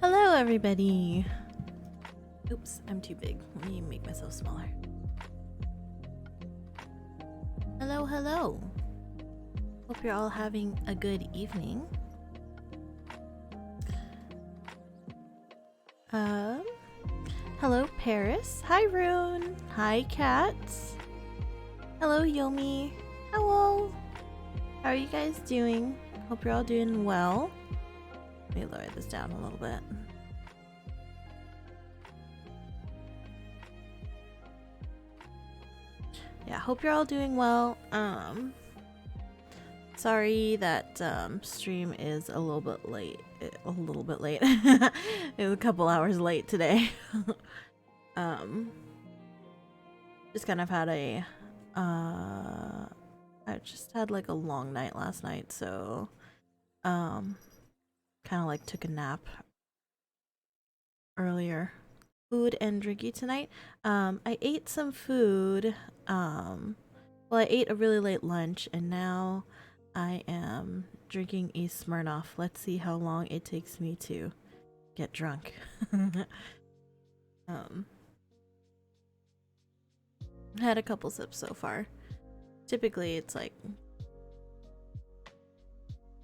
Hello, everybody. Oops, I'm too big. Let me make myself smaller. Hello, hello. Hope you're all having a good evening. Hello, Paris. Hi, Rune. Hi, Cats. Hello, Yomi. Hello. How are you guys doing? Hope you're all doing well. Let me lower this down a little bit. Yeah, hope you're all doing well. Sorry that stream is a little bit late. A little bit late. It was a couple hours late today. um, just kind of had a I just had like a long night last night, so kind of like took a nap earlier. Food and drinky tonight. I ate some food. Well, I ate a really late lunch, and now I am drinking a Smirnoff. Let's see how long it takes me to get drunk. I had a couple sips so far. Typically, it's like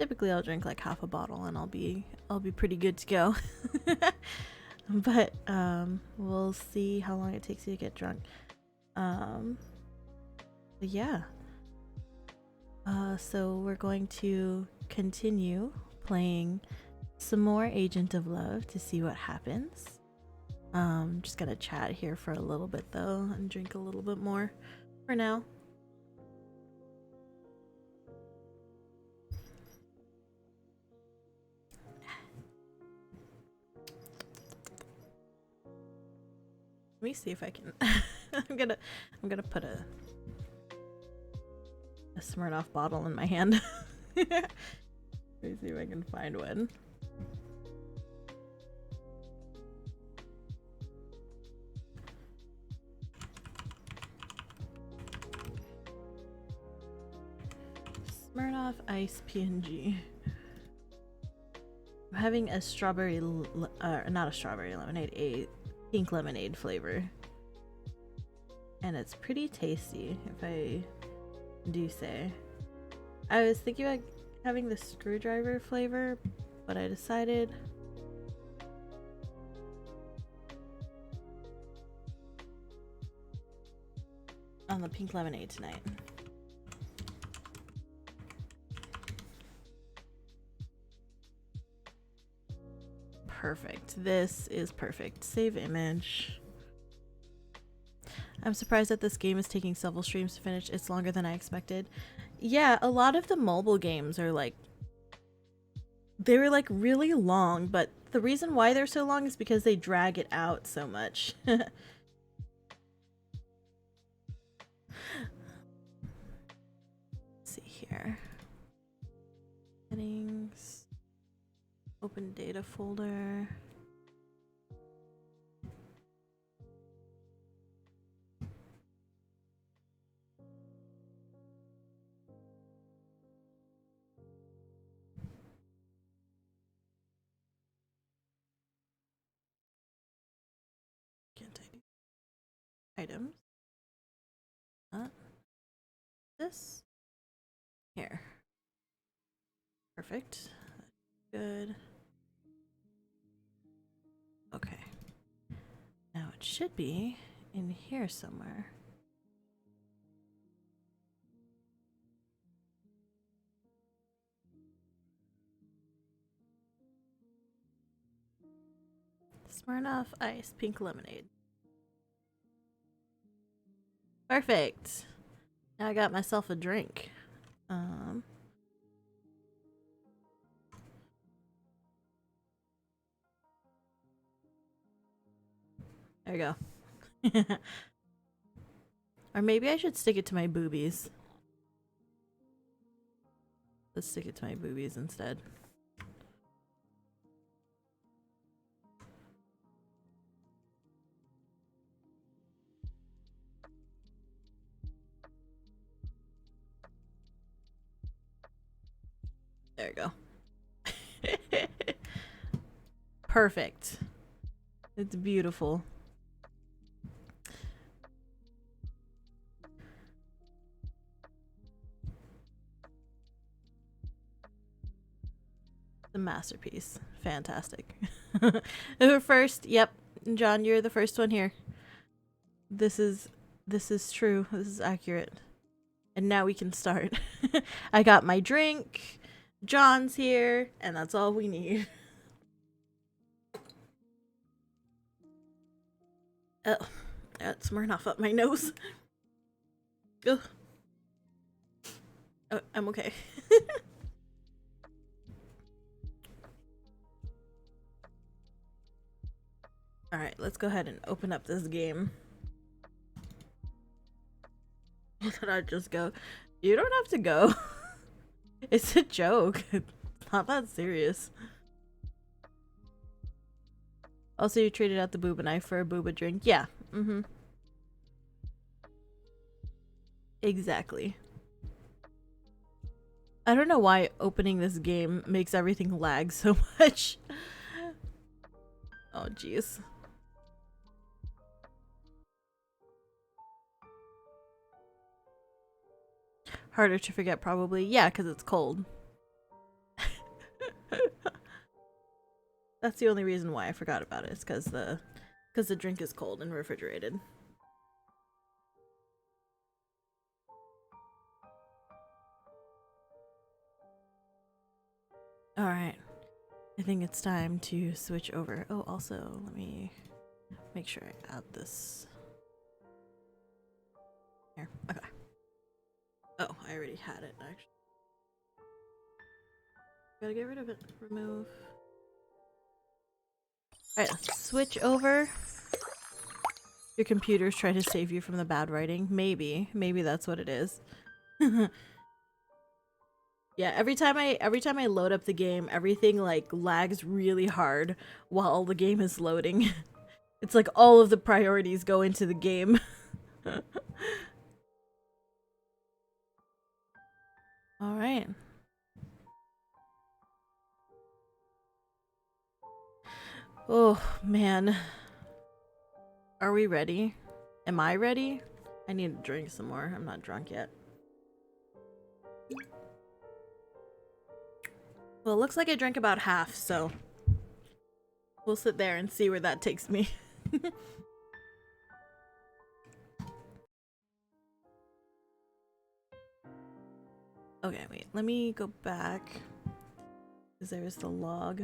I'll drink like half a bottle, and I'll be pretty good to go. But we'll see how long it takes you to get drunk. But yeah. So we're going to continue playing some more Agent of Love to see what happens. Just gonna chat here for a little bit though and drink a little bit more for now. Let me see if I can. I'm gonna put a Smirnoff bottle in my hand. Let me see if I can find one. Smirnoff Ice PNG. I'm having a strawberry, not a strawberry lemonade, a pink lemonade flavor. And it's pretty tasty, if I do say. I was thinking about having the screwdriver flavor, but I decided on the pink lemonade tonight. Perfect. This is perfect. Save image. I'm surprised that this game is taking several streams to finish. It's longer than I expected. Yeah, a lot of the mobile games are like, they were like really long, but the reason why they're so long is because they drag it out so much. Let's see here. Settings. Open data folder. Can't I do items? This here. Perfect. Good. Okay. Now it should be in here somewhere. Smirnoff Ice Pink Lemonade. Perfect. Now I got myself a drink. There you go. Or maybe I should stick it to my boobies. Let's stick it to my boobies instead. There you go. Perfect. It's beautiful. The masterpiece. Fantastic. First, yep. John, you're the first one here. This is true. This is accurate. And now we can start. I got my drink. John's here, and that's all we need. Oh, that's Smirnoff up my nose. Ugh. I'm okay. Alright, let's go ahead and open up this game. Did I just go? You don't have to go. It's a joke. It's not that serious. Also, you traded out the booba knife for a booba drink. Yeah. Mm-hmm. Exactly. I don't know why opening this game makes everything lag so much. Oh, jeez. Harder to forget, probably. Yeah, because it's cold. That's the only reason why I forgot about it. Is because the drink is cold and refrigerated. All right. I think it's time to switch over. Oh, also, let me make sure I add this. Here. Okay. Oh, I already had it, actually. Gotta get rid of it. Remove. Alright, let's switch over. Your computer's trying to save you from the bad writing. Maybe. Maybe that's what it is. Yeah, every time I load up the game, everything like lags really hard while the game is loading. It's like all of the priorities go into the game. Alright. Oh, man. Are we ready? Am I ready? I need to drink some more. I'm not drunk yet. Well, it looks like I drank about half, so we'll sit there and see where that takes me. Okay, wait. Let me go back. Because there was the log.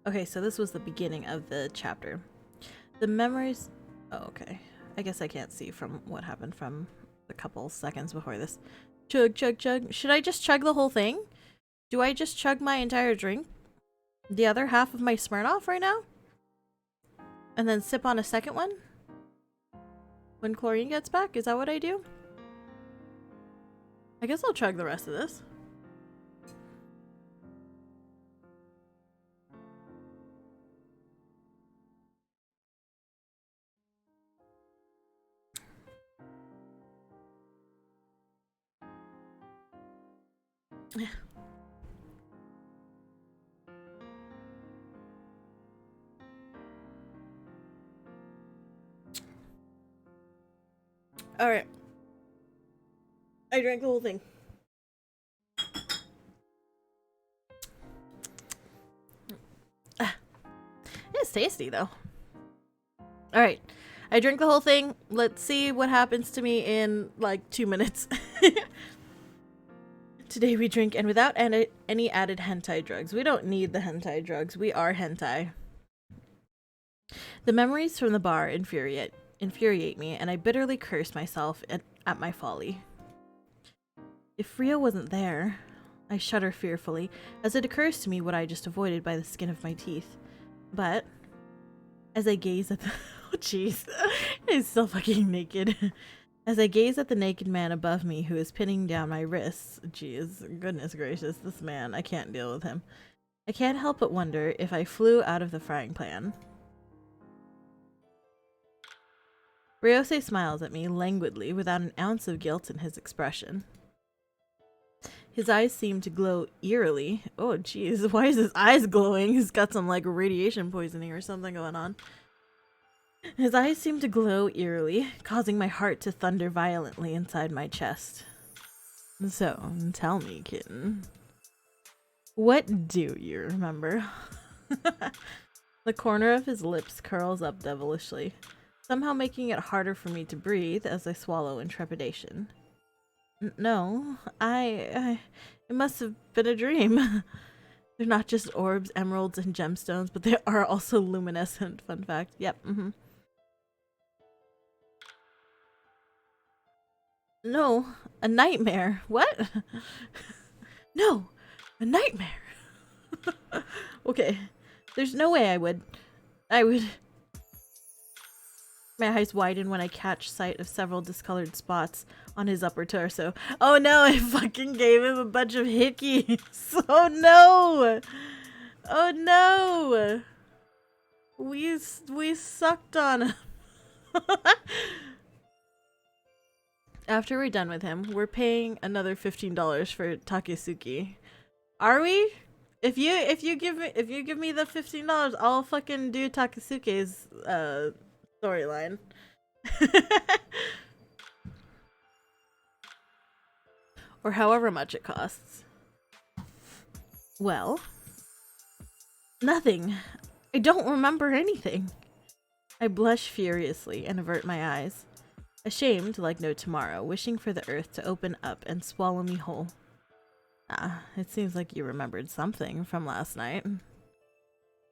Okay, so this was the beginning of the chapter. The memories... Oh, okay. I guess I can't see from what happened from a couple seconds before this. Chug, chug, chug. Should I just chug the whole thing? Do I just chug my entire drink? The other half of my Smirnoff right now? And then sip on a second one? When chlorine gets back? Is that what I do? I guess I'll chug the rest of this. Alright. I drank the whole thing. It's tasty though. Alright. I drank the whole thing. Let's see what happens to me in like 2 minutes. Today we drink and without any added hentai drugs. We don't need the hentai drugs. We are hentai. The memories from the bar infuriate me, and I bitterly curse myself at my folly. If Rio wasn't there, I shudder fearfully, as it occurs to me what I just avoided by the skin of my teeth. But as I gaze at the... Oh, jeez. He's still fucking naked. As I gaze at the naked man above me who is pinning down my wrists, jeez, goodness gracious, this man, I can't deal with him. I can't help but wonder if I flew out of the frying pan. Ryosei smiles at me languidly without an ounce of guilt in his expression. His eyes seem to glow eerily. Oh jeez, why is his eyes glowing? He's got some like radiation poisoning or something going on. His eyes seem to glow eerily, causing my heart to thunder violently inside my chest. So, tell me, kitten. What do you remember? The corner of his lips curls up devilishly, somehow making it harder for me to breathe as I swallow in trepidation. No, it must have been a dream. They're not just orbs, emeralds, and gemstones, but they are also luminescent. Fun fact. Yep. No, a nightmare. What? No, a nightmare. Okay. There's no way I would. My eyes widen when I catch sight of several discolored spots on his upper torso. Oh no, I fucking gave him a bunch of hickeys. Oh no! Oh no! We sucked on him. After we're done with him, we're paying another $15 for Takesuki. Are we? If you give me the $15, I'll fucking do Takasuke's storyline. Or however much it costs. Well, nothing. I don't remember anything. I blush furiously and avert my eyes. Ashamed like no tomorrow, wishing for the earth to open up and swallow me whole. Ah, it seems like you remembered something from last night.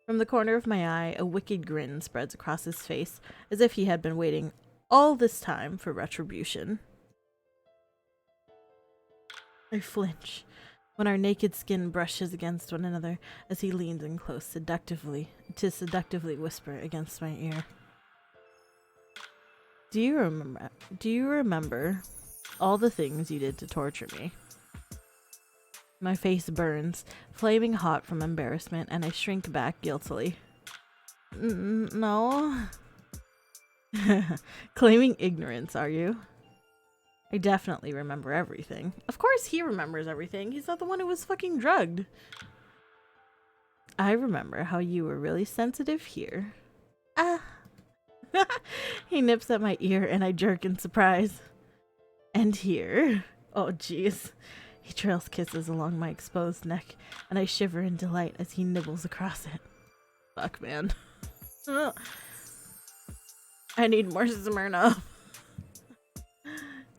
From the corner of my eye, a wicked grin spreads across his face, as if he had been waiting all this time for retribution. I flinch when our naked skin brushes against one another as he leans in close seductively whisper against my ear. Do you remember all the things you did to torture me? My face burns, flaming hot from embarrassment, and I shrink back guiltily. No. Claiming ignorance, are you? I definitely remember everything. Of course he remembers everything. He's not the one who was fucking drugged. I remember how you were really sensitive here. Ah. He nips at my ear and I jerk in surprise. And here. Oh, jeez. He trails kisses along my exposed neck, and I shiver in delight as he nibbles across it. Fuck, man. I need more Smirnoff.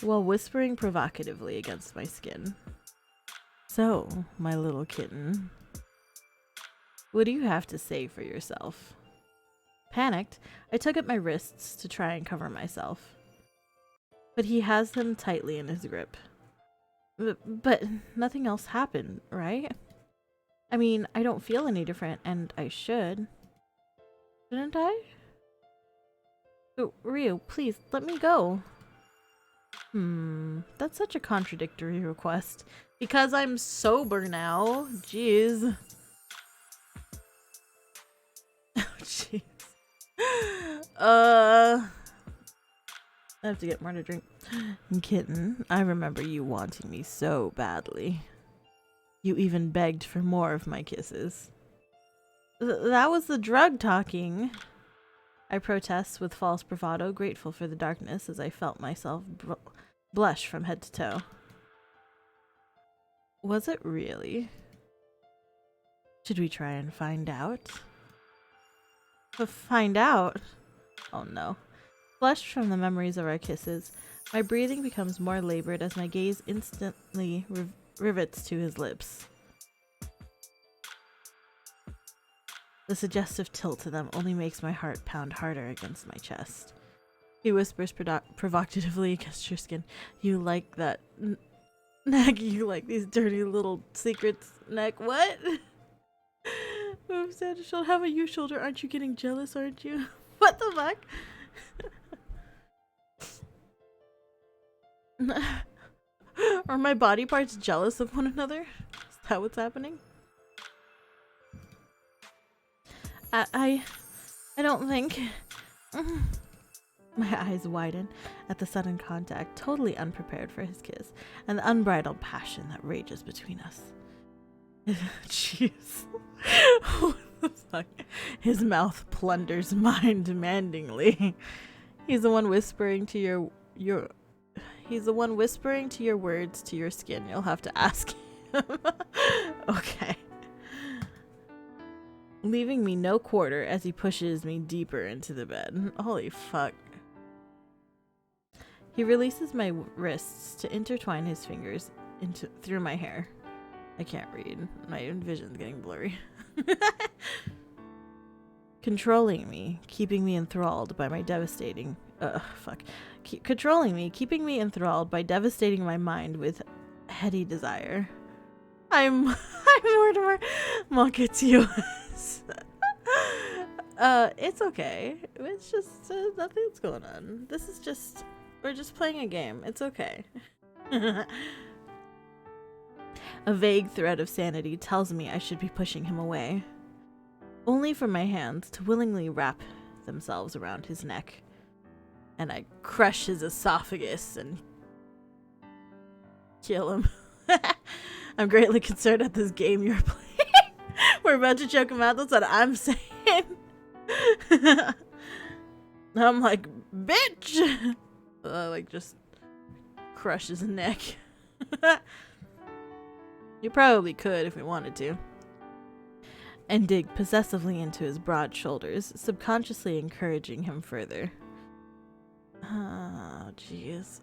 While whispering provocatively against my skin. So, my little kitten, what do you have to say for yourself? Panicked, I tug at my wrists to try and cover myself. But he has them tightly in his grip. But nothing else happened, right? I mean, I don't feel any different, and I should. Shouldn't I? Oh, Ryu, please, let me go. That's such a contradictory request. Because I'm sober now. Jeez. Oh, jeez. I have to get more to drink. Kitten, I remember you wanting me so badly. You even begged for more of my kisses. That was the drug talking. I protest with false bravado, grateful for the darkness as I felt myself blush from head to toe. Was it really? Should we try and find out? Find out? Oh no. Flushed from the memories of our kisses, my breathing becomes more labored as my gaze instantly rivets to his lips. The suggestive tilt to them only makes my heart pound harder against my chest. He whispers provocatively against your skin. You like that neck? You like these dirty little secrets, neck? What? Moves down to shoulder. How about you, shoulder? Aren't you getting jealous, aren't you? What the fuck? Are my body parts jealous of one another? Is that what's happening? I don't think. My eyes widen at the sudden contact, totally unprepared for his kiss, and the unbridled passion that rages between us. Jeez. What the fuck? His mouth plunders mine demandingly. He's the one whispering to He's the one whispering to your words to your skin. You'll have to ask him. Okay. Leaving me no quarter as he pushes me deeper into the bed. Holy fuck. He releases my wrists to intertwine his fingers through my hair. I can't read. My vision's getting blurry. controlling me, keeping me enthralled by my devastating... controlling me, keeping me enthralled by devastating my mind with heady desire. I'm Mortimer Monketius. It's okay. It's just nothing's going on. This is just... We're just playing a game. It's okay. A vague thread of sanity tells me I should be pushing him away. Only for my hands to willingly wrap themselves around his neck. And I crush his esophagus and kill him. I'm greatly concerned at this game you're playing. We're about to choke him out. That's what I'm saying. I'm like, bitch! Like, just crush his neck. You probably could if we wanted to. And dig possessively into his broad shoulders, subconsciously encouraging him further. Oh, jeez.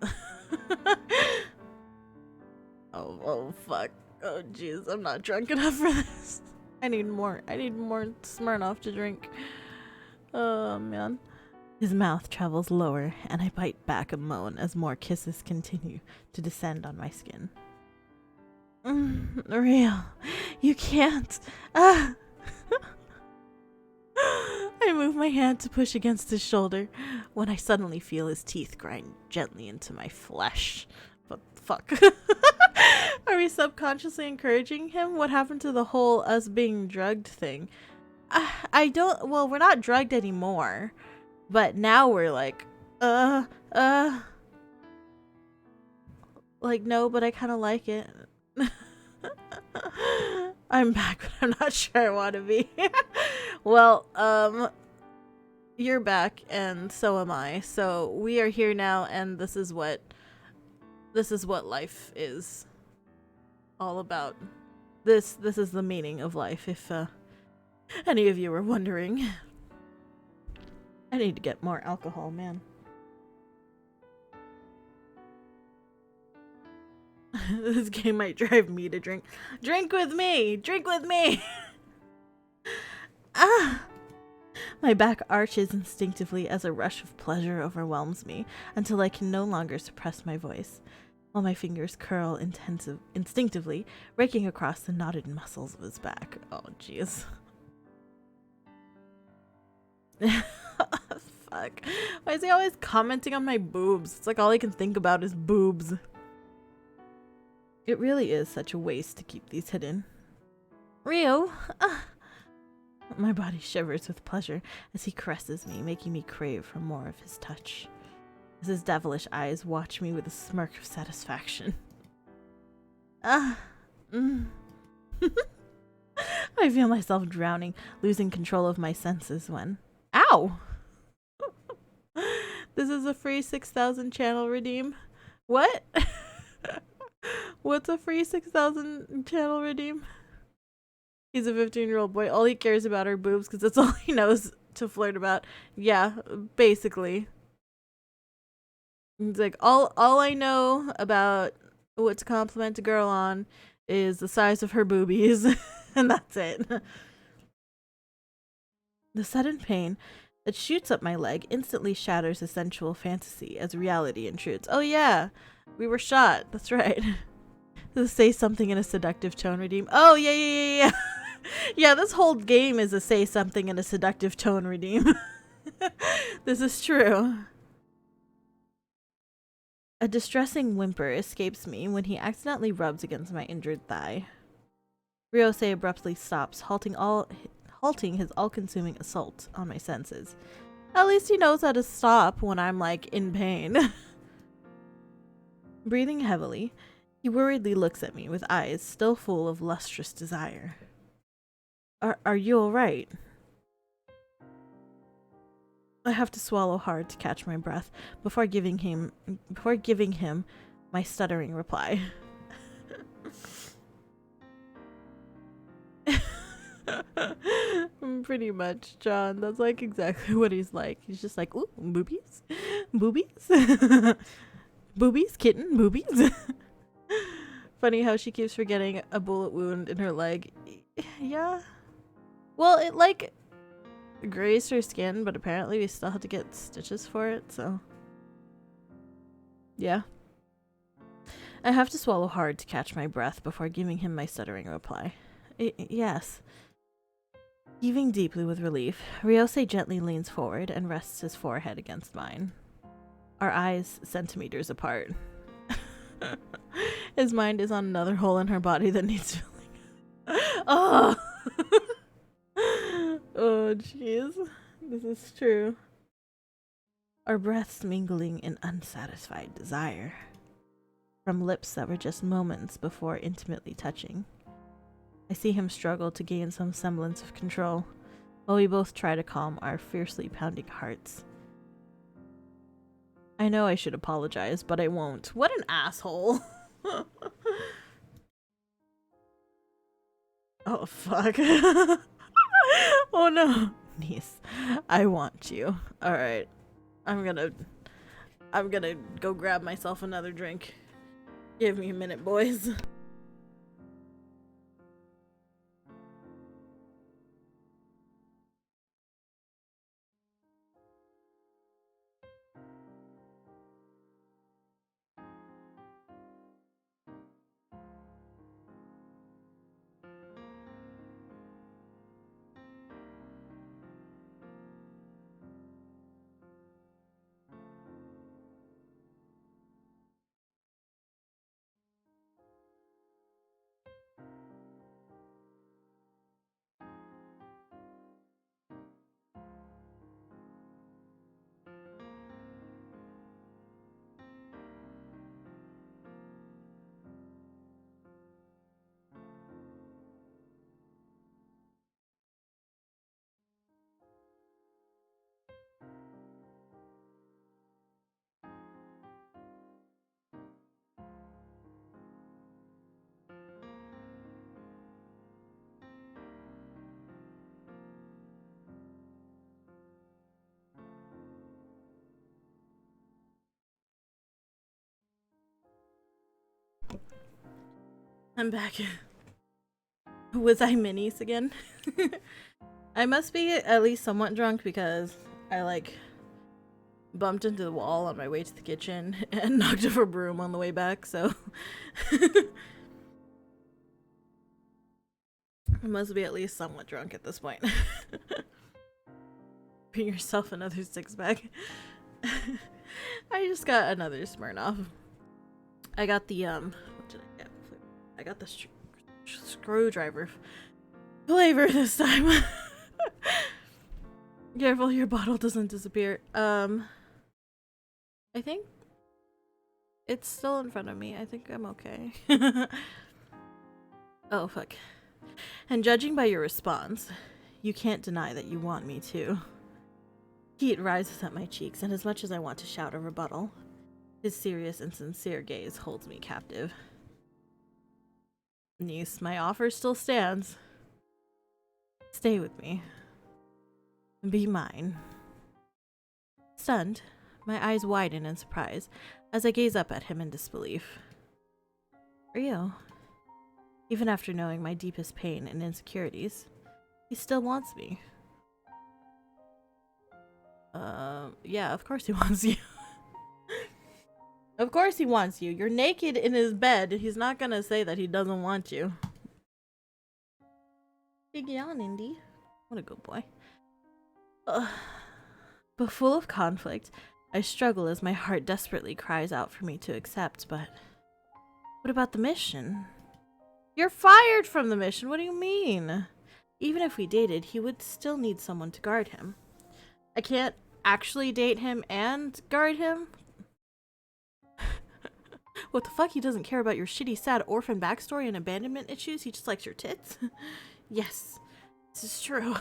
Oh, fuck. Oh, jeez. I'm not drunk enough for this. I need more Smirnoff to drink. Oh, man. His mouth travels lower, and I bite back a moan as more kisses continue to descend on my skin. Real. You can't. I move my hand to push against his shoulder when I suddenly feel his teeth grind gently into my flesh. But fuck. Are we subconsciously encouraging him? What happened to the whole us being drugged thing? Well, we're not drugged anymore. But now we're like, like, no, but I kind of like it. I'm back, but I'm not sure I want to be. Well, you're back, and so am I. So we are here now, and this is what life is all about. This is the meaning of life, if any of you were wondering. I need to get more alcohol, man. This game might drive me to drink. Drink with me! Drink with me! My back arches instinctively as a rush of pleasure overwhelms me until I can no longer suppress my voice, while my fingers curl instinctively, raking across the knotted muscles of his back. Oh, jeez. Fuck. Why is he always commenting on my boobs? It's like all I can think about is boobs. It really is such a waste to keep these hidden. Rio! My body shivers with pleasure as he caresses me, making me crave for more of his touch. As his devilish eyes watch me with a smirk of satisfaction. I feel myself drowning, losing control of my senses when... Ow! This is a free 6,000 channel redeem. What? What's a free 6,000 channel redeem? He's a 15-year-old boy. All he cares about are boobs because that's all he knows to flirt about. Yeah, basically. It's like, all I know about what to compliment a girl on is the size of her boobies. And that's it. The sudden pain that shoots up my leg instantly shatters a sensual fantasy as reality intrudes. Oh yeah, we were shot. That's right. Say something in a seductive tone redeem. Oh yeah. Yeah, this whole game is a say something in a seductive tone redeem. This is true. A distressing whimper escapes me when he accidentally rubs against my injured thigh. Ryosei abruptly stops, halting his all-consuming assault on my senses. At least he knows how to stop when I'm, like, in pain. Breathing heavily, he worriedly looks at me with eyes still full of lustrous desire. Are you alright? I have to swallow hard to catch my breath before giving him my stuttering reply. Pretty much, John. That's like exactly what he's like. He's just like, ooh, boobies, boobies, boobies, kitten, boobies. Funny how she keeps forgetting a bullet wound in her leg. Yeah. Well, it like grazed her skin, but apparently we still had to get stitches for it, so. Yeah. I have to swallow hard to catch my breath before giving him my stuttering reply. Yes. Heaving deeply with relief, Ryosei gently leans forward and rests his forehead against mine. Our eyes centimeters apart. His mind is on another hole in her body that needs filling. Oh! Oh, jeez. This is true. Our breaths mingling in unsatisfied desire. From lips that were just moments before intimately touching. I see him struggle to gain some semblance of control, while we both try to calm our fiercely pounding hearts. I know I should apologize, but I won't. What an asshole. Oh, fuck. Oh, no. Niece, I want you. Alright. I'm gonna go grab myself another drink. Give me a minute, boys. I'm back. Was I minis again? I must be at least somewhat drunk because I bumped into the wall on my way to the kitchen and knocked over a broom on the way back, so I must be at least somewhat drunk at this point. Bring yourself another 6-pack. I just got another Smirnoff. I got the what did I get? I got the screwdriver flavor this time. Careful your bottle doesn't disappear. I think it's still in front of me. I think I'm okay. Oh, fuck. And judging by your response, you can't deny that you want me to. Heat rises at my cheeks, and as much as I want to shout a rebuttal, his serious and sincere gaze holds me captive. Niece, my offer still stands. Stay with me. Be mine. Stunned, my eyes widen in surprise as I gaze up at him in disbelief. Rio, even after knowing my deepest pain and insecurities, he still wants me. Yeah, of course he wants you. Of course he wants you. You're naked in his bed. He's not gonna say that he doesn't want you. Big yawn, Indy. What a good boy. But full of conflict, I struggle as my heart desperately cries out for me to accept, but what about the mission? You're fired from the mission. What do you mean? Even if we dated, he would still need someone to guard him. I can't actually date him and guard him? What the fuck? He doesn't care about your shitty, sad orphan backstory and abandonment issues? He just likes your tits? Yes, this is true.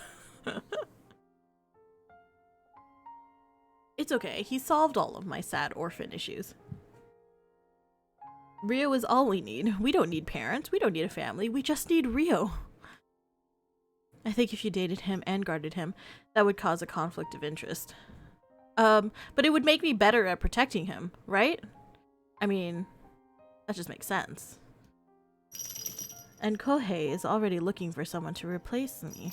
It's okay. He solved all of my sad orphan issues. Rio is all we need. We don't need parents. We don't need a family. We just need Rio. I think if you dated him and guarded him, that would cause a conflict of interest. But it would make me better at protecting him, right? I mean, that just makes sense. And Kohei is already looking for someone to replace me.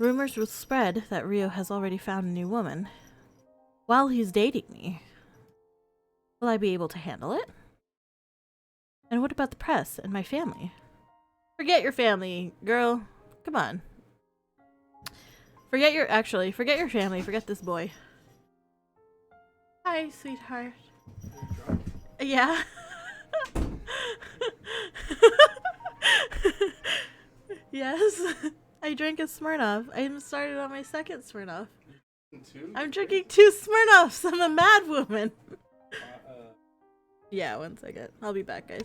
Rumors will spread that Rio has already found a new woman while he's dating me. Will I be able to handle it? And what about the press and my family? Forget your family, girl. Come on. Forget your family. Forget this boy. Hi, sweetheart. Yeah. Yes. I drank a Smirnoff. I started on my second Smirnoff. I'm drinking 2 Smirnoffs. I'm a mad woman. Yeah, 1 second. I'll be back, guys.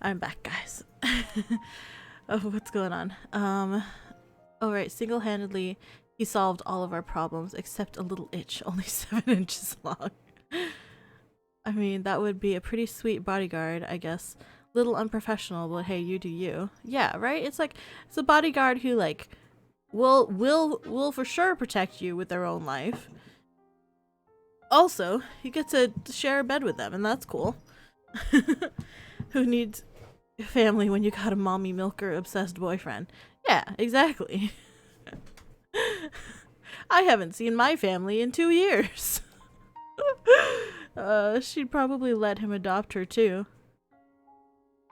I'm back, guys. Oh, what's going on? Oh right, single-handedly, he solved all of our problems except a little itch, only 7 inches long. I mean, that would be a pretty sweet bodyguard, I guess. Little unprofessional, but hey, you do you. Yeah, right? It's like, it's a bodyguard who, like, will for sure protect you with their own life. Also, you get to share a bed with them, and that's cool. Who needs family when you got a mommy milker obsessed boyfriend? Yeah, exactly. I haven't seen my family in 2 years. She'd probably let him adopt her too.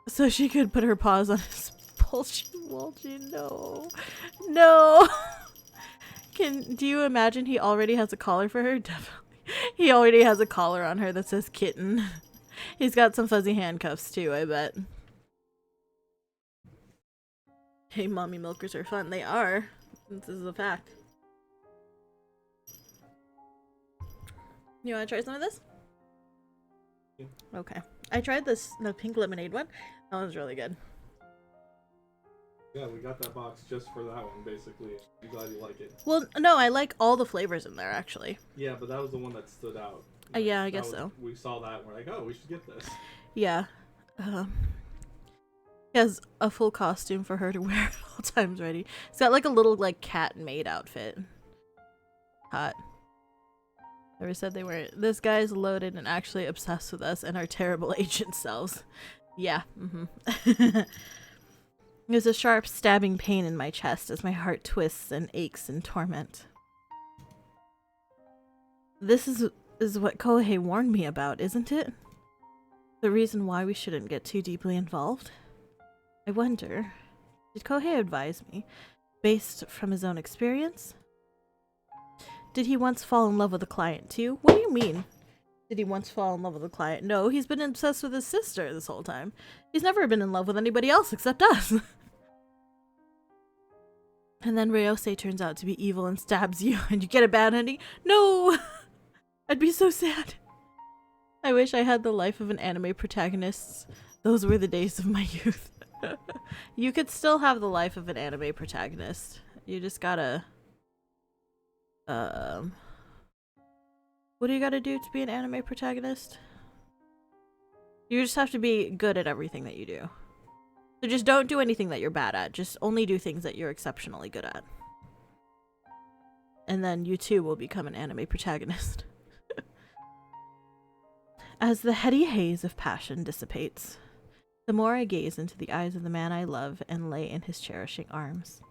So she could put her paws on his bulgy. No. No. Do you imagine he already has a collar for her? Definitely. He already has a collar on her that says kitten. He's got some fuzzy handcuffs too, I bet. Hey, mommy milkers are fun. They are. This is a fact. You want to try some of this? Yeah. Okay. I tried the pink lemonade one. That one's really good. Yeah, we got that box just for that one, basically. I'm glad you like it. Well, no, I like all the flavors in there, actually. Yeah, but that was the one that stood out. Yeah, I guess so. We saw that and we're like, oh, we should get this. Yeah. He has a full costume for her to wear at all times ready. He's got like a little like cat maid outfit. Hot. Never said they weren't. This guy's loaded and actually obsessed with us and our terrible agent selves. Yeah. There's a sharp stabbing pain in my chest as my heart twists and aches in torment. This is what Kohei warned me about, isn't it? The reason why we shouldn't get too deeply involved? I wonder, did Kohei advise me, based from his own experience? Did he once fall in love with a client too? What do you mean? Did he once fall in love with a client? No, he's been obsessed with his sister this whole time. He's never been in love with anybody else except us. And then Ryosei turns out to be evil and stabs you and you get a bad ending. No! I'd be so sad. I wish I had the life of an anime protagonist. Those were the days of my youth. You could still have the life of an anime protagonist. You just gotta... what do you gotta do to be an anime protagonist? You just have to be good at everything that you do. So just don't do anything that you're bad at. Just only do things that you're exceptionally good at. And then you too will become an anime protagonist. As the heady haze of passion dissipates, the more I gaze into the eyes of the man I love and lay in his cherishing arms,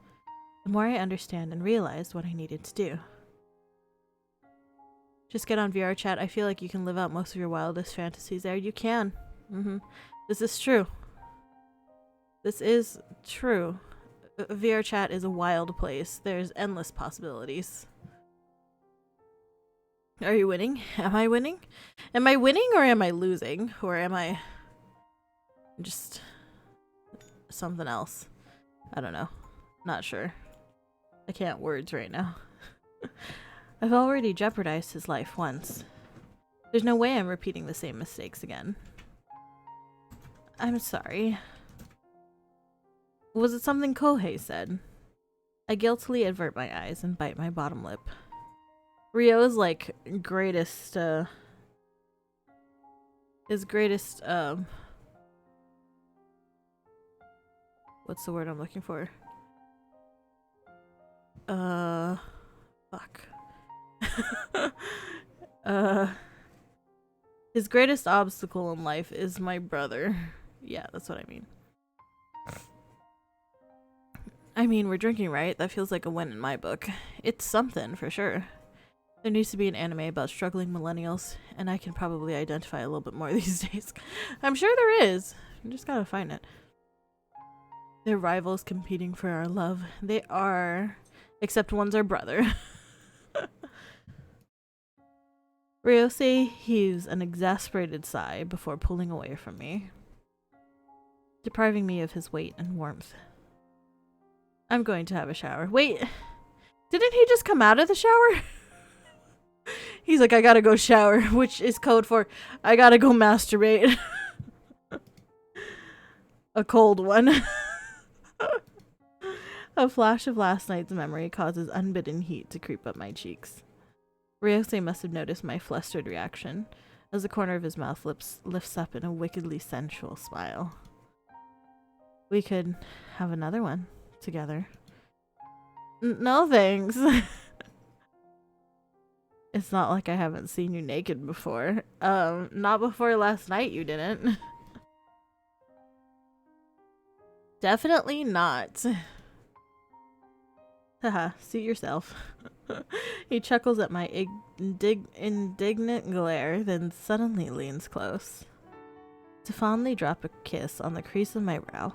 the more I understand and realize what I needed to do. Just get on VR chat. I feel like you can live out most of your wildest fantasies there. You can. This is true. This is true. VR chat is a wild place. There's endless possibilities. Are you winning? Am I winning? Am I winning or am I losing? Or am I just something else? I don't know. Not sure. I can't words right now. I've already jeopardized his life once. There's no way I'm repeating the same mistakes again. I'm sorry. Was it something Kohei said? I guiltily avert my eyes and bite my bottom lip. Ryo's like greatest his greatest what's the word I'm looking for? Fuck. His greatest obstacle in life is my brother. Yeah, that's what I mean. I mean, we're drinking, right? That feels like a win in my book. It's something, for sure. There needs to be an anime about struggling millennials, and I can probably identify a little bit more these days. I'm sure there is. You just gotta find it. They're rivals competing for our love. They are. Except one's our brother. Ryosei heaves an exasperated sigh before pulling away from me, depriving me of his weight and warmth. I'm going to have a shower. Wait, didn't he just come out of the shower? He's like, I gotta go shower, which is code for I gotta go masturbate. A cold one. A flash of last night's memory causes unbidden heat to creep up my cheeks. Ryosei must have noticed my flustered reaction, as the corner of his mouth lifts up in a wickedly sensual smile. We could have another one together. No thanks. It's not like I haven't seen you naked before. Not before last night you didn't. Definitely not. Haha, suit yourself. He chuckles at my indignant glare, then suddenly leans close to fondly drop a kiss on the crease of my brow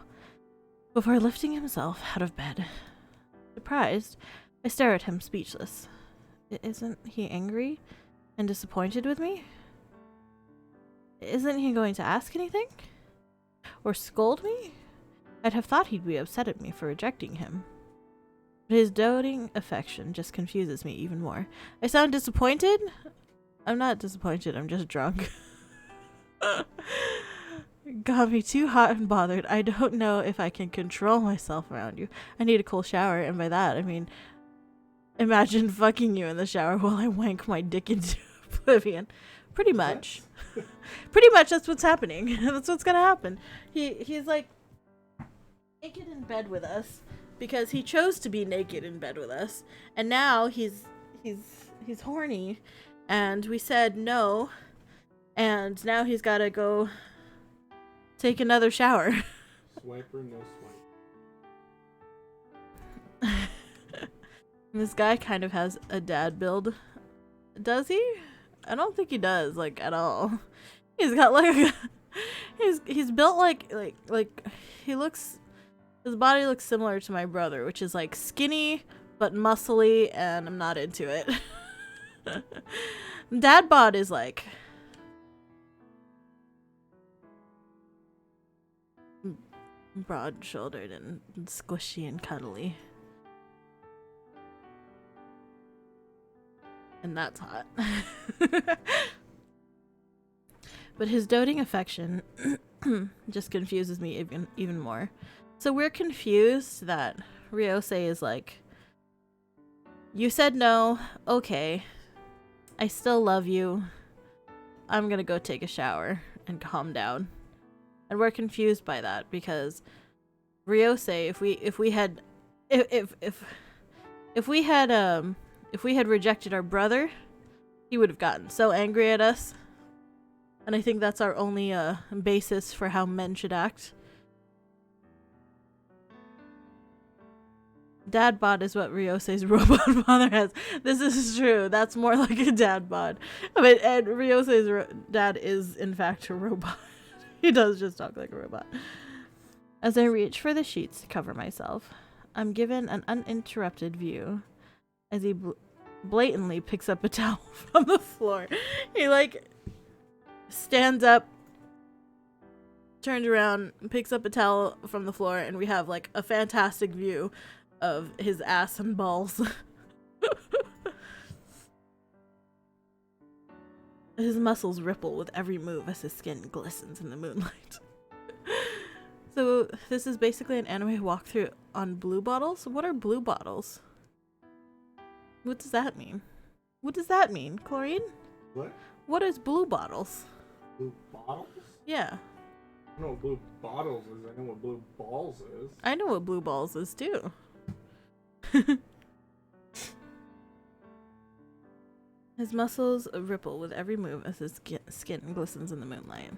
before lifting himself out of bed. Surprised, I stare at him speechless. Isn't he angry and disappointed with me? Isn't he going to ask anything? Or scold me? I'd have thought he'd be upset at me for rejecting him. But his doting affection just confuses me even more. I sound disappointed? I'm not disappointed, I'm just drunk. Got me too hot and bothered. I don't know if I can control myself around you. I need a cold shower, and by that I mean imagine fucking you in the shower while I wank my dick into oblivion. Pretty much. Pretty much that's what's happening. That's what's gonna happen. He's like naked in bed with us because he chose to be naked in bed with us, and now he's horny, and we said no, and now he's gotta go take another shower. Swiper, no swipe. This guy kind of has a dad build. Does he? I don't think he does, like, at all. He's got like he's built like he looks, his body looks similar to my brother, which is like skinny but muscly, and I'm not into it. Dad bod is like broad-shouldered and squishy and cuddly. And that's hot. But his doting affection just confuses me even more. So we're confused that Ryosei is like, you said no, okay. I still love you. I'm gonna go take a shower and calm down. And we're confused by that because Ryosei, if we had rejected our brother, he would have gotten so angry at us. And I think that's our only basis for how men should act. Dad bod is what Ryosei's robot father has. This is true. That's more like a dad bod. And Ryosei's dad is, in fact, a robot. He does just talk like a robot. As I reach for the sheets to cover myself, I'm given an uninterrupted view as he blatantly picks up a towel from the floor. He, like, stands up, turns around, picks up a towel from the floor, and we have, like, a fantastic view of his ass and balls. His muscles ripple with every move as his skin glistens in the moonlight. So this is basically an anime walkthrough on blue bottles? What are blue bottles? What does that mean? What does that mean, Chlorine? What? What is blue bottles? Blue bottles? Yeah. I know what blue bottles is. I know what blue balls is. I know what blue balls is too. His muscles ripple with every move as his skin glistens in the moonlight.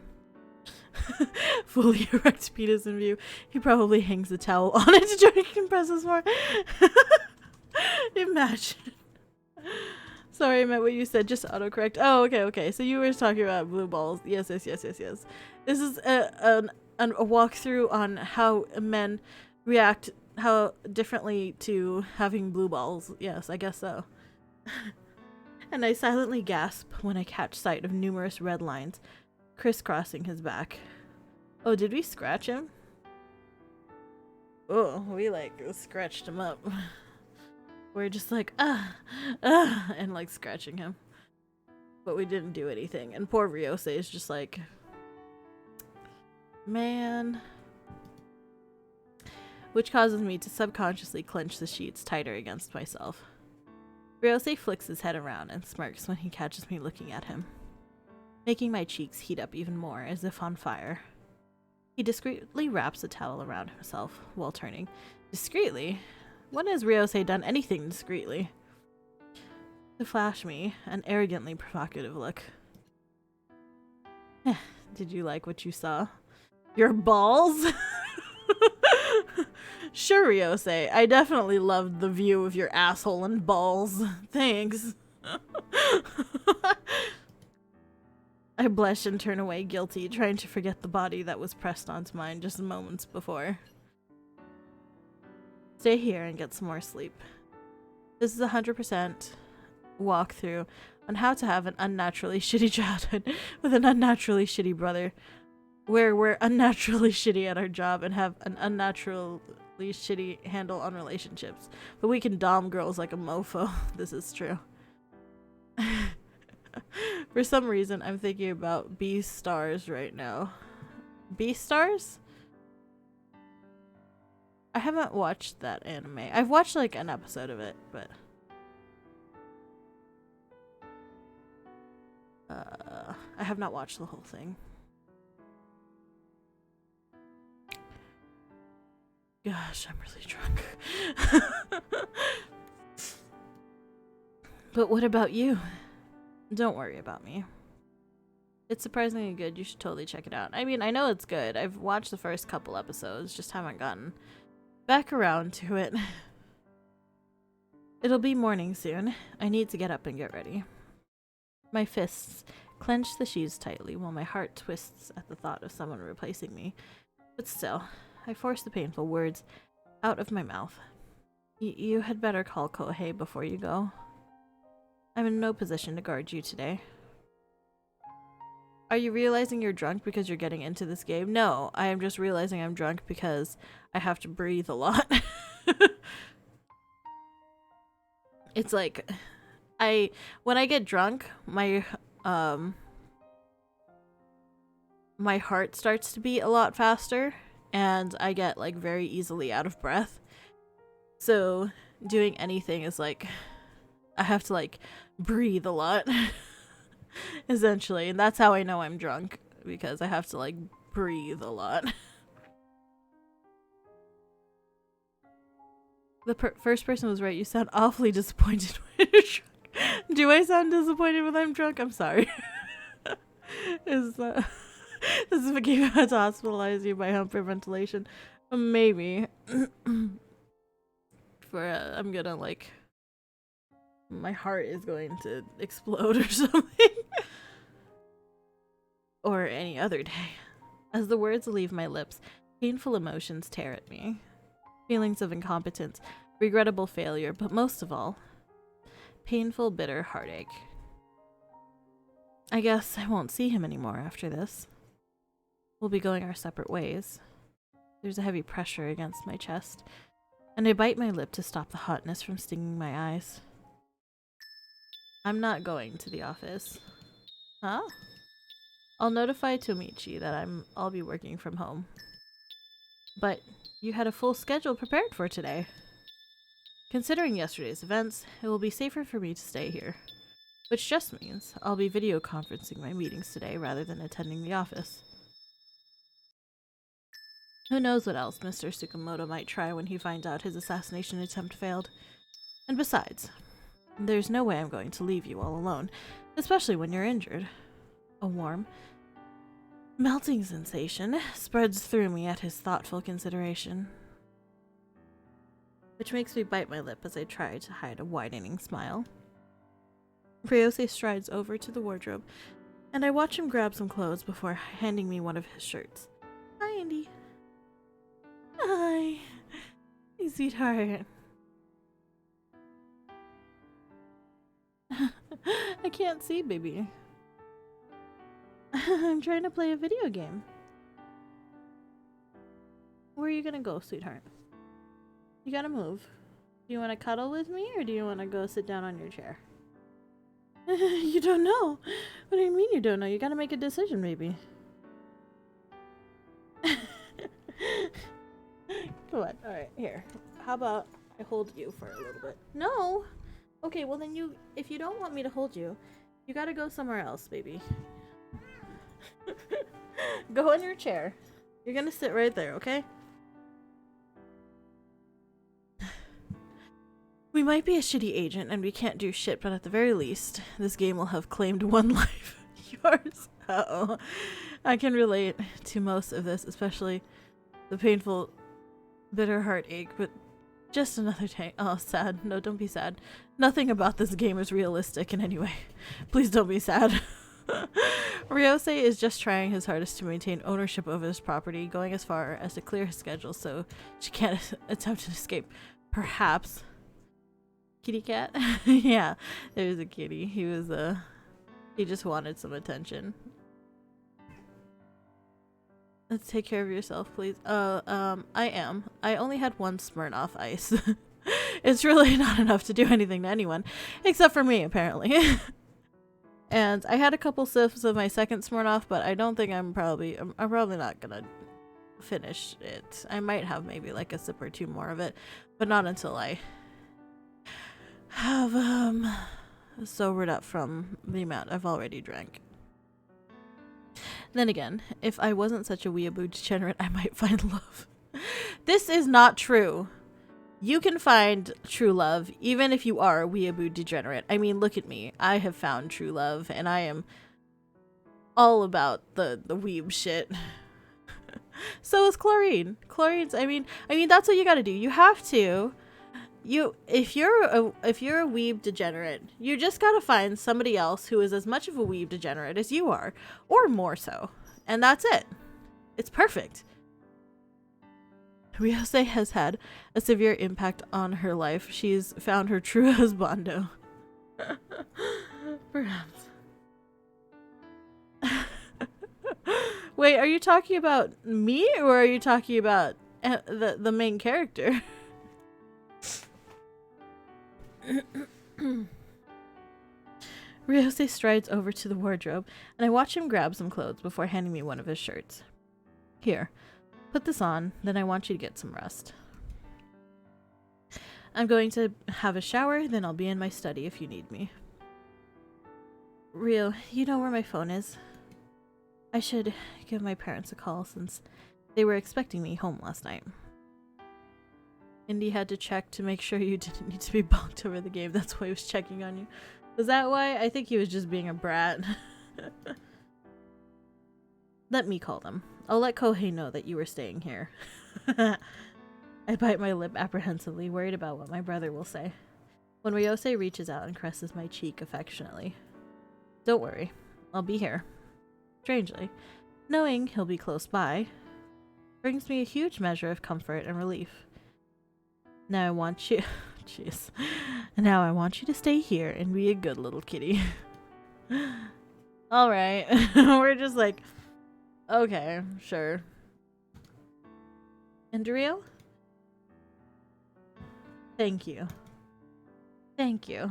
Fully erect penis in view. He probably hangs the towel on it to try to compress his more. Imagine. Sorry, I meant what you said. Just autocorrect. Oh, okay. So you were talking about blue balls. Yes. This is a walkthrough on how men react how differently to having blue balls. Yes, I guess so. And I silently gasp when I catch sight of numerous red lines crisscrossing his back. Oh, did we scratch him? Oh, we like scratched him up. We're just like, and like scratching him. But we didn't do anything. And poor Ryosei is just like, man. Which causes me to subconsciously clench the sheets tighter against myself. Ryosei flicks his head around and smirks when he catches me looking at him, making my cheeks heat up even more, as if on fire. He discreetly wraps a towel around himself while turning. Discreetly? When has Ryosei done anything discreetly? To flash me an arrogantly provocative look. Did you like what you saw? Your balls? Sure, Ryosei. I definitely loved the view of your asshole and balls. Thanks. I blush and turn away guilty, trying to forget the body that was pressed onto mine just moments before. Stay here and get some more sleep. This is 100% walkthrough on how to have an unnaturally shitty childhood with an unnaturally shitty brother, where we're unnaturally shitty at our job and have an unnaturally shitty handle on relationships. But we can dom girls like a mofo. This is true. For some reason, I'm thinking about Beastars right now. Beastars? I haven't watched that anime. I've watched like an episode of it, but I have not watched the whole thing. Gosh, I'm really drunk. But what about you? Don't worry about me. It's surprisingly good. You should totally check it out. I mean, I know it's good. I've watched the first couple episodes, just haven't gotten back around to it. It'll be morning soon. I need to get up and get ready. My fists clench the sheets tightly while my heart twists at the thought of someone replacing me. But still, I force the painful words out of my mouth. You had better call Kohei before you go. I'm in no position to guard you today. Are you realizing you're drunk because you're getting into this game? No, I am just realizing I'm drunk because I have to breathe a lot. It's like when I get drunk, my heart starts to beat a lot faster, and I get like very easily out of breath. So doing anything is like, I have to like breathe a lot, essentially, and that's how I know I'm drunk, because I have to like breathe a lot. The first person was right. You sound awfully disappointed when you're drunk. Do I sound disappointed when I'm drunk? I'm sorry. Is this is a game about to hospitalize you by hyperventilation? Maybe. I'm gonna like, my heart is going to explode or something. Or any other day. As the words leave my lips, painful emotions tear at me. Feelings of incompetence, regrettable failure, but most of all, painful, bitter heartache. I guess I won't see him anymore after this. We'll be going our separate ways. There's a heavy pressure against my chest, and I bite my lip to stop the hotness from stinging my eyes. I'm not going to the office. Huh? I'll notify Tomichi that I'll be working from home. But you had a full schedule prepared for today. Considering yesterday's events, it will be safer for me to stay here. Which just means I'll be video conferencing my meetings today rather than attending the office. Who knows what else Mr. Tsukamoto might try when he finds out his assassination attempt failed. And besides, there's no way I'm going to leave you all alone, especially when you're injured. A warm, melting sensation spreads through me at his thoughtful consideration, which makes me bite my lip as I try to hide a widening smile. Ryose strides over to the wardrobe, and I watch him grab some clothes before handing me one of his shirts. Hi, Andy. Hi. Hey, sweetheart. I can't see, baby. I'm trying to play a video game. Where are you gonna go, sweetheart? You gotta move. Do you want to cuddle with me, or do you want to go sit down on your chair? You don't know. What do you mean you don't know? You gotta make a decision, baby. Come on. Alright, here. How about I hold you for a little bit? No! Okay, well then if you don't want me to hold you, you gotta go somewhere else, baby. Go in your chair. You're gonna sit right there, okay? We might be a shitty agent and we can't do shit, but at the very least, this game will have claimed one life. Yours. Uh-oh. I can relate to most of this, especially the painful, bitter heartache, but just another day. Oh, sad. No, don't be sad. Nothing about this game is realistic in any way. Please don't be sad. Ryose is just trying his hardest to maintain ownership over this property, going as far as to clear his schedule so she can't attempt to escape. Perhaps. Kitty cat? Yeah, there's a kitty. He just wanted some attention. Let's take care of yourself, please. I am. I only had one Smirnoff Ice. It's really not enough to do anything to anyone, except for me, apparently. And I had a couple sips of my second Smirnoff, but I don't think I'm probably not gonna finish it. I might have maybe like a sip or two more of it, but not until I have sobered up from the amount I've already drank. Then again, if I wasn't such a weeaboo degenerate, I might find love. This is not true. You can find true love even if you are a weeaboo degenerate. I mean, look at me. I have found true love, and I am all about the weeb shit. So is Chlorine. Chlorine's, I mean that's what you gotta do. You have to. If you're a weeb degenerate, you just gotta find somebody else who is as much of a weeb degenerate as you are, or more so. And that's it. It's perfect. Ryose has had a severe impact on her life. She's found her true husbando. Perhaps. Wait, are you talking about me, or are you talking about the main character? Ryose strides over to the wardrobe, and I watch him grab some clothes before handing me one of his shirts. Here, put this on, then I want you to get some rest. I'm going to have a shower, then I'll be in my study if you need me. Ryo, you know where my phone is? I should give my parents a call since they were expecting me home last night. Indy had to check to make sure you didn't need to be bunked over the game. That's why he was checking on you. Was that why? I think he was just being a brat. Let me call them. I'll let Kohei know that you were staying here. I bite my lip apprehensively, worried about what my brother will say. When Ryose reaches out and caresses my cheek affectionately. Don't worry. I'll be here. Strangely, knowing he'll be close by brings me a huge measure of comfort and relief. Now I want you... Jeez. Now I want you to stay here and be a good little kitty. Alright. We're just like... Okay, sure. And Ryo? Thank you. Thank you.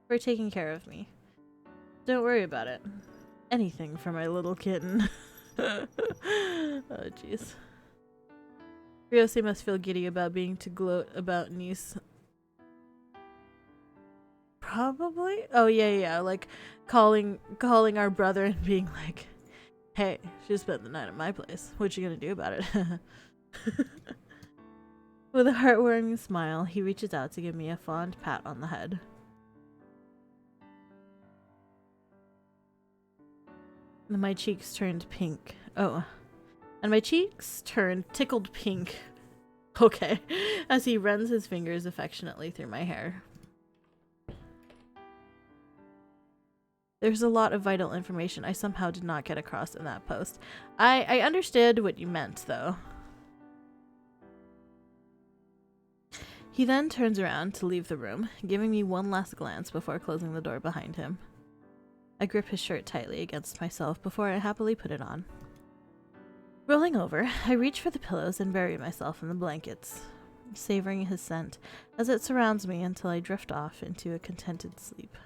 For taking care of me. Don't worry about it. Anything for my little kitten. Oh, jeez. Ryose must feel giddy about being to gloat about niece. Probably? Oh, yeah. Like, calling our brother and being like, hey, she spent the night at my place. What you gonna do about it? With a heartwarming smile, he reaches out to give me a fond pat on the head. And my cheeks turned pink. Oh. And my cheeks turned tickled pink. Okay. As he runs his fingers affectionately through my hair. There's a lot of vital information I somehow did not get across in that post. I understood what you meant, though. He then turns around to leave the room, giving me one last glance before closing the door behind him. I grip his shirt tightly against myself before I happily put it on. Rolling over, I reach for the pillows and bury myself in the blankets, savoring his scent as it surrounds me until I drift off into a contented sleep.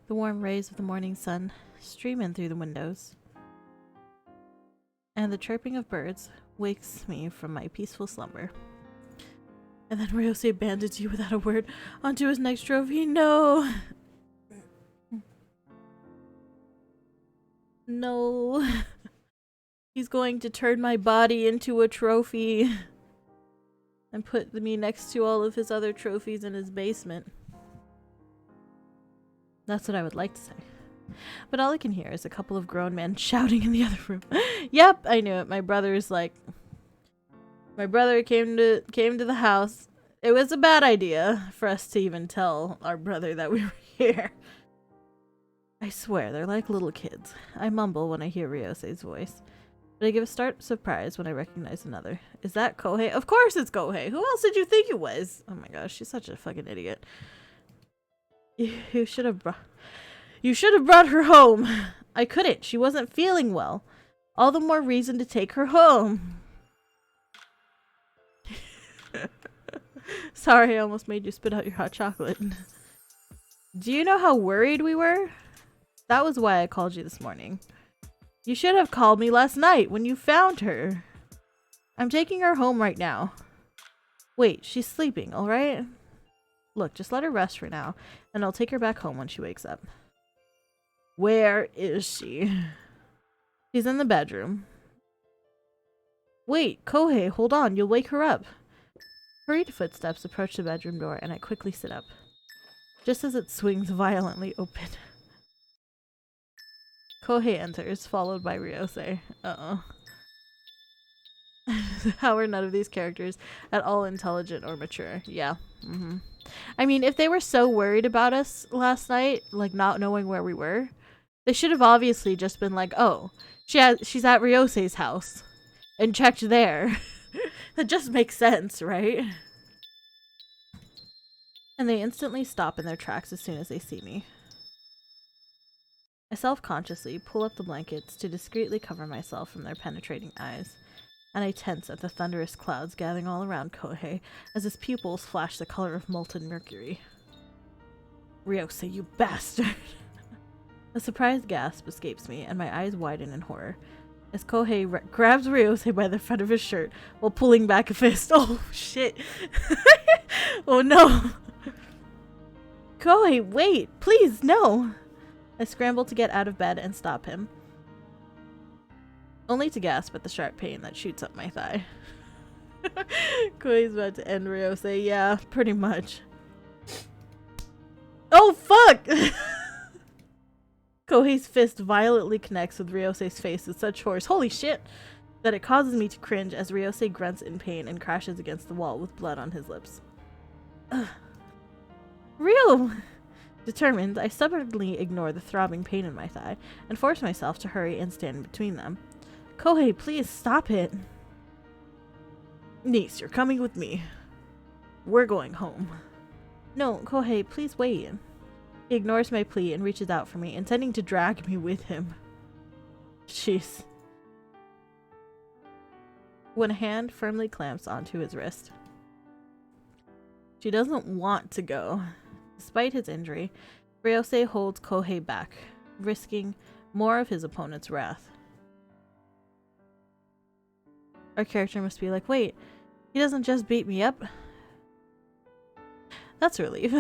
The warm rays of the morning sun stream in through the windows, and the chirping of birds wakes me from my peaceful slumber. And then Ryose abandons you without a word onto his next trophy. No! No. He's going to turn my body into a trophy and put me next to all of his other trophies in his basement. That's what I would like to say. But all I can hear is a couple of grown men shouting in the other room. Yep, I knew it. My brother's like... My brother came to the house. It was a bad idea for us to even tell our brother that we were here. I swear, they're like little kids. I mumble when I hear Ryose's voice. But I give a start surprise when I recognize another. Is that Kohei? Of course it's Kohei! Who else did you think it was? Oh my gosh, she's such a fucking idiot. You should have brought her home. I couldn't. She wasn't feeling well. All the more reason to take her home. Sorry, I almost made you spit out your hot chocolate. Do you know how worried we were? That was why I called you this morning. You should have called me last night when you found her. I'm taking her home right now. Wait, she's sleeping, alright? Look, just let her rest for now, and I'll take her back home when she wakes up. Where is she? She's in the bedroom. Wait, Kohei, hold on, you'll wake her up. Hurried footsteps approach the bedroom door, and I quickly sit up, just as it swings violently open. Kohei enters, followed by Ryose. Uh-oh. How are none of these characters at all intelligent or mature? Yeah. I mean, if they were so worried about us last night, like not knowing where we were, they should have obviously just been like, oh, she's at Ryose's house, and checked there. That just makes sense, right? And they instantly stop in their tracks as soon as they see me. I self-consciously pull up the blankets to discreetly cover myself from their penetrating eyes, and I tense at the thunderous clouds gathering all around Kohei as his pupils flash the color of molten mercury. Ryose, you bastard! A surprised gasp escapes me, and my eyes widen in horror as Kohei grabs Ryose by the front of his shirt while pulling back a fist. Oh, shit. Oh, no. Kohei, wait. Please, no. I scramble to get out of bed and stop him, only to gasp at the sharp pain that shoots up my thigh. Kohei's about to end Ryose. Yeah, pretty much. Oh, fuck! Kohei's fist violently connects with Ryose's face with such force, holy shit, that it causes me to cringe as Ryose grunts in pain and crashes against the wall with blood on his lips. Ugh. Ryo! Determined, I stubbornly ignore the throbbing pain in my thigh and force myself to hurry and stand between them. Kohei, please stop it. Niece, you're coming with me. We're going home. No, Kohei, please wait. He ignores my plea and reaches out for me, intending to drag me with him. Jeez. When a hand firmly clamps onto his wrist. She doesn't want to go. Despite his injury, Ryose holds Kohei back, risking more of his opponent's wrath. Our character must be like, wait, he doesn't just beat me up? That's a relief.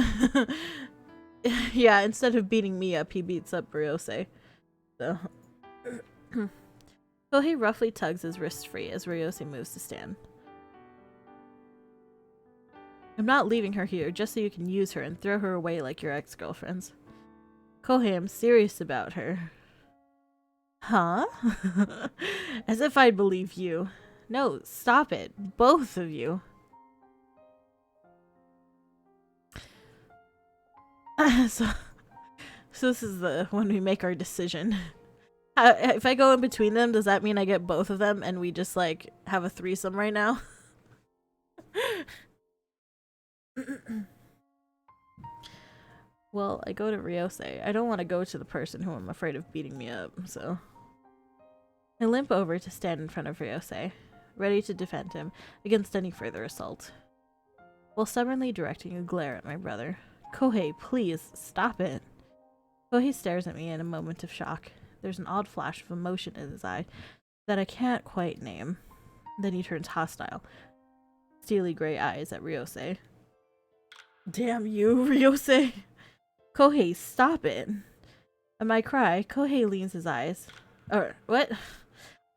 Yeah, instead of beating me up, he beats up Ryose. So. Kohei roughly tugs his wrist free as Ryose moves to stand. I'm not leaving her here just so you can use her and throw her away like your ex-girlfriends. Kohei, I'm serious about her. Huh? As if I'd believe you. No, stop it. Both of you. So this is the when we make our decision. If I go in between them, does that mean I get both of them and we just like have a threesome right now? Well, I go to Ryose. I don't want to go to the person who I'm afraid of beating me up, so I limp over to stand in front of Ryose, ready to defend him against any further assault, while stubbornly directing a glare at my brother. Kohei, please, stop it. Kohei stares at me in a moment of shock. There's an odd flash of emotion in his eye that I can't quite name. Then he turns hostile, steely gray eyes at Ryose. Damn you, Ryose! Kohei, stop it! At my cry, Kohei leans his eyes. What?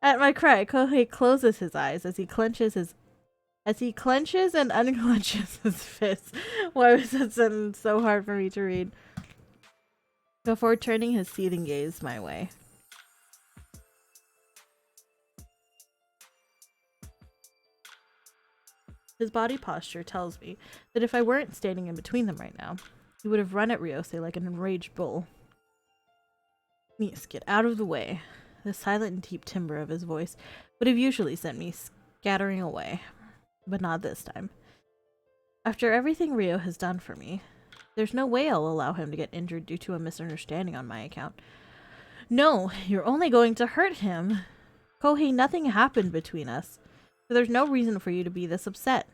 At my cry, Kohei closes his eyes as he clenches and unclenches his fists. Why was that sentence so hard for me to read? Before turning his seething gaze my way. His body posture tells me that if I weren't standing in between them right now, he would have run at Ryose like an enraged bull. Niece, get out of the way. The silent and deep timbre of his voice would have usually sent me scattering away, but not this time. After everything Ryo has done for me, there's no way I'll allow him to get injured due to a misunderstanding on my account. No, you're only going to hurt him. Kohei, nothing happened between us, so there's no reason for you to be this upset.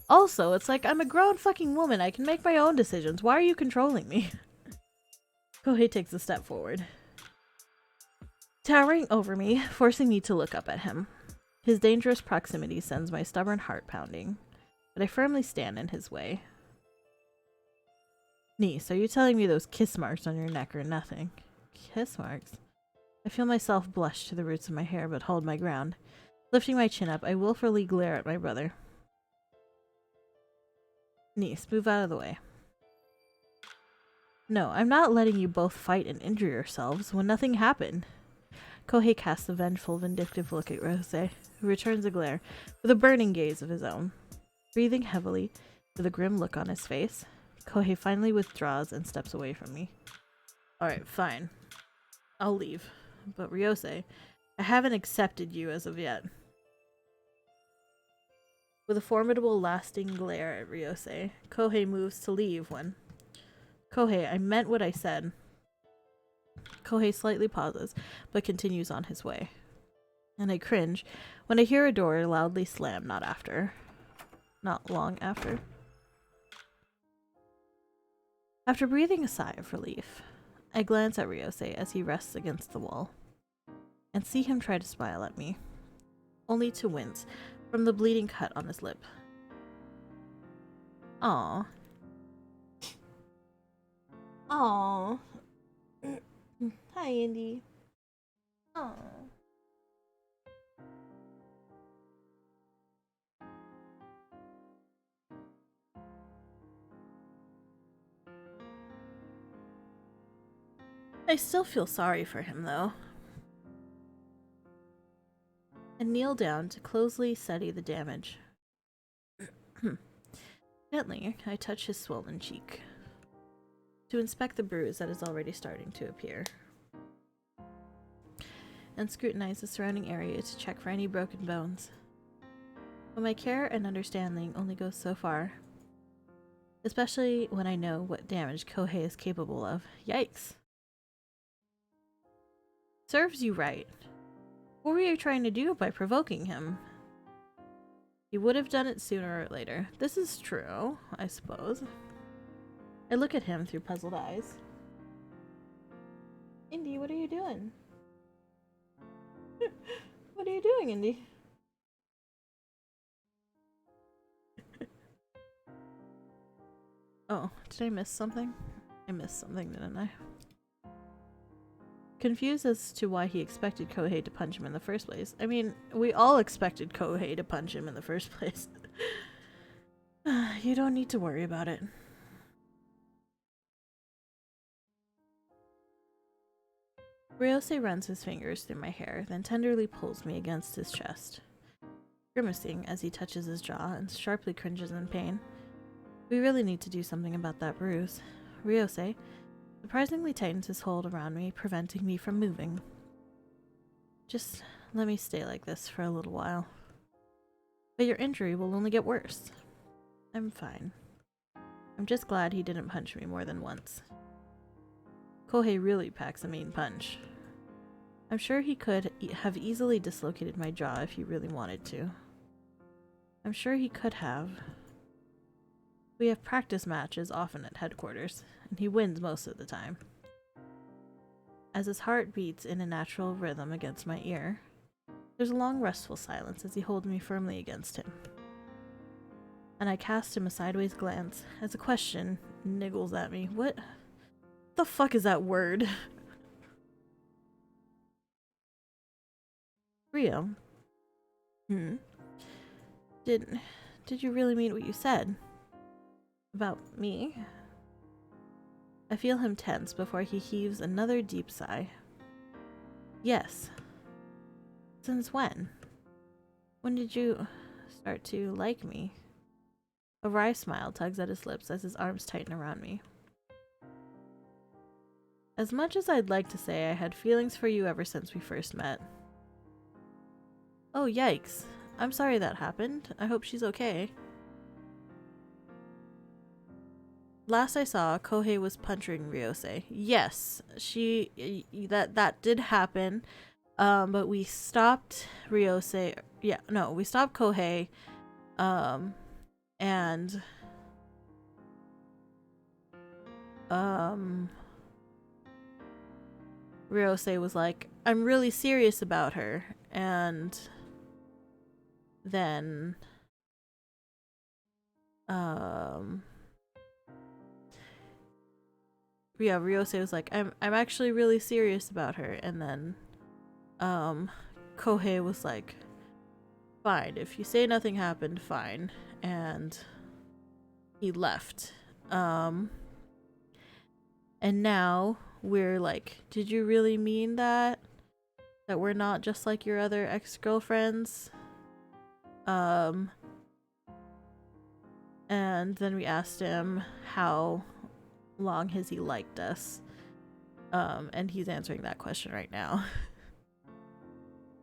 Also, it's like I'm a grown fucking woman. I can make my own decisions. Why are you controlling me? Kohei takes a step forward, towering over me, forcing me to look up at him. His dangerous proximity sends my stubborn heart pounding, but I firmly stand in his way. Niece, are you telling me those kiss marks on your neck are nothing? Kiss marks? I feel myself blush to the roots of my hair, but hold my ground. Lifting my chin up, I willfully glare at my brother. Niece, move out of the way. No, I'm not letting you both fight and injure yourselves when nothing happened. Kohei casts a vengeful, vindictive look at Ryose, who returns a glare with a burning gaze of his own. Breathing heavily, with a grim look on his face, Kohei finally withdraws and steps away from me. Alright, fine. I'll leave. But Ryose, I haven't accepted you as of yet. With a formidable, lasting glare at Ryose, Kohei moves to leave when... Kohei, I meant what I said. Kohei slightly pauses, but continues on his way. And I cringe when I hear a door loudly slam not long after. After breathing a sigh of relief, I glance at Ryosei as he rests against the wall and see him try to smile at me, only to wince from the bleeding cut on his lip. Aww. Aww. Hi, Andy. Aww. I still feel sorry for him, though, and kneel down to closely study the damage. Gently, I touch his swollen cheek to inspect the bruise that is already starting to appear, and scrutinize the surrounding area to check for any broken bones. But my care and understanding only goes so far, especially when I know what damage Kohei is capable of. Yikes. Serves you right. What were you trying to do by provoking him? He would have done it sooner or later. This is true, I suppose. I look at him through puzzled eyes. Indy, what are you doing? What are you doing, Indy? Oh, did I miss something? I missed something, didn't I? Confused as to why he expected Kohei to punch him in the first place. I mean, we all expected Kohei to punch him in the first place. You don't need to worry about it. Ryosei runs his fingers through my hair, then tenderly pulls me against his chest, grimacing as he touches his jaw and sharply cringes in pain. We really need to do something about that bruise. Ryosei surprisingly tightens his hold around me, preventing me from moving. Just let me stay like this for a little while. But your injury will only get worse. I'm fine. I'm just glad he didn't punch me more than once. Kohei really packs a mean punch. I'm sure he could have easily dislocated my jaw if he really wanted to. I'm sure he could have. We have practice matches often at headquarters, and he wins most of the time. As his heart beats in a natural rhythm against my ear, there's a long restful silence as he holds me firmly against him. And I cast him a sideways glance as a question niggles at me. What the fuck is that word? Rio? Did you really mean what you said? About me? I feel him tense before he heaves another deep sigh. Yes. Since when? When did you start to like me? A wry smile tugs at his lips as his arms tighten around me. As much as I'd like to say I had feelings for you ever since we first met. Oh, yikes. I'm sorry that happened. I hope she's okay. Last I saw, Kohei was punching Ryosei. Yes, that did happen. But we stopped Ryosei. Yeah, no, we stopped Kohei. And Ryosei was like, I'm really serious about her. And then yeah, Ryosei was like, I'm actually really serious about her. And then Kohei was like, fine, if you say nothing happened, fine. And he left. And now we're like, did you really mean that? That we're not just like your other ex-girlfriends? And then we asked him how long has he liked us? And he's answering that question right now.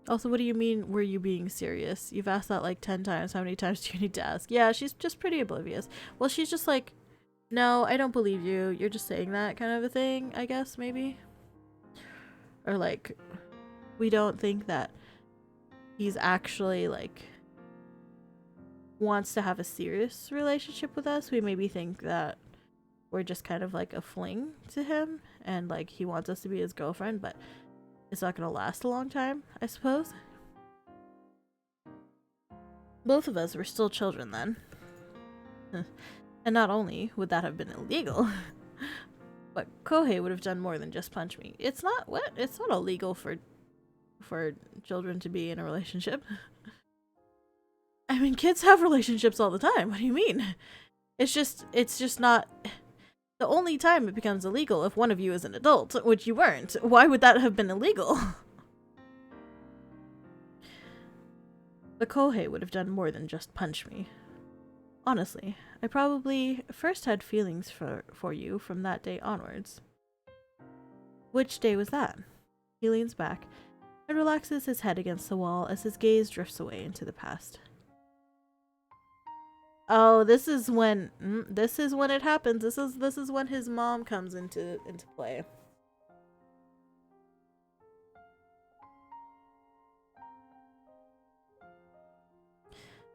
Also, what do you mean, were you being serious? You've asked that like 10 times. How many times do you need to ask? Yeah, she's just pretty oblivious. Well, she's just like, no, I don't believe you. You're just saying that kind of a thing, I guess, maybe? Or like, we don't think that he's actually like wants to have a serious relationship with us. We maybe think that we're just kind of like a fling to him, and like he wants us to be his girlfriend, but it's not gonna last a long time, I suppose. Both of us were still children then. And not only would that have been illegal, but Kohei would have done more than just punch me. It's not illegal for children to be in a relationship. I mean, kids have relationships all the time. What do you mean? It's just not the only time it becomes illegal if one of you is an adult, which you weren't. Why would that have been illegal? The Kohei would have done more than just punch me. Honestly, I probably first had feelings for you from that day onwards. Which day was that? He leans back and relaxes his head against the wall as his gaze drifts away into the past. Oh, this is when it happens. This is when his mom comes into play.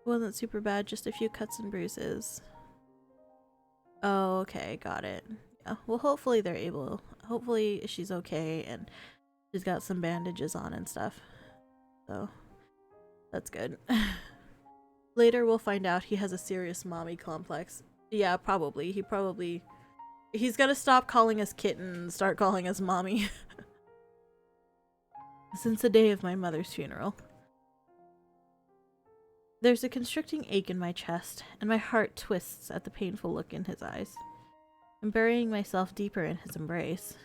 It wasn't super bad, just a few cuts and bruises. Oh, okay, got it. Yeah, well, hopefully she's okay and she's got some bandages on and stuff. So, that's good. Later we'll find out he has a serious mommy complex. Yeah, probably. He's gonna stop calling us kitten and start calling us mommy. Since the day of my mother's funeral. There's a constricting ache in my chest, and my heart twists at the painful look in his eyes. I'm burying myself deeper in his embrace.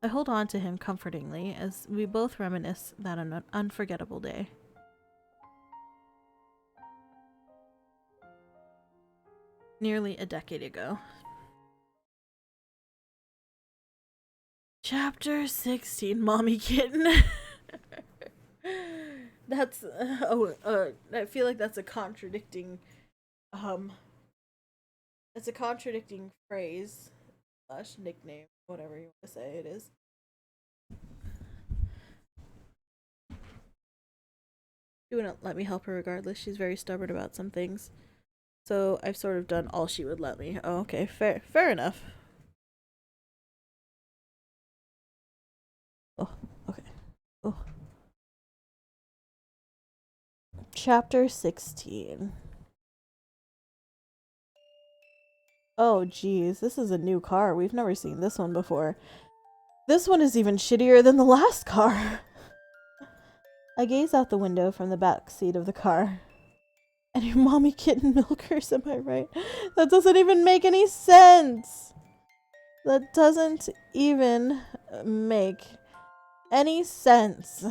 I hold on to him comfortingly as we both reminisce that an unforgettable day. Nearly a decade ago. Chapter 16, Mommy Kitten. That's I feel like that's a contradicting it's a contradicting phrase / nickname, whatever you want to say it is. She wouldn't let me help her regardless. She's very stubborn about some things. So I've sort of done all she would let me. Oh, okay, fair enough. Oh, okay. Oh. Chapter 16. Oh, geez. This is a new car. We've never seen this one before. This one is even shittier than the last car. I gaze out the window from the back seat of the car. And your mommy kitten milkers, am I right? That doesn't even make any sense. That doesn't even make any sense.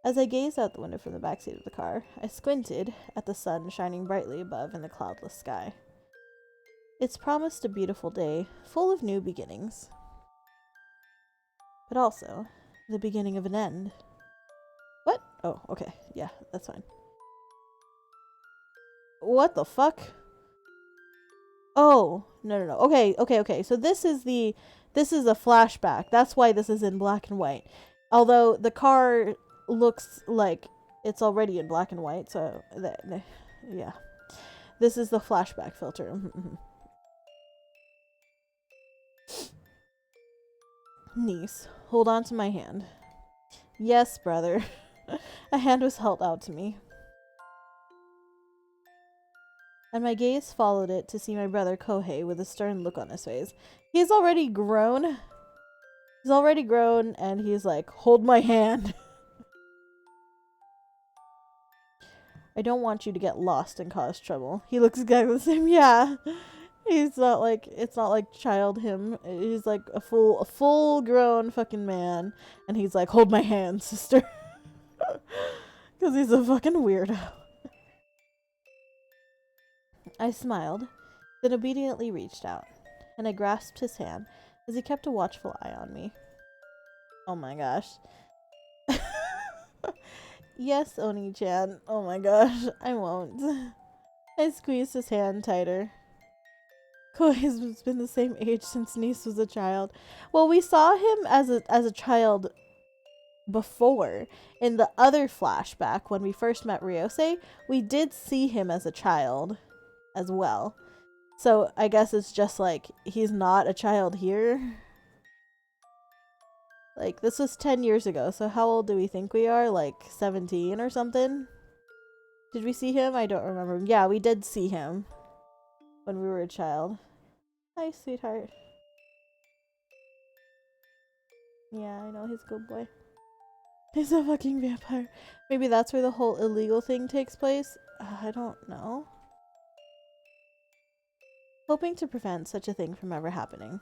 As I gazed out the window from the backseat of the car, I squinted at the sun shining brightly above in the cloudless sky. It's promised a beautiful day, full of new beginnings. But also, the beginning of an end. What? Oh, okay. Yeah, that's fine. What the fuck? Oh, no. Okay. So this is a flashback. That's why this is in black and white. Although the car looks like it's already in black and white, so yeah. This is the flashback filter. Niece, hold on to my hand. Yes, brother. A hand was held out to me. And my gaze followed it to see my brother Kohei with a stern look on his face. He's already grown. And he's like, hold my hand. I don't want you to get lost and cause trouble. He looks exactly the same. Yeah. It's not like child him. He's like a full grown fucking man. And he's like, hold my hand, sister. Because he's a fucking weirdo. I smiled, then obediently reached out, and I grasped his hand as he kept a watchful eye on me. Oh my gosh. Yes, Oni-chan. Oh my gosh, I won't. I squeezed his hand tighter. Kohei's been the same age since Niece was a child. Well, we saw him as a child before. In the other flashback, when we first met Ryosei, we did see him as a child as well. So I guess it's just like he's not a child here. Like, this was 10 years ago, so how old do we think we are? Like 17 or something? Did we see him? I don't remember. Yeah, we did see him when we were a child. Hi, sweetheart. Yeah, I know, he's a good boy. He's a fucking vampire. Maybe that's where the whole illegal thing takes place? I don't know. Hoping to prevent such a thing from ever happening.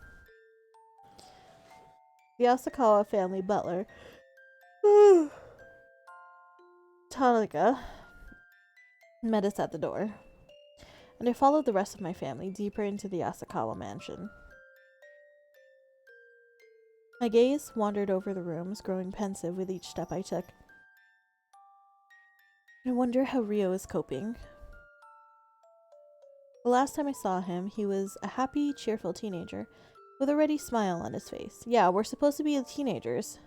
The Asakawa family butler, Tanaka, met us at the door, and I followed the rest of my family deeper into the Asakawa mansion. My gaze wandered over the rooms, growing pensive with each step I took. I wonder how Rio is coping. The last time I saw him, he was a happy, cheerful teenager with a ready smile on his face. Yeah, we're supposed to be teenagers.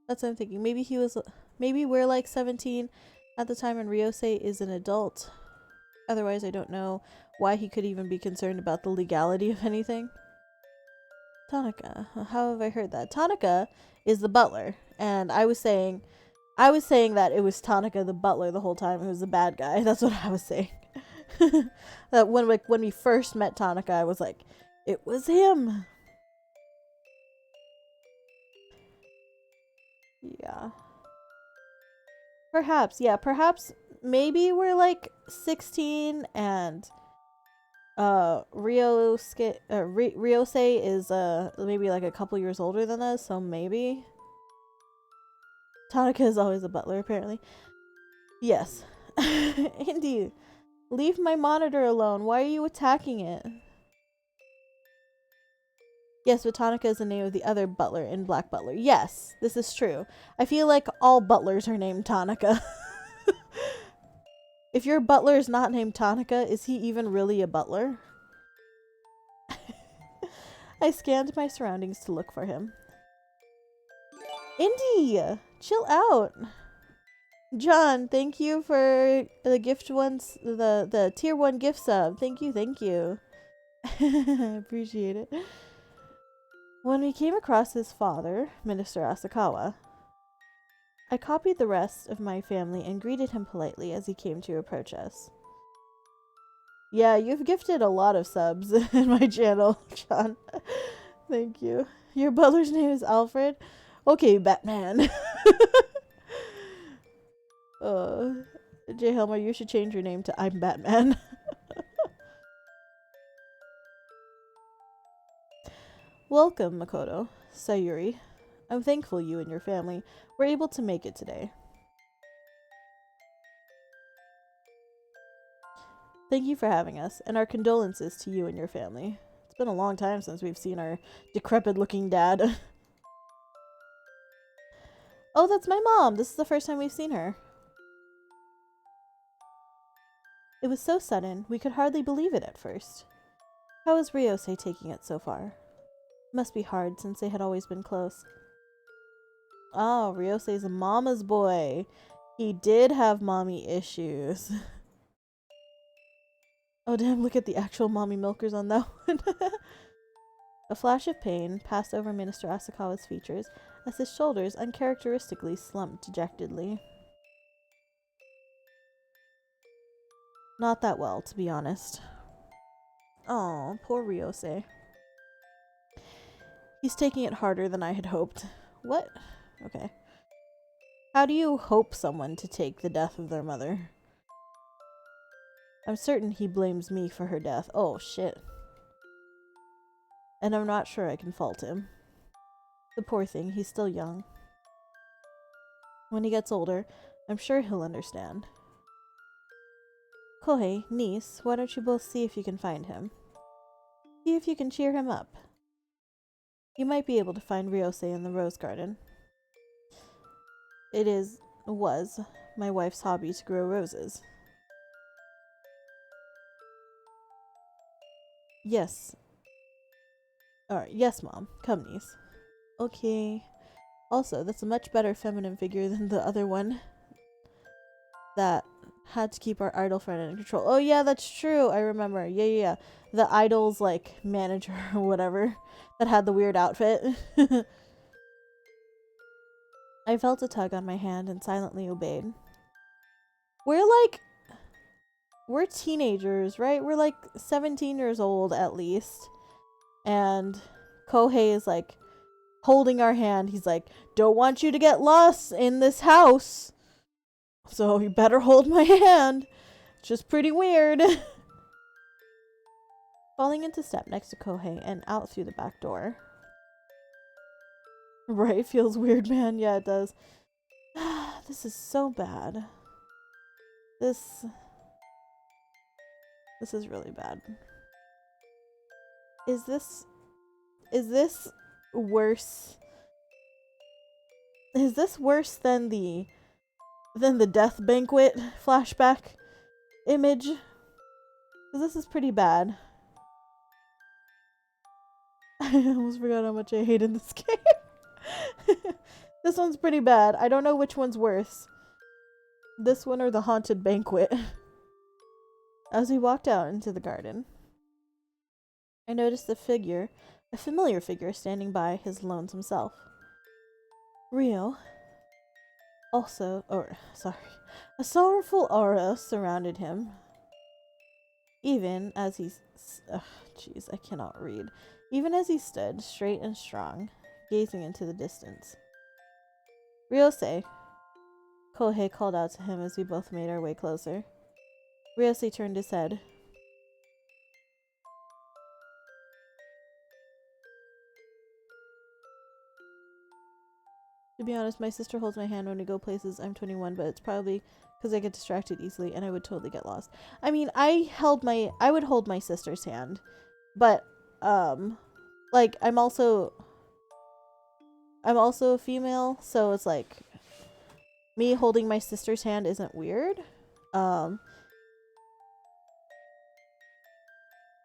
That's what I'm thinking. Maybe we're like 17 at the time and Ryosei is an adult. Otherwise, I don't know why he could even be concerned about the legality of anything. Tanaka. How have I heard that? Tanaka is the butler, and I was saying that it was Tanaka the butler the whole time. It was the bad guy. That's what I was saying. That when we first met Tanaka, I was like, it was him. Yeah. Perhaps maybe we're like 16 and Ryosei is maybe like a couple years older than us, so maybe. Tanaka is always a butler apparently. Yes. Indeed. Leave my monitor alone. Why are you attacking it? Yes, but Tanaka is the name of the other butler in Black Butler. Yes, this is true. I feel like all butlers are named Tanaka. If your butler is not named Tanaka, is he even really a butler? I scanned my surroundings to look for him. Indy! Chill out! John, thank you for the the tier 1 gift sub. Thank you. I appreciate it. When we came across his father, Minister Asakawa, I copied the rest of my family and greeted him politely as he came to approach us. Yeah, you've gifted a lot of subs in my channel, John. Thank you. Your butler's name is Alfred? Okay, Batman. J. Helmer, you should change your name to I'm Batman. Welcome, Makoto. Sayuri. I'm thankful you and your family were able to make it today. Thank you for having us, and our condolences to you and your family. It's been a long time since we've seen our decrepit-looking dad. Oh, that's my mom! This is the first time we've seen her. It was so sudden, we could hardly believe it at first. How is Ryosei taking it so far? Must be hard, since they had always been close. Oh, Ryosei's a mama's boy. He did have mommy issues. Oh damn, look at the actual mommy milkers on that one. A flash of pain passed over Minister Asakawa's features as his shoulders uncharacteristically slumped dejectedly. Not that well, to be honest. Oh, poor Ryosei. He's taking it harder than I had hoped. What? Okay. How do you hope someone to take the death of their mother? I'm certain he blames me for her death. Oh, shit. And I'm not sure I can fault him. The poor thing, he's still young. When he gets older, I'm sure he'll understand. Kohei, niece, why don't you both see if you can find him? See if you can cheer him up. You might be able to find Ryosei in the rose garden. It was my wife's hobby to grow roses. Yes. Alright, yes, Mom. Come, niece. Okay. Also, that's a much better feminine figure than the other one that had to keep our idol friend in control. Oh yeah, that's true. I remember. Yeah. The idol's like manager or whatever that had the weird outfit. I felt a tug on my hand and silently obeyed. We're teenagers, right? We're like 17 years old at least. And Kohei is like holding our hand. He's like, don't want you to get lost in this house. So you better hold my hand. It's just pretty weird. Falling into step next to Kohei and out through the back door. Right, feels weird, man. Yeah, it does. This is so bad. This is really bad. Is this worse? Is this worse than the death banquet flashback image? 'Cause this is pretty bad. I almost forgot how much I hated this game. This one's pretty bad. I don't know which one's worse. This one or the haunted banquet. As we walked out into the garden, I noticed a familiar figure standing by his lonesome self. Rio. A sorrowful aura surrounded him. Even as I cannot read. Even as he stood, straight and strong, gazing into the distance. Ryosei, Kohei called out to him as we both made our way closer. Ryosei turned his head. To be honest, my sister holds my hand when we go places. I'm 21, but it's probably because I get distracted easily and I would totally get lost. I mean, I would hold my sister's hand, but like I'm also a female, so it's like me holding my sister's hand isn't weird.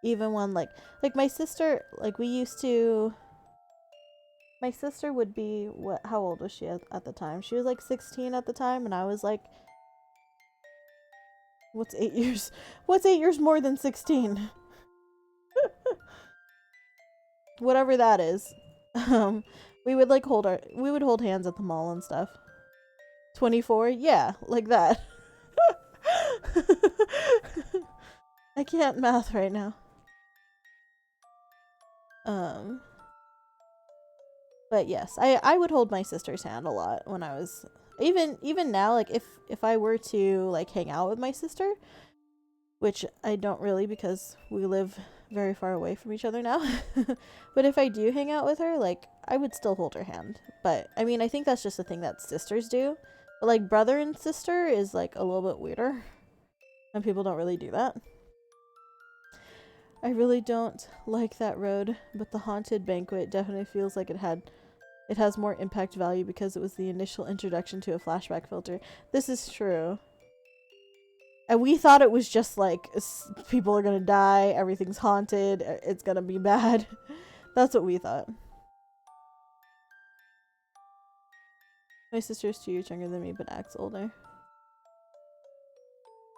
Even when like my sister, like my sister would be how old was she at the time? She was like 16 at the time, and I was like, what's 8 years? What's 8 years more than 16? Whatever that is. We would hold hands at the mall and stuff. 24? Yeah, like that. I can't math right now. But yes, I would hold my sister's hand a lot when I was even now, like if I were to like hang out with my sister, which I don't really because we live very far away from each other now. But if I do hang out with her, like I would still hold her hand. But I mean, I think that's just a thing that sisters do. But like brother and sister is like a little bit weirder. And people don't really do that. I really don't like that road, but the haunted banquet definitely feels like it has more impact value because it was the initial introduction to a flashback filter. This is true. And we thought it was just like people are gonna die, everything's haunted, it's gonna be bad. That's what we thought. My sister's 2 years younger than me, but acts older.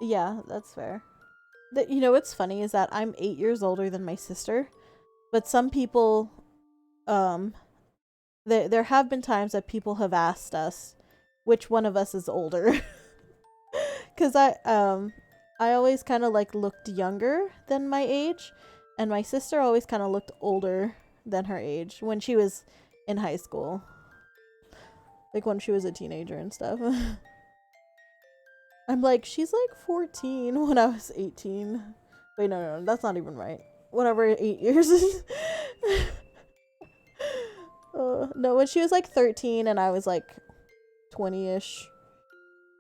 Yeah, that's fair. You know what's funny is that I'm 8 years older than my sister, but some people, there have been times that people have asked us which one of us is older. Because I always kind of like looked younger than my age, and my sister always kind of looked older than her age when she was in high school, like when she was a teenager and stuff. I'm like, she's like 14 when I was 18. Wait, no, that's not even right. Whatever 8 years is. No, when she was like 13 and I was like 20-ish,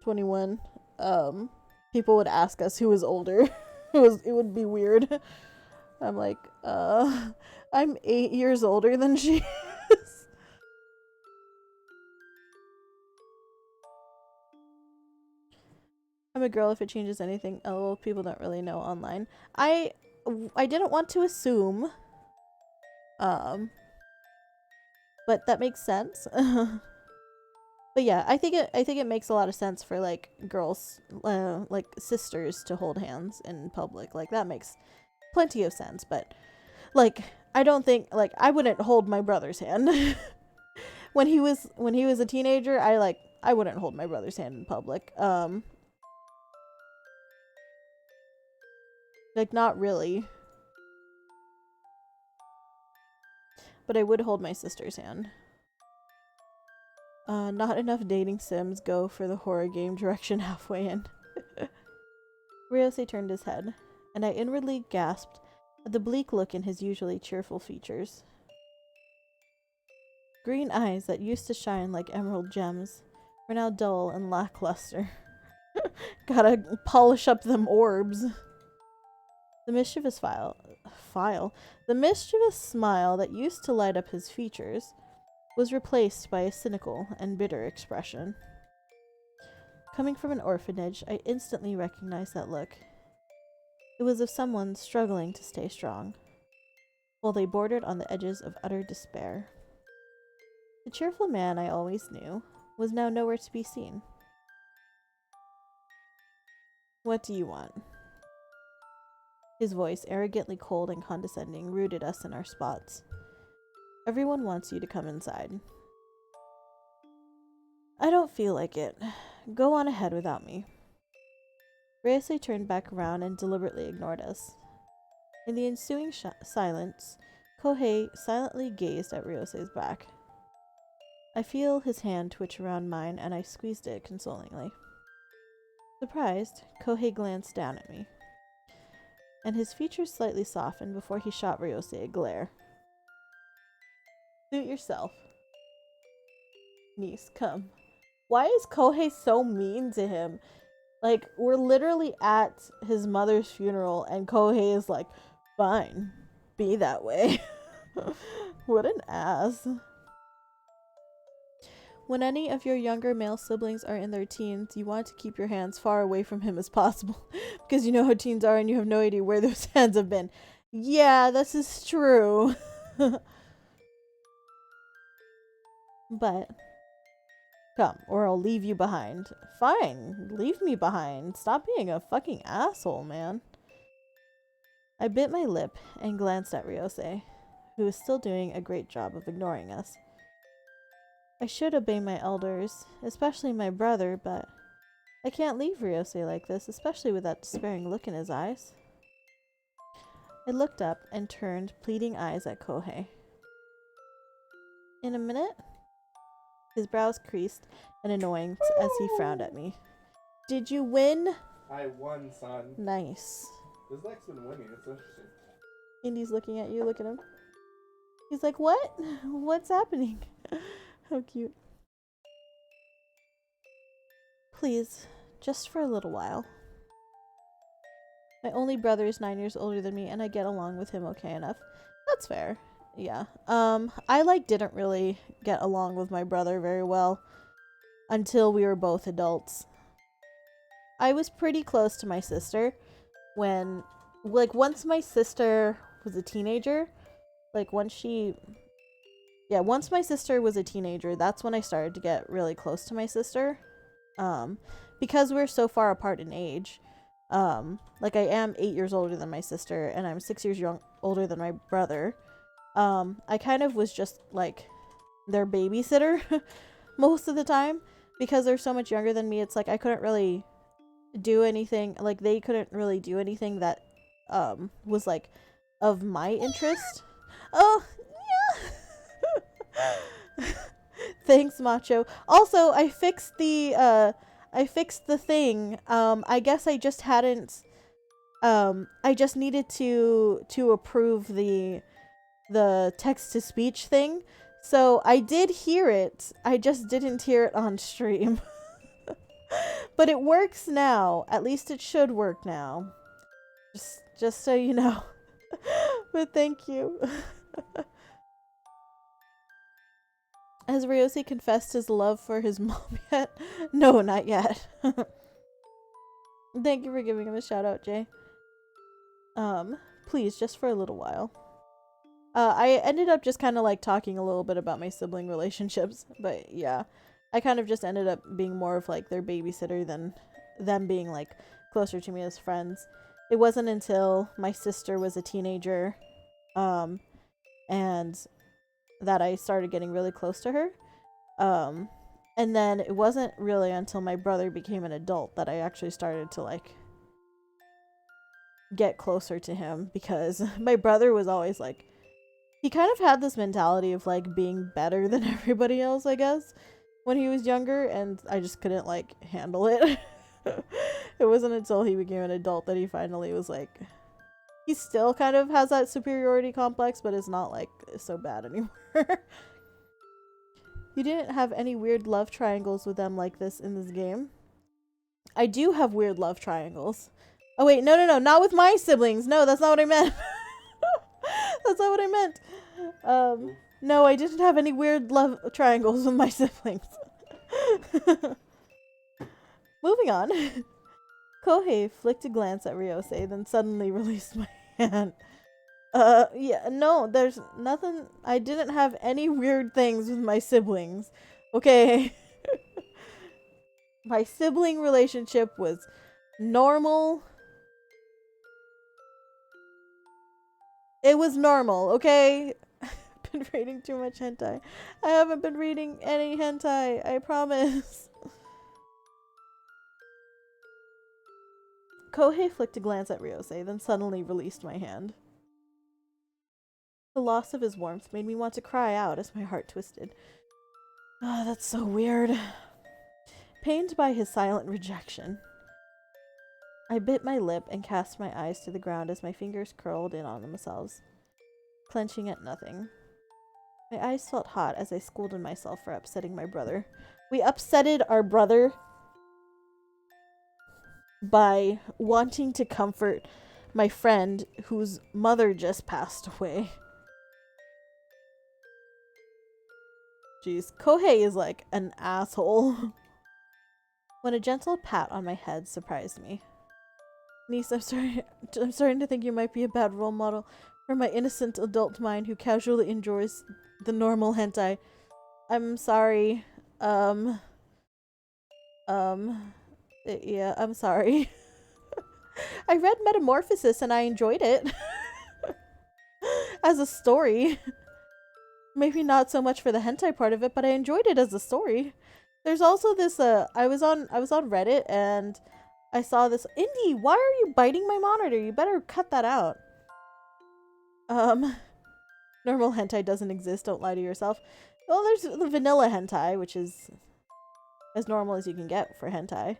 21, people would ask us who was older. It would be weird. I'm like, I'm 8 years older than she is. I'm a girl if it changes anything. Oh, people don't really know online. I didn't want to assume. But that makes sense. But yeah, I think it makes a lot of sense for like girls, like sisters, to hold hands in public. Like that makes plenty of sense. But like, I don't think like I wouldn't hold my brother's hand when he was a teenager. I wouldn't hold my brother's hand in public. Like not really, but I would hold my sister's hand. Not enough dating sims go for the horror game direction halfway in. Ryosei turned his head, and I inwardly gasped at the bleak look in his usually cheerful features. Green eyes that used to shine like emerald gems were now dull and lackluster. Gotta polish up them orbs. The mischievous the mischievous smile that used to light up his features was replaced by a cynical and bitter expression. Coming from an orphanage, I instantly recognized that look. It was of someone struggling to stay strong, while they bordered on the edges of utter despair. The cheerful man I always knew was now nowhere to be seen. What do you want? His voice, arrogantly cold and condescending, rooted us in our spots. Everyone wants you to come inside. I don't feel like it. Go on ahead without me. Ryosei turned back around and deliberately ignored us. In the ensuing silence, Kohei silently gazed at Ryosei's back. I feel his hand twitch around mine, and I squeezed it consolingly. Surprised, Kohei glanced down at me, and his features slightly softened before he shot Ryosei a glare. Suit yourself. Niece, come. Why is Kohei so mean to him? Like, we're literally at his mother's funeral, and Kohei is like, fine, be that way. What an ass. When any of your younger male siblings are in their teens, you want to keep your hands far away from him as possible, because you know how teens are and you have no idea where those hands have been. Yeah, this is true. But, come, or I'll leave you behind. Fine, leave me behind. Stop being a fucking asshole, man. I bit my lip and glanced at Ryosei, who was still doing a great job of ignoring us. I should obey my elders, especially my brother, but I can't leave Ryosei like this, especially with that despairing look in his eyes. I looked up and turned pleading eyes at Kohei. In a minute? His brows creased in annoyance as he frowned at me. Did you win? I won, son. Nice. This deck's been winning. It's interesting. Indy's looking at you. Look at him. He's like, what? What's happening? How cute. Please, just for a little while. My only brother is 9 years older than me, and I get along with him okay enough. That's fair. Yeah. I didn't really get along with my brother very well until we were both adults. I was pretty close to my sister when, once my sister was a teenager, once my sister was a teenager, that's when I started to get really close to my sister. Because we're so far apart in age. I am 8 years older than my sister, and I'm 6 years older than my brother. I kind of was just, their babysitter most of the time. Because they're so much younger than me, it's I couldn't really do anything, they couldn't really do anything that, was, of my interest. Oh, yeah! Thanks, Macho. Also, I fixed the thing. I guess I just hadn't, I just needed to approve the text-to-speech thing. So I did hear it. I just didn't hear it on stream. But it works now. At least it should work now. Just so you know. But thank you. Has Ryosei confessed his love for his mom yet? No, not yet. Thank you for giving him a shout out, Jay. Please, just for a little while. I ended up just kind of talking a little bit about my sibling relationships, but yeah. I kind of just ended up being more of like their babysitter than them being like closer to me as friends. It wasn't until my sister was a teenager, um, and that I started getting really close to her. Um, and then it wasn't really until my brother became an adult that I actually started to like get closer to him, because my brother was always like, he kind of had this mentality of like being better than everybody else, I guess, when he was younger, and I just couldn't like handle it. It wasn't until he became an adult that he finally was like, he still kind of has that superiority complex, but it's not like so bad anymore. You didn't have any weird love triangles with them like this in this game. I do have weird love triangles. Oh wait, no, not with my siblings. No, that's not what I meant. That's not what I meant. No, I didn't have any weird love triangles with my siblings. Moving on. Kohei flicked a glance at Ryosei, then suddenly released my hand. Yeah, no, there's nothing. I didn't have any weird things with my siblings. Okay. My sibling relationship was normal. It was normal, okay? I've been reading too much hentai. I haven't been reading any hentai, I promise. Kohei flicked a glance at Ryosei, then suddenly released my hand. The loss of his warmth made me want to cry out as my heart twisted. Ah, that's so weird. Pained by his silent rejection, I bit my lip and cast my eyes to the ground as my fingers curled in on themselves, clenching at nothing. My eyes felt hot as I scolded myself for upsetting my brother. We upsetted our brother by wanting to comfort my friend whose mother just passed away. Jeez, Kohei is like an asshole. When a gentle pat on my head surprised me. Niece, I'm starting to think you might be a bad role model for my innocent adult mind who casually enjoys the normal hentai. I'm sorry. Yeah, I'm sorry. I read Metamorphosis and I enjoyed it. As a story. Maybe not so much for the hentai part of it, but I enjoyed it as a story. There's also this I was on Reddit and I saw this. Indy, why are you biting my monitor? You better cut that out. Normal hentai doesn't exist, don't lie to yourself. Well, there's the vanilla hentai, which is as normal as you can get for hentai.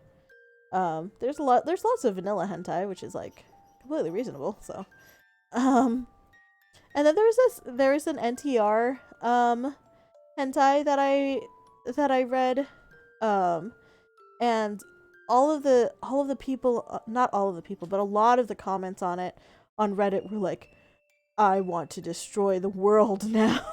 There's lots of vanilla hentai, which is like completely reasonable, so. And then there's an NTR hentai that I read, and all of the people, not all of the people, but a lot of the comments on it on Reddit were like, I want to destroy the world now.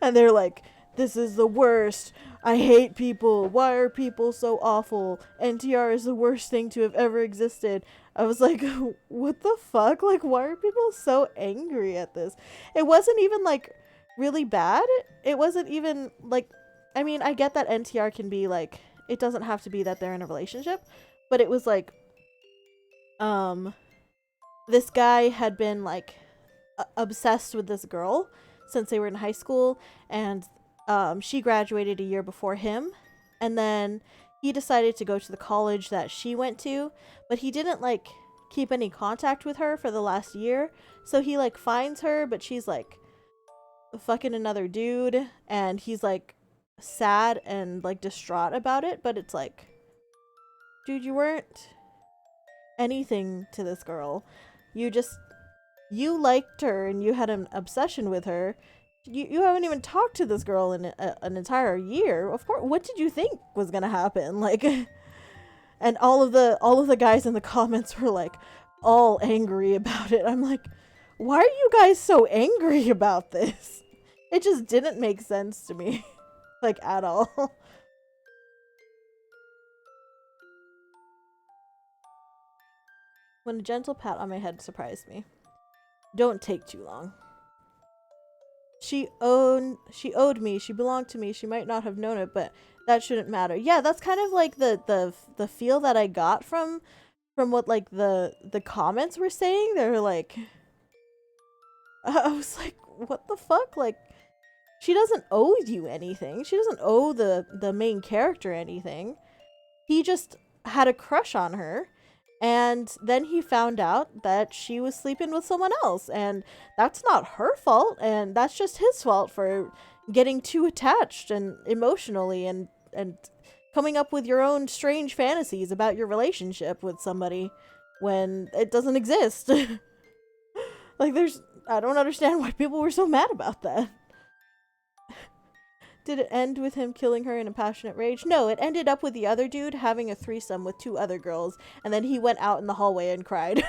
And they're like, this is the worst. I hate people. Why are people so awful? NTR is the worst thing to have ever existed. I was like, what the fuck? Like, why are people so angry at this? It wasn't even like really bad. It wasn't even like, I mean, I get that NTR can be like, it doesn't have to be that they're in a relationship, but it was like, this guy had been like obsessed with this girl since they were in high school, and she graduated a year before him, and then he decided to go to the college that she went to, but he didn't like keep any contact with her for the last year. So he like finds her, but she's like fucking another dude, and he's like sad and like distraught about it, but it's like, dude, you weren't anything to this girl. You liked her and you had an obsession with her. You haven't even talked to this girl in an entire year. Of course, what did you think was gonna happen? Like, and all of the guys in the comments were like all angry about it. I'm like, why are you guys so angry about this? It just didn't make sense to me, like at all. When a gentle pat on my head surprised me. Don't take too long. She owed me. She belonged to me. She might not have known it, but that shouldn't matter. Yeah, that's kind of like the feel that I got from what like the comments were saying. They were like, I was like, what the fuck? Like, she doesn't owe you anything. She doesn't owe the main character anything. He just had a crush on her, and then he found out that she was sleeping with someone else, and that's not her fault, and that's just his fault for getting too attached and emotionally and coming up with your own strange fantasies about your relationship with somebody when it doesn't exist. Like, I don't understand why people were so mad about that. Did it end with him killing her in a passionate rage? No, it ended up with the other dude having a threesome with 2 other girls, and then he went out in the hallway and cried.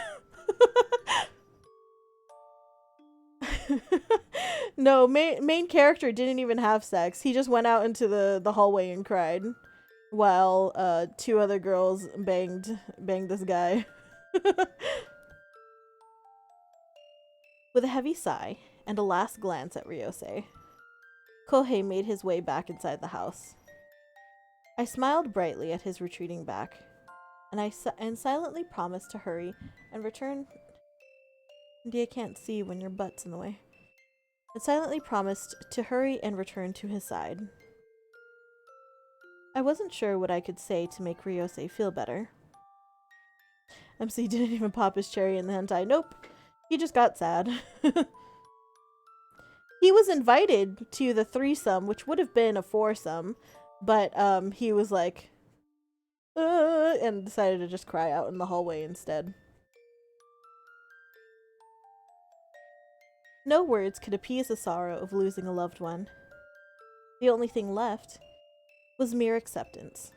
No, main character didn't even have sex. He just went out into the hallway and cried, while 2 other girls banged this guy. With a heavy sigh and a last glance at Ryosei, Kohei made his way back inside the house. I smiled brightly at his retreating back, and silently promised to hurry and return. Indeed, I can't see when your butt's in the way. And silently promised to hurry and return to his side. I wasn't sure what I could say to make Ryosei feel better. MC didn't even pop his cherry in the hentai. Nope, he just got sad. He was invited to the threesome, which would have been a foursome, but he was like, and decided to just cry out in the hallway instead. No words could appease the sorrow of losing a loved one. The only thing left was mere acceptance.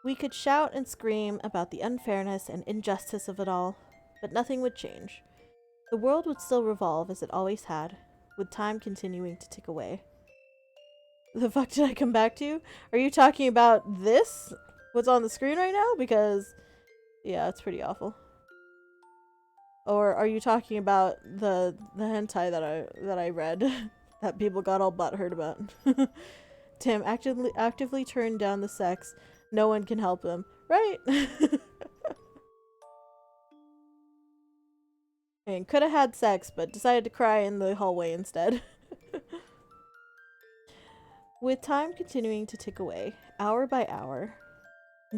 We could shout and scream about the unfairness and injustice of it all, but nothing would change. The world would still revolve as it always had, with time continuing to tick away. The fuck did I come back to? Are you talking about this? What's on the screen right now? Because, yeah, it's pretty awful. Or are you talking about the hentai that I read that people got all butthurt about? Tim actively turned down the sex. No one can help him, right? And could have had sex, but decided to cry in the hallway instead. With time continuing to tick away, hour by hour,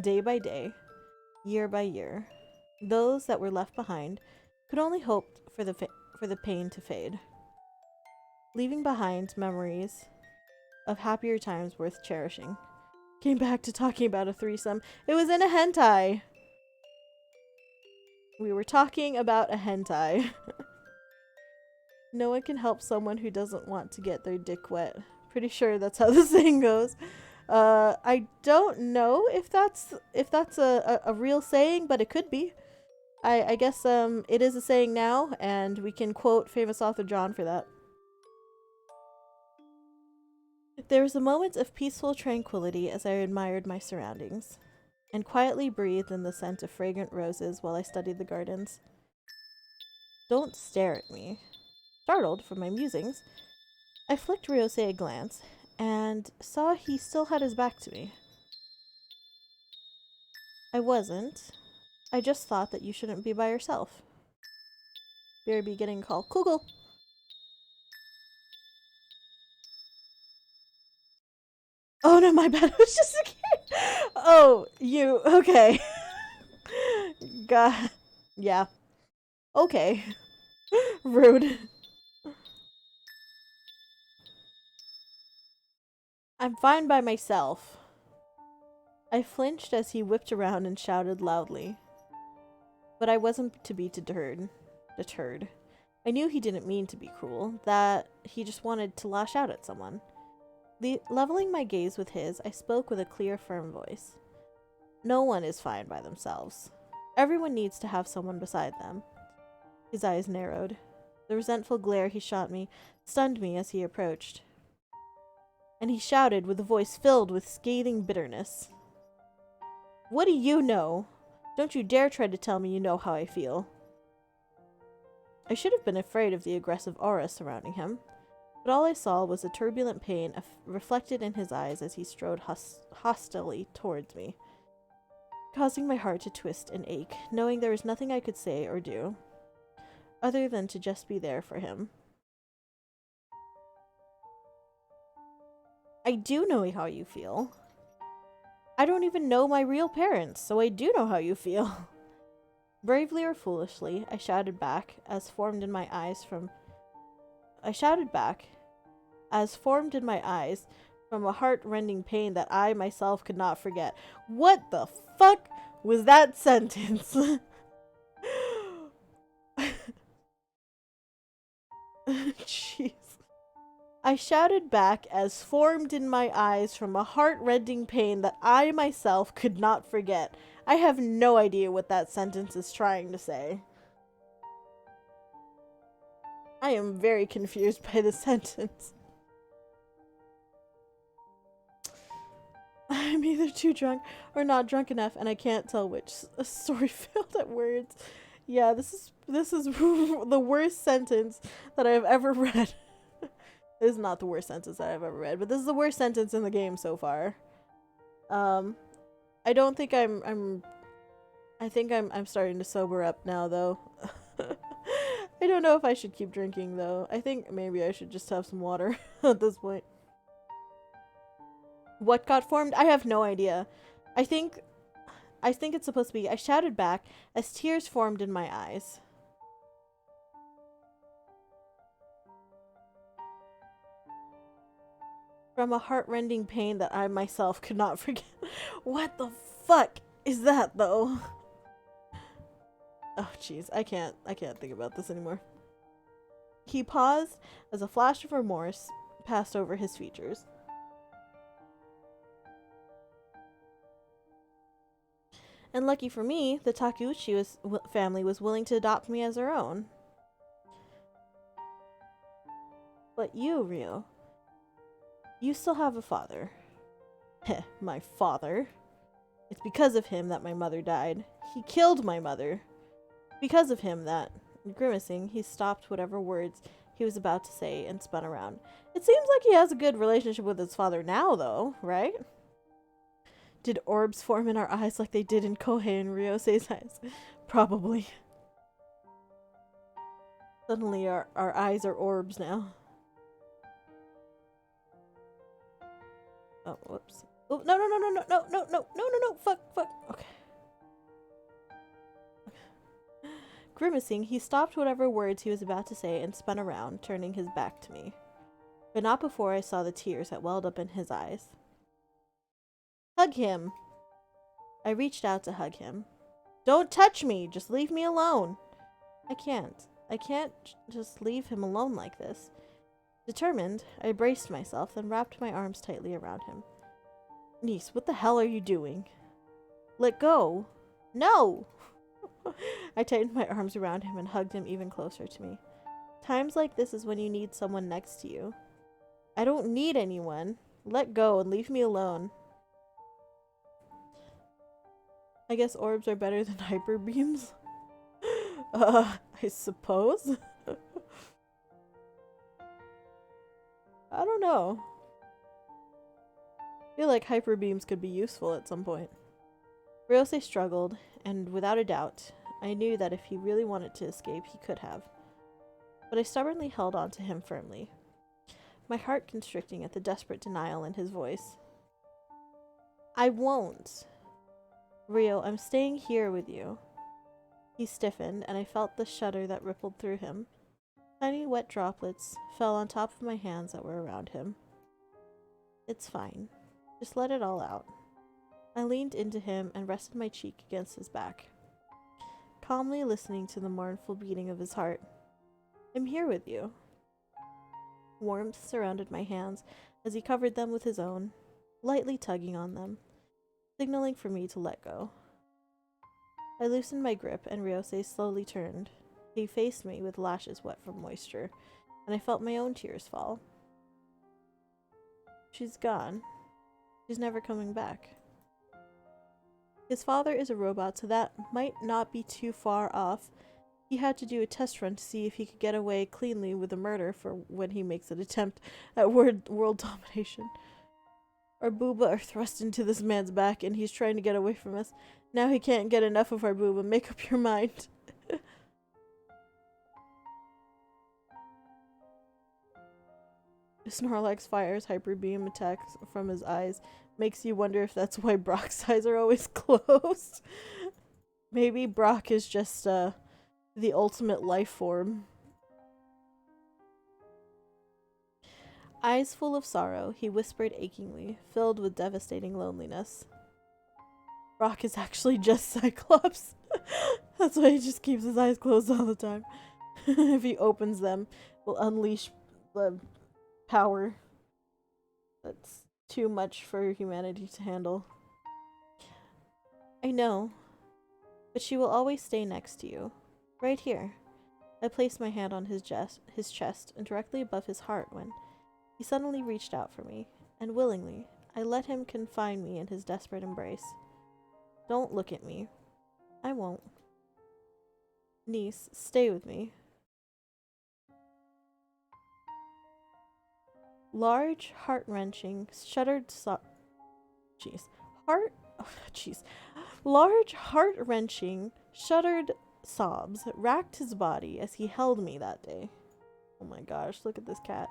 day by day, year by year, those that were left behind could only hope for the pain to fade, leaving behind memories of happier times worth cherishing. Came back to talking about a threesome. It was in a hentai. We were talking about a hentai. No one can help someone who doesn't want to get their dick wet. Pretty sure that's how the saying goes. I don't know if that's a real saying, but it could be. I guess it is a saying now, and we can quote famous author John for that. There was a moment of peaceful tranquility as I admired my surroundings, and quietly breathed in the scent of fragrant roses while I studied the gardens. Don't stare at me. Startled from my musings, I flicked Ryosei a glance, and saw he still had his back to me. I wasn't. I just thought that you shouldn't be by yourself. BRB getting a call. Kugel! Oh no, my bad. It was just a kid. Oh, you. Okay. God. Yeah. Okay. Rude. I'm fine by myself. I flinched as he whipped around and shouted loudly. But I wasn't to be deterred. I knew he didn't mean to be cruel, that he just wanted to lash out at someone. Leveling my gaze with his, I spoke with a clear, firm voice. No one is fine by themselves. Everyone needs to have someone beside them. His eyes narrowed. The resentful glare he shot me stunned me as he approached. And he shouted with a voice filled with scathing bitterness. What do you know? Don't you dare try to tell me you know how I feel. I should have been afraid of the aggressive aura surrounding him, but all I saw was a turbulent pain reflected in his eyes as he strode hostilely towards me, causing my heart to twist and ache, knowing there was nothing I could say or do, other than to just be there for him. I do know how you feel. I don't even know my real parents, so I do know how you feel. Bravely or foolishly, I shouted back, as formed in my eyes from a heart-rending pain that I myself could not forget. What the fuck was that sentence? Jeez. I shouted back as formed in my eyes from a heart-rending pain that I myself could not forget. I have no idea what that sentence is trying to say. I am very confused by the sentence. I'm either too drunk or not drunk enough, and I can't tell which. A story filled at words. Yeah, this is the worst sentence that I have ever read. This is not the worst sentence that I've ever read, but this is the worst sentence in the game so far. I don't think I think I'm starting to sober up now, though. I don't know if I should keep drinking, though. I think maybe I should just have some water at this point. What got formed? I have no idea. I think it's supposed to be, I shouted back as tears formed in my eyes. From a heart-rending pain that I myself could not forget. What the fuck is that, though? Oh, jeez. I can't think about this anymore. He paused as a flash of remorse passed over his features. And lucky for me, the Takeuchi family was willing to adopt me as their own. But you, Ryo, you still have a father. Heh, my father. It's because of him that my mother died. He killed my mother. Because of him that, grimacing, he stopped whatever words he was about to say and spun around. It seems like he has a good relationship with his father now, though, right? Did orbs form in our eyes like they did in Kohei and Ryose's eyes? Probably. Suddenly our eyes are orbs now. Oh, whoops. Oh, no, fuck. Okay. Grimacing, he stopped whatever words he was about to say and spun around, turning his back to me. But not before I saw the tears that welled up in his eyes. Hug him! I reached out to hug him. Don't touch me! Just leave me alone! I can't just leave him alone like this. Determined, I braced myself, then wrapped my arms tightly around him. Niece, what the hell are you doing? Let go! No! I tightened my arms around him and hugged him even closer to me. Times like this is when you need someone next to you. I don't need anyone. Let go and leave me alone. I guess orbs are better than hyper beams. I suppose. I don't know. I feel like hyper beams could be useful at some point. Ryosei struggled, and without a doubt, I knew that if he really wanted to escape, he could have. But I stubbornly held on to him firmly, my heart constricting at the desperate denial in his voice. I won't. Ryo, I'm staying here with you. He stiffened, and I felt the shudder that rippled through him. Tiny wet droplets fell on top of my hands that were around him. It's fine. Just let it all out. I leaned into him and rested my cheek against his back, calmly listening to the mournful beating of his heart. I'm here with you. Warmth surrounded my hands as he covered them with his own, lightly tugging on them, signaling for me to let go. I loosened my grip and Ryosei slowly turned. He faced me with lashes wet from moisture, and I felt my own tears fall. She's gone. She's never coming back. His father is a robot, so that might not be too far off, He had to do a test run to see if he could get away cleanly with a murder for when he makes an attempt at world domination. Our booba are thrust into this man's back and he's trying to get away from us. Now he can't get enough of our booba. Make up your mind. Snorlax fires hyper beam attacks from his eyes. Makes you wonder if that's why Brock's eyes are always closed. Maybe Brock is just the ultimate life form. Eyes full of sorrow, he whispered achingly, filled with devastating loneliness. Brock is actually just Cyclops. That's why he just keeps his eyes closed all the time. If he opens them, will unleash the power that's too much for humanity to handle. I know, but she will always stay next to you. Right here. I placed my hand on his chest and directly above his heart when he suddenly reached out for me, and willingly, I let him confine me in his desperate embrace. Don't look at me. I won't. Niece, stay with me. Large, heart-wrenching, Large, heart-wrenching, shuddered sobs racked his body as he held me that day. Oh my gosh, look at this cat.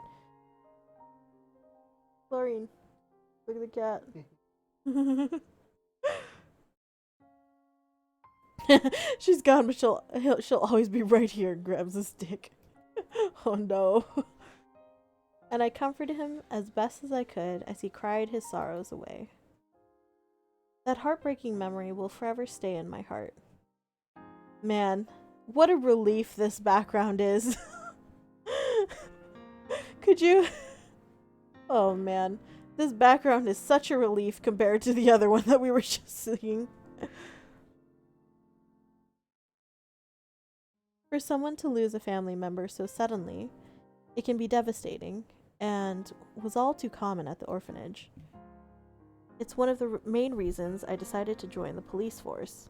Florine, look at the cat. She's gone, but she'll always be right here and grabs a stick. Oh no. And I comforted him as best as I could as he cried his sorrows away. That heartbreaking memory will forever stay in my heart. Man, what a relief this background is. Could you... Oh man, this background is such a relief compared to the other one that we were just seeing. For someone to lose a family member so suddenly, it can be devastating, and was all too common at the orphanage. It's one of the main reasons I decided to join the police force.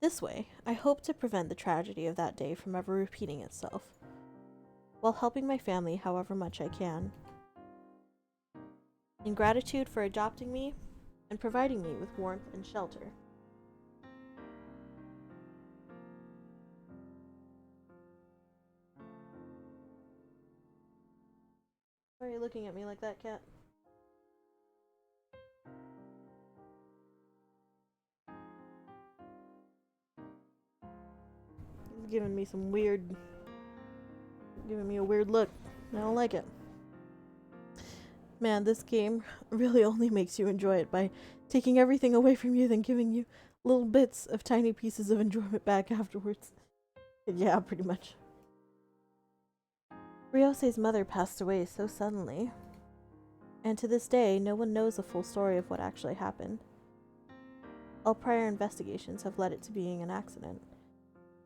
This way, I hope to prevent the tragedy of that day from ever repeating itself, while helping my family however much I can. In gratitude for adopting me and providing me with warmth and shelter. Why are you looking at me like that, cat? He's giving me a weird look. I don't like it. Man, this game really only makes you enjoy it by taking everything away from you, then giving you little bits of tiny pieces of enjoyment back afterwards. Yeah, pretty much. Ryose's mother passed away so suddenly, and to this day, no one knows the full story of what actually happened. All prior investigations have led it to being an accident,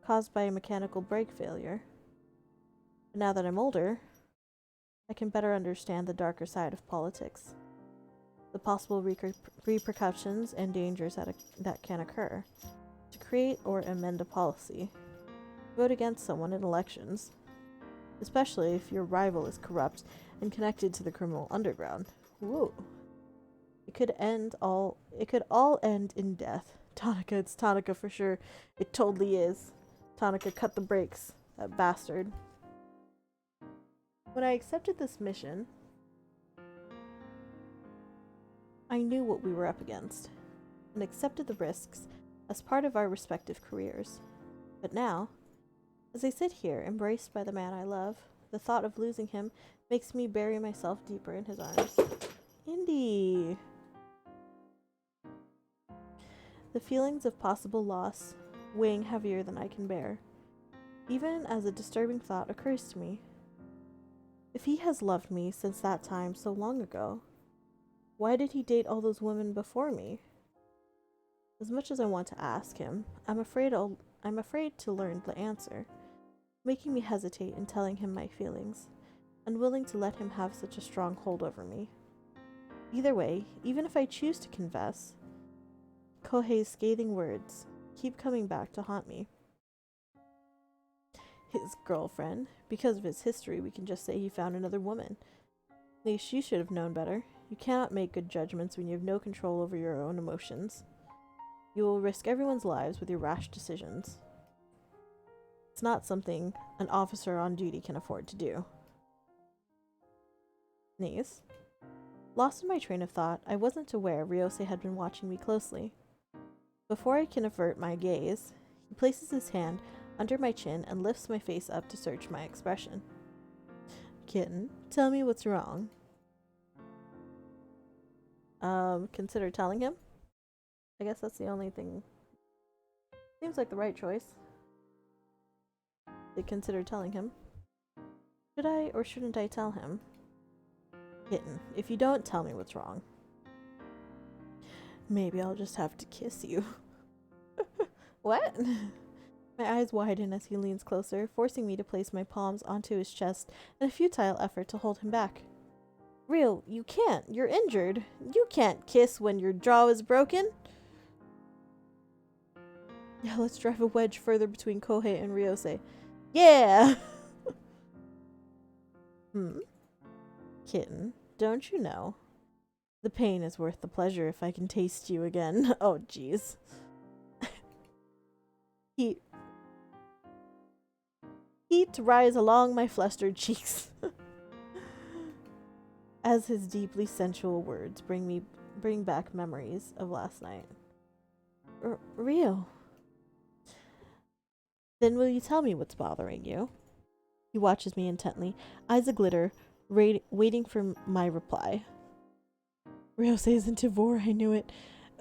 caused by a mechanical brake failure. But now that I'm older, I can better understand the darker side of politics, the possible repercussions and dangers that can occur. To create or amend a policy, vote against someone in elections, especially if your rival is corrupt and connected to the criminal underground. Whoa. It could all end in death. Tonica, it's Tonica for sure. It totally is. Tonica, cut the brakes. That bastard. When I accepted this mission, I knew what we were up against, and accepted the risks as part of our respective careers. But now, as I sit here, embraced by the man I love, the thought of losing him makes me bury myself deeper in his arms. Indy! The feelings of possible loss weighing heavier than I can bear, even as a disturbing thought occurs to me. If he has loved me since that time so long ago, why did he date all those women before me? As much as I want to ask him, I'm afraid to learn the answer, making me hesitate in telling him my feelings, unwilling to let him have such a strong hold over me. Either way, even if I choose to confess, Kohei's scathing words keep coming back to haunt me. His girlfriend. Because of his history, we can just say he found another woman. At least you should have known better. You cannot make good judgments when you have no control over your own emotions. You will risk everyone's lives with your rash decisions. It's not something an officer on duty can afford to do. Niece. Lost in my train of thought, I wasn't aware Ryosei had been watching me closely. Before I can avert my gaze, he places his hand under my chin and lifts my face up to search my expression. Kitten, tell me what's wrong. Consider telling him? I guess that's the only thing. Seems like the right choice. To consider telling him. Should I or shouldn't I tell him? Kitten, if you don't tell me what's wrong, maybe I'll just have to kiss you. What? My eyes widen as he leans closer, forcing me to place my palms onto his chest in a futile effort to hold him back. Real, you can't. You're injured. You can't kiss when your jaw is broken. Yeah, let's drive a wedge further between Kohei and Ryosei. Yeah! Kitten, don't you know? The pain is worth the pleasure if I can taste you again. Oh, jeez. Heat rise along my flustered cheeks. As his deeply sensual words bring back memories of last night. Rio. Then will you tell me what's bothering you? He watches me intently, eyes aglitter, waiting for my reply. Ryosei is into vor, I knew it.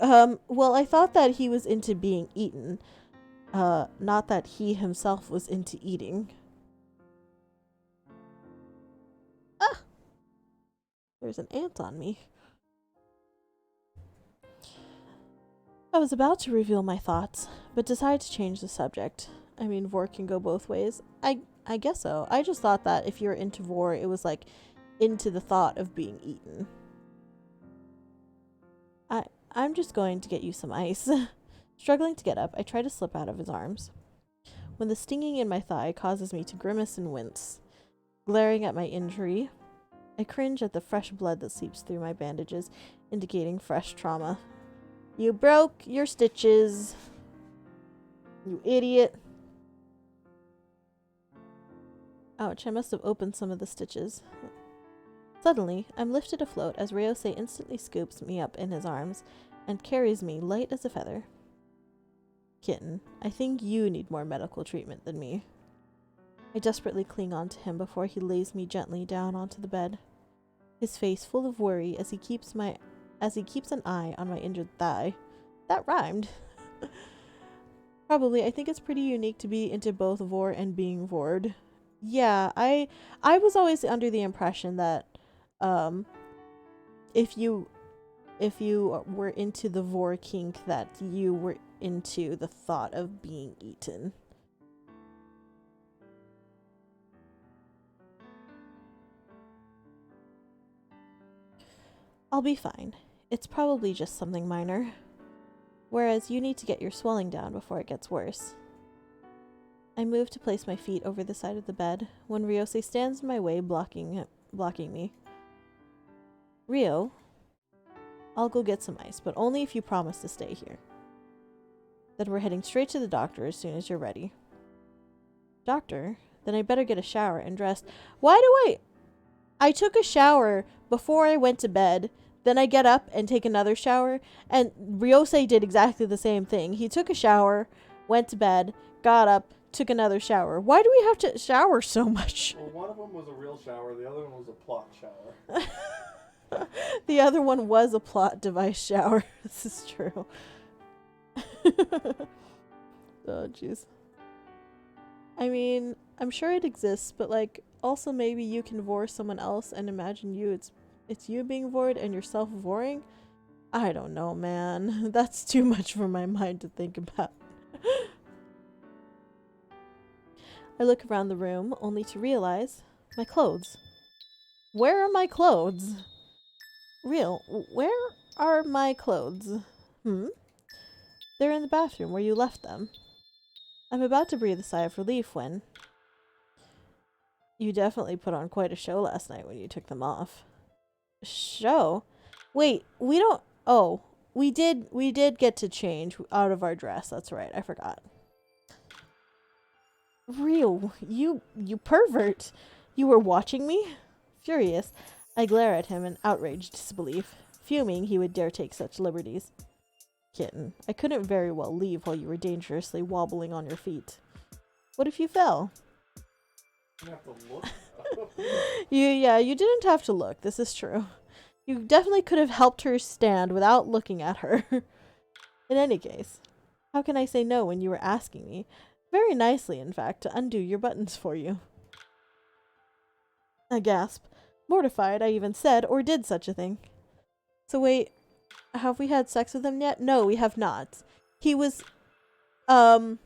Well, I thought that he was into being eaten. Not that he himself was into eating. Ah! There's an ant on me. I was about to reveal my thoughts, but decided to change the subject. I mean, vor can go both ways. I guess so. I just thought that if you're into vor, it was like into the thought of being eaten. I'm just going to get you some ice. Struggling to get up, I try to slip out of his arms. When the stinging in my thigh causes me to grimace and wince, glaring at my injury, I cringe at the fresh blood that seeps through my bandages, indicating fresh trauma. You broke your stitches. You idiot. Ouch, I must have opened some of the stitches. Suddenly, I'm lifted afloat as Ryosei instantly scoops me up in his arms and carries me light as a feather. Kitten, I think you need more medical treatment than me. I desperately cling onto him before he lays me gently down onto the bed, his face full of worry as he keeps an eye on my injured thigh. That rhymed. Probably, I think it's pretty unique to be into both vor and being vored. Yeah, I was always under the impression that if you were into the vor kink, that you were into the thought of being eaten. I'll be fine. It's probably just something minor. Whereas you need to get your swelling down before it gets worse. I move to place my feet over the side of the bed when Ryosei stands in my way, blocking me. Rio, I'll go get some ice, but only if you promise to stay here. Then we're heading straight to the doctor as soon as you're ready. Doctor? Then I better get a shower and dress. I took a shower before I went to bed, then I get up and take another shower, and Ryosei did exactly the same thing. He took a shower, went to bed, got up, took another shower. Why do we have to shower so much? Well, one of them was a real shower, the other one was a plot shower. The other one was a plot device shower. This is true. Oh, jeez. I mean, I'm sure it exists, but like, also maybe you can vor someone else and imagine it's you being vored and yourself voring. I don't know, man. That's too much for my mind to think about. I look around the room only to realize my clothes. Where are my clothes? Real, where are my clothes? Hmm? They're in the bathroom where you left them. I'm about to breathe a sigh of relief when... You definitely put on quite a show last night when you took them off. Show? Wait, we don't... Oh, we did get to change out of our dress. That's right, I forgot. Real, you pervert. You were watching me? Furious, I glare at him in outraged disbelief, fuming he would dare take such liberties. Kitten, I couldn't very well leave while you were dangerously wobbling on your feet. What if you fell? You have to look. You didn't have to look. This is true. You definitely could have helped her stand without looking at her. In any case, how can I say no when you were asking me, very nicely in fact, to undo your buttons for you? I gasp, mortified I even said or did such a thing. So wait, have we had sex with him yet? No, we have not. He was, hard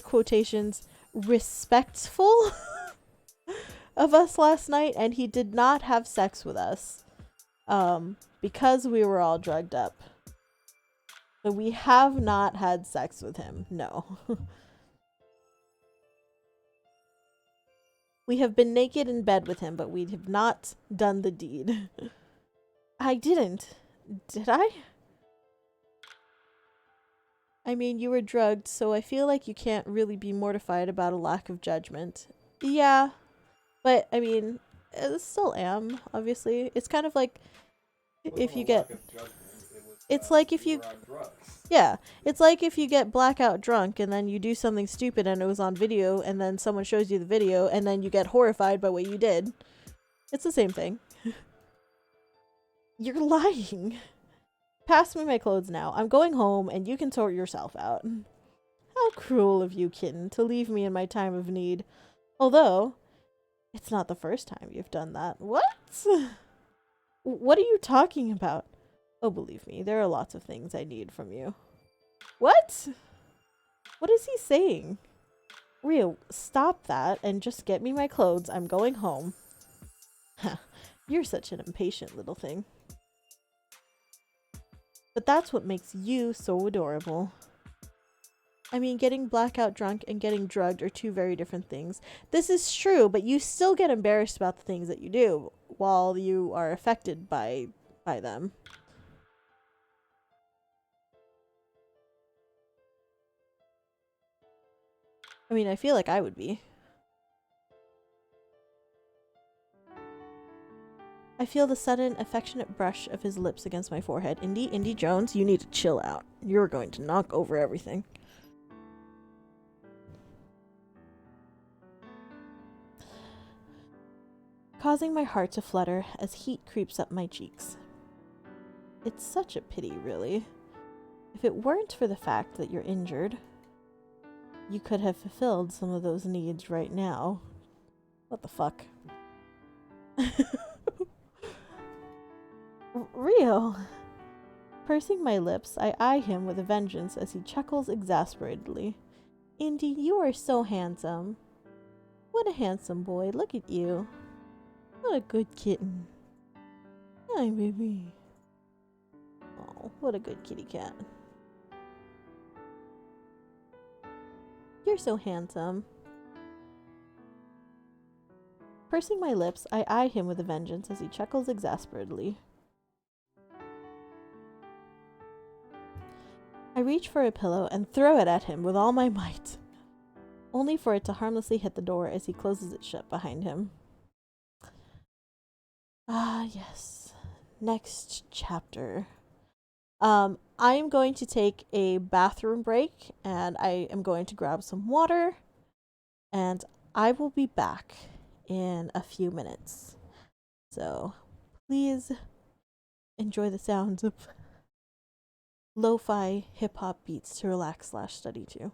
quotations, respectful of us last night, and he did not have sex with us, because we were all drugged up. So we have not had sex with him, no. We have been naked in bed with him, but we have not done the deed. I didn't. Did I? I mean, you were drugged, so I feel like you can't really be mortified about a lack of judgment. Yeah, but I mean, I still am, obviously. It's kind of like if you get... It's like if you... Yeah, it's like if you get blackout drunk and then you do something stupid and it was on video and then someone shows you the video and then you get horrified by what you did. It's the same thing. You're lying. Pass me my clothes now. I'm going home and you can sort yourself out. How cruel of you, kitten, to leave me in my time of need. Although, it's not the first time you've done that. What? What are you talking about? Oh, believe me, there are lots of things I need from you. What? What is he saying? Rio, stop that and just get me my clothes. I'm going home. You're such an impatient little thing. But that's what makes you so adorable. I mean, getting blackout drunk and getting drugged are two very different things. This is true, but you still get embarrassed about the things that you do while you are affected by them. I mean, I feel like I would be. I feel the sudden, affectionate brush of his lips against my forehead. Indy Jones, you need to chill out. You're going to knock over everything. Causing my heart to flutter as heat creeps up my cheeks. It's such a pity, really. If it weren't for the fact that you're injured, you could have fulfilled some of those needs right now. What the fuck? Real. Pursing my lips, I eye him with a vengeance as he chuckles exasperatedly. Indy, you are so handsome. What a handsome boy. Look at you. What a good kitten. Hi, baby. Oh, what a good kitty cat. You're so handsome. Pursing my lips, I eye him with a vengeance as he chuckles exasperatedly. I reach for a pillow and throw it at him with all my might, only for it to harmlessly hit the door as he closes it shut behind him. Ah, yes. Next chapter. I am going to take a bathroom break and I am going to grab some water and I will be back in a few minutes. So please enjoy the sounds of lo-fi hip-hop beats to relax/study to.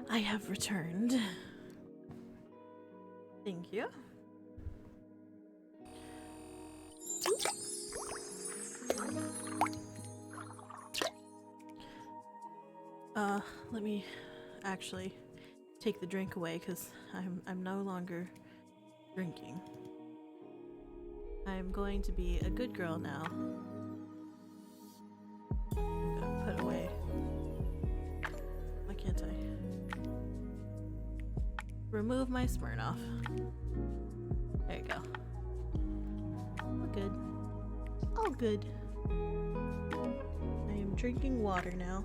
I have returned. Thank you. Let me actually take the drink away because I'm no longer drinking. I'm going to be a good girl now. I'm gonna put away. Why can't I? Remove my Smirnoff. There you go. All good. All good. I am drinking water now.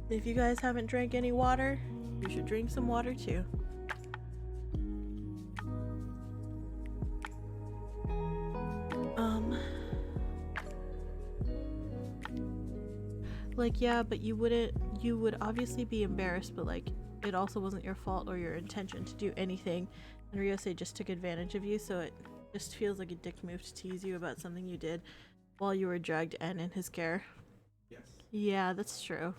If you guys haven't drank any water, you should drink some water too. Like, yeah, but you would obviously be embarrassed, but like, it also wasn't your fault or your intention to do anything, and Ryosei just took advantage of you, so it just feels like a dick move to tease you about something you did while you were drugged and in his care. Yes. Yeah, that's true.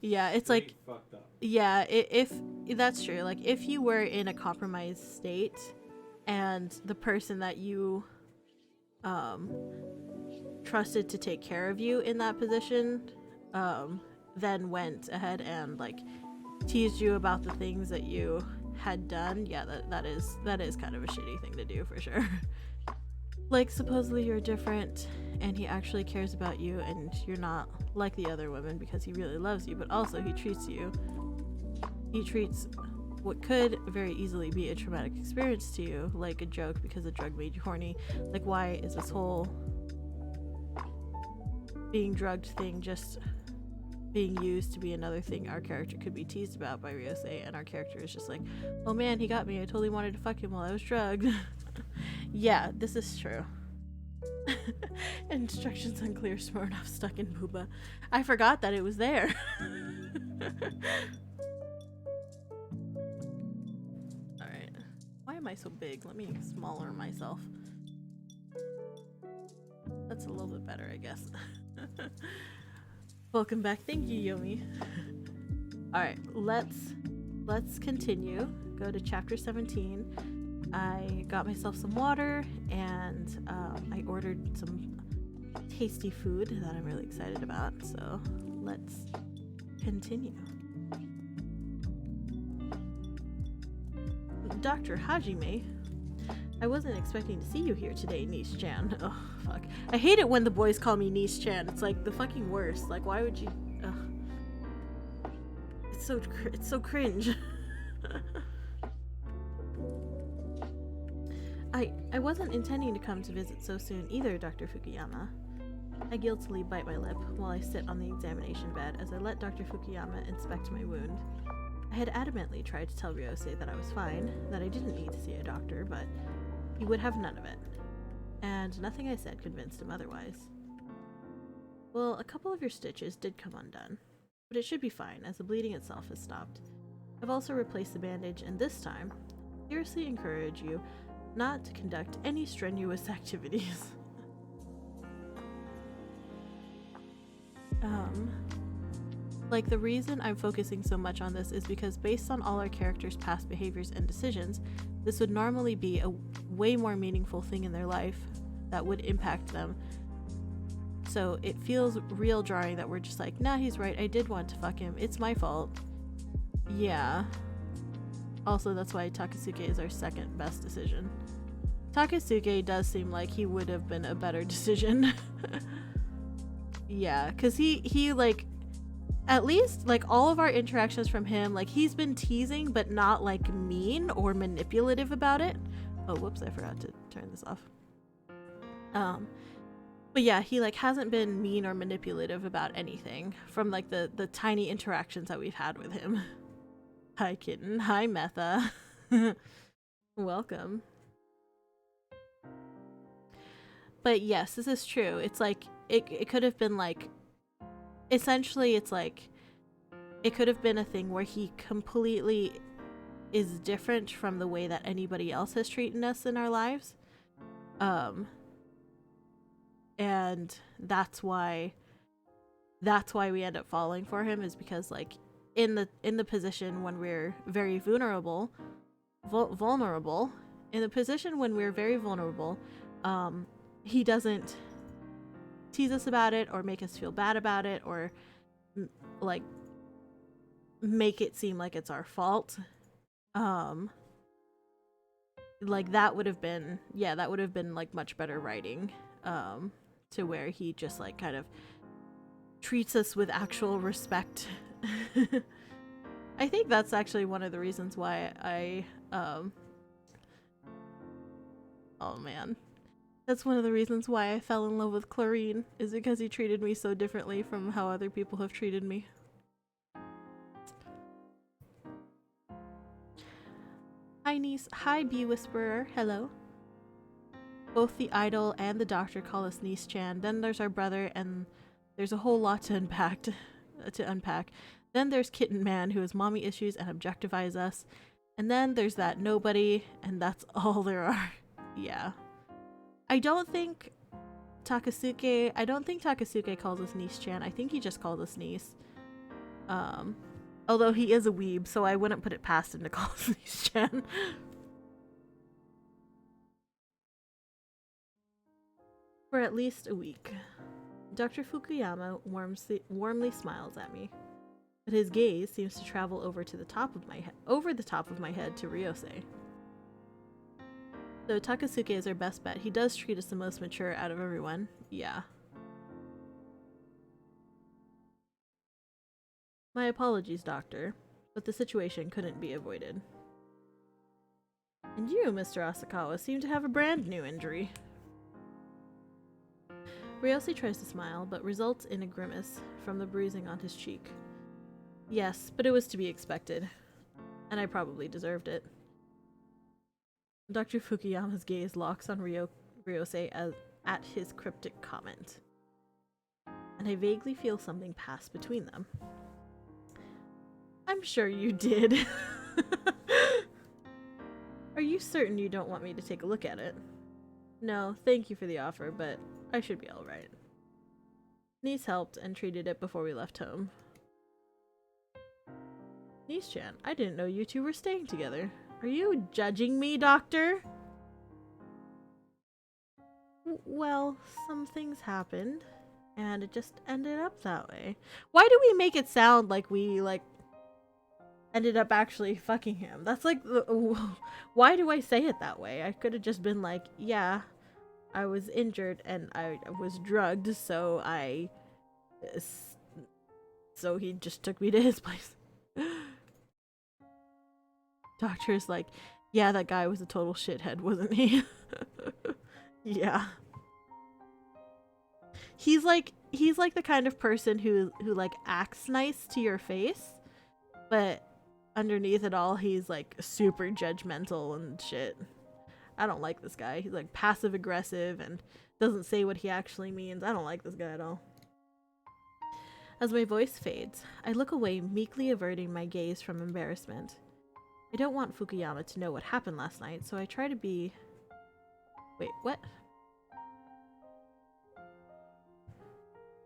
Yeah, it's like, fucked up. yeah, if that's true, like if you were in a compromised state and the person that you trusted to take care of you in that position then went ahead and like teased you about the things that you had done. Yeah, that is kind of a shitty thing to do for sure. Like, supposedly you're different and he actually cares about you and you're not like the other women because he really loves you, but also he treats what could very easily be a traumatic experience to you like a joke because a drug made you horny. Like, why is this whole being drugged thing just being used to be another thing our character could be teased about by Ryosei, and our character is just like, oh man, he got me, I totally wanted to fuck him while I was drugged. Yeah, this is true. Instructions unclear, Smirnoff stuck in booba. I forgot that it was there. Alright. Why am I so big? Let me smaller myself. That's a little bit better, I guess. Welcome back. Thank you, Yomi. Alright, let's continue. Go to chapter 17. I got myself some water and I ordered some tasty food that I'm really excited about, so let's continue. Dr. Hajime, I wasn't expecting to see you here today, Niche-chan. Oh, fuck. I hate it when the boys call me Niche-chan. It's like the fucking worst. Like, why would you... Ugh. It's so cringe. I wasn't intending to come to visit so soon either, Dr. Fukuyama. I guiltily bite my lip while I sit on the examination bed as I let Dr. Fukuyama inspect my wound. I had adamantly tried to tell Ryosei that I was fine, that I didn't need to see a doctor, but he would have none of it. And nothing I said convinced him otherwise. Well, a couple of your stitches did come undone, but it should be fine as the bleeding itself has stopped. I've also replaced the bandage, and this time, I seriously encourage you not to conduct any strenuous activities. Like, the reason I'm focusing so much on this is because based on all our characters' past behaviors and decisions, this would normally be a way more meaningful thing in their life that would impact them. So it feels real jarring that we're just like, nah, he's right, I did want to fuck him, it's my fault. Yeah. Also, that's why Takasuke is our second best decision. Takasuke does seem like he would have been a better decision. Yeah, because he like, at least like all of our interactions from him, like he's been teasing but not like mean or manipulative about it. Oh, whoops, I forgot to turn this off. But yeah, he like hasn't been mean or manipulative about anything from like the tiny interactions that we've had with him. Hi kitten, hi Metha. Welcome. But yes, this is true. It's like it could have been like, essentially it's like it could have been a thing where he completely is different from the way that anybody else has treated us in our lives. And that's why we end up falling for him, is because like in the position when we're very vulnerable, in the position when we're very vulnerable, he doesn't tease us about it or make us feel bad about it or like make it seem like it's our fault. Like that would have been like much better writing, to where he just like kind of treats us with actual respect. I think that's actually one of the reasons why oh man. That's one of the reasons why I fell in love with Clarine, is because he treated me so differently from how other people have treated me. Hi niece, hi bee whisperer, hello. Both the idol and the doctor call us Niece-chan. Then there's our brother, and there's a whole lot to unpack. Then there's Kitten Man, who has mommy issues and objectifies us. And then there's that nobody, and that's all there are. Yeah. I don't think Takasuke calls us Niece-chan. I think he just calls us Niece. Although he is a weeb, so I wouldn't put it past him to call us Niece-chan. For at least a week. Dr. Fukuyama warmly smiles at me, but his gaze seems to travel over the top of my head to Ryosei. Though Takasuke is our best bet, he does treat us the most mature out of everyone. Yeah. My apologies, Doctor, but the situation couldn't be avoided. And you, Mr. Asakawa, seem to have a brand new injury. Ryosei tries to smile, but results in a grimace from the bruising on his cheek. Yes, but it was to be expected. And I probably deserved it. Dr. Fukuyama's gaze locks on Ryosei at his cryptic comment. And I vaguely feel something pass between them. I'm sure you did. Are you certain you don't want me to take a look at it? No, thank you for the offer, but I should be alright. Niece helped and treated it before we left home. Niece-chan, I didn't know you two were staying together. Are you judging me, Doctor? Well, some things happened, and it just ended up that way. Why do we make it sound like we, ended up actually fucking him? That's like, why do I say it that way? I could have just been like, yeah, I was injured and I was drugged, so he just took me to his place. Doctor's like, yeah, that guy was a total shithead, wasn't he? Yeah. He's like the kind of person who like acts nice to your face, but underneath it all, he's like super judgmental and shit. I don't like this guy. He's like passive aggressive and doesn't say what he actually means. I don't like this guy at all. As my voice fades, I look away, meekly averting my gaze from embarrassment. I don't want Fukuyama to know what happened last night, so I try to be... Wait, what?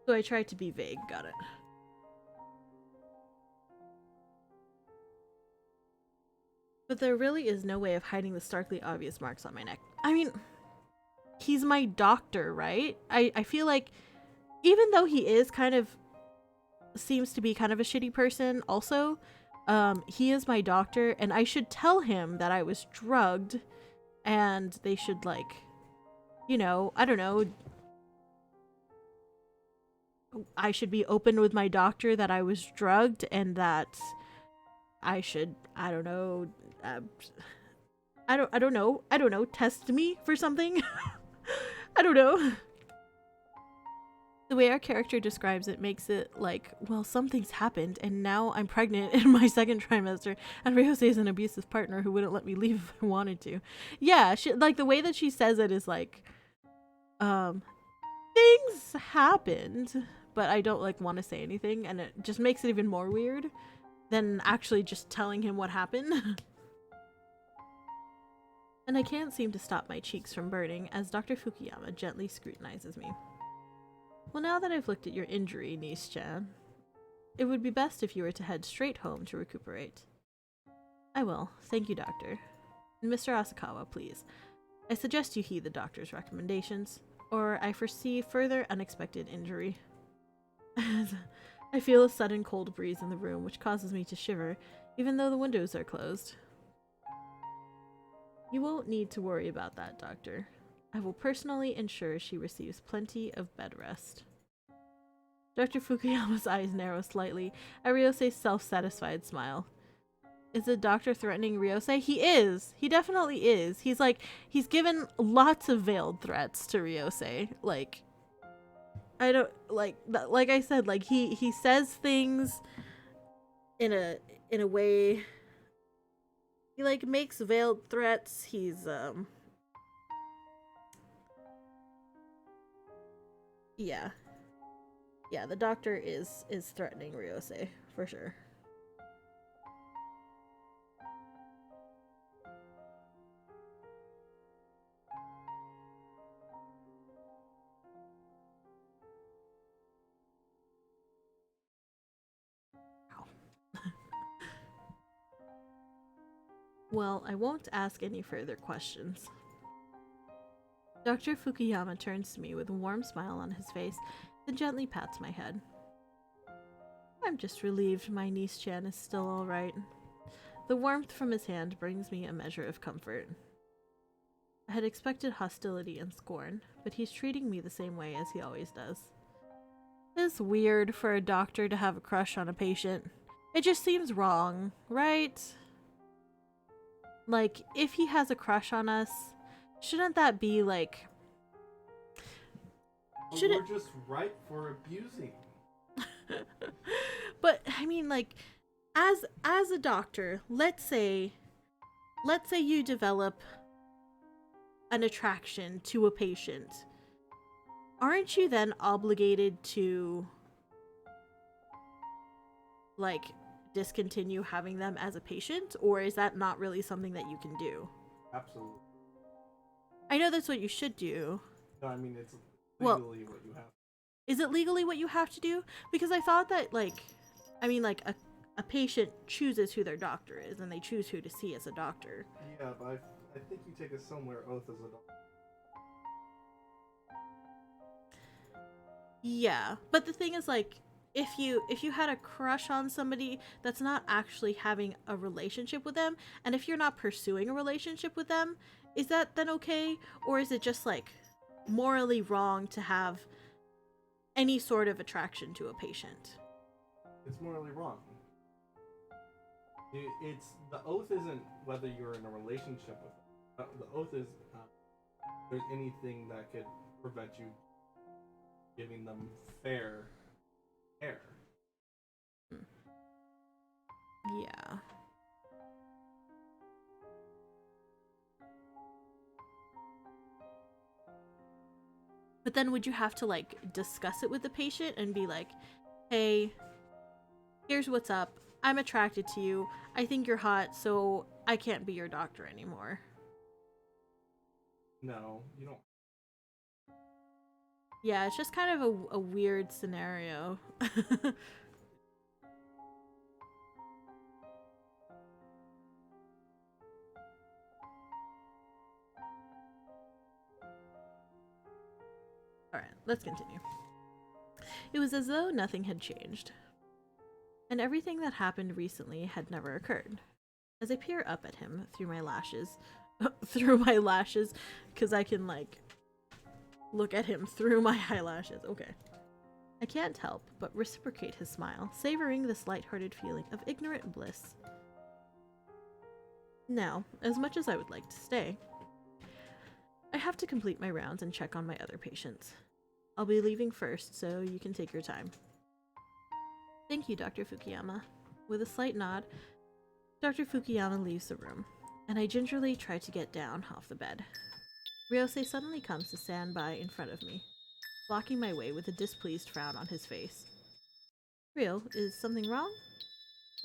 So I try to be vague, got it. But there really is no way of hiding the starkly obvious marks on my neck. I mean, he's my doctor, right? I feel like, even though he is seems to be kind of a shitty person also, he is my doctor, and I should tell him that I was drugged, and they should, like, you know, I don't know, I should be open with my doctor that I was drugged, and that I should, I don't know, I don't know, test me for something. I don't know. The way our character describes it makes it like, well, something's happened, and now I'm pregnant in my second trimester, and Ryosei is an abusive partner who wouldn't let me leave if I wanted to. Yeah, like, the way that she says it is like, things happened, but I don't, like, want to say anything, and it just makes it even more weird than actually just telling him what happened. And I can't seem to stop my cheeks from burning as Dr. Fukuyama gently scrutinizes me. Well, now that I've looked at your injury, niece-chan, it would be best if you were to head straight home to recuperate. I will. Thank you, Doctor. And Mr. Asakawa, please. I suggest you heed the doctor's recommendations, or I foresee further unexpected injury. I feel a sudden cold breeze in the room, which causes me to shiver, even though the windows are closed. You won't need to worry about that, Doctor. I will personally ensure she receives plenty of bed rest. Dr. Fukuyama's eyes narrow slightly at Ryosei's self-satisfied smile. Is the doctor threatening Ryosei? He is! He definitely is. He's given lots of veiled threats to Ryosei. Like, I don't, like I said, like, he says things in a way... He, like, makes veiled threats. He's, yeah. Yeah, the doctor is threatening Ryosei, for sure. Well, I won't ask any further questions. Dr. Fukuyama turns to me with a warm smile on his face, then gently pats my head. I'm just relieved my niece-chan is still alright. The warmth from his hand brings me a measure of comfort. I had expected hostility and scorn, but he's treating me the same way as he always does. It's weird for a doctor to have a crush on a patient. It just seems wrong, right? Like, if he has a crush on us, shouldn't that be like... We're just ripe for abusing. But, I mean, like, as a doctor, let's say you develop an attraction to a patient. Aren't you then obligated to, like, discontinue having them as a patient? Or is that not really something that you can do? Absolutely. I know that's what you should do. No, I mean, it's legally what you have. Is it legally what you have to do? Because I thought that, like, I mean, like, a patient chooses who their doctor is, and they choose who to see as a doctor. Yeah, but I think you take a similar oath as a doctor. Yeah, but the thing is, like, if you had a crush on somebody that's not actually having a relationship with them, and if you're not pursuing a relationship with them, is that then okay? Or is it just, like, morally wrong to have any sort of attraction to a patient? It's morally wrong. It's the oath isn't whether you're in a relationship with them. The oath is if there's anything that could prevent you giving them fair care. Yeah. But then would you have to, like, discuss it with the patient and be like, hey, here's what's up. I'm attracted to you. I think you're hot, so I can't be your doctor anymore. No, you don't. Yeah, it's just kind of a weird scenario. Alright, let's continue. It was as though nothing had changed, and everything that happened recently had never occurred. As I peer up at him through my lashes, because I can, like, look at him through my eyelashes. Okay. I can't help but reciprocate his smile, savoring this light-hearted feeling of ignorant bliss. Now, as much as I would like to stay, I have to complete my rounds and check on my other patients. I'll be leaving first, so you can take your time. Thank you, Dr. Fukuyama. With a slight nod, Dr. Fukuyama leaves the room, and I gingerly try to get down off the bed. Ryosei suddenly comes to stand by in front of me, blocking my way with a displeased frown on his face. Ryo, is something wrong?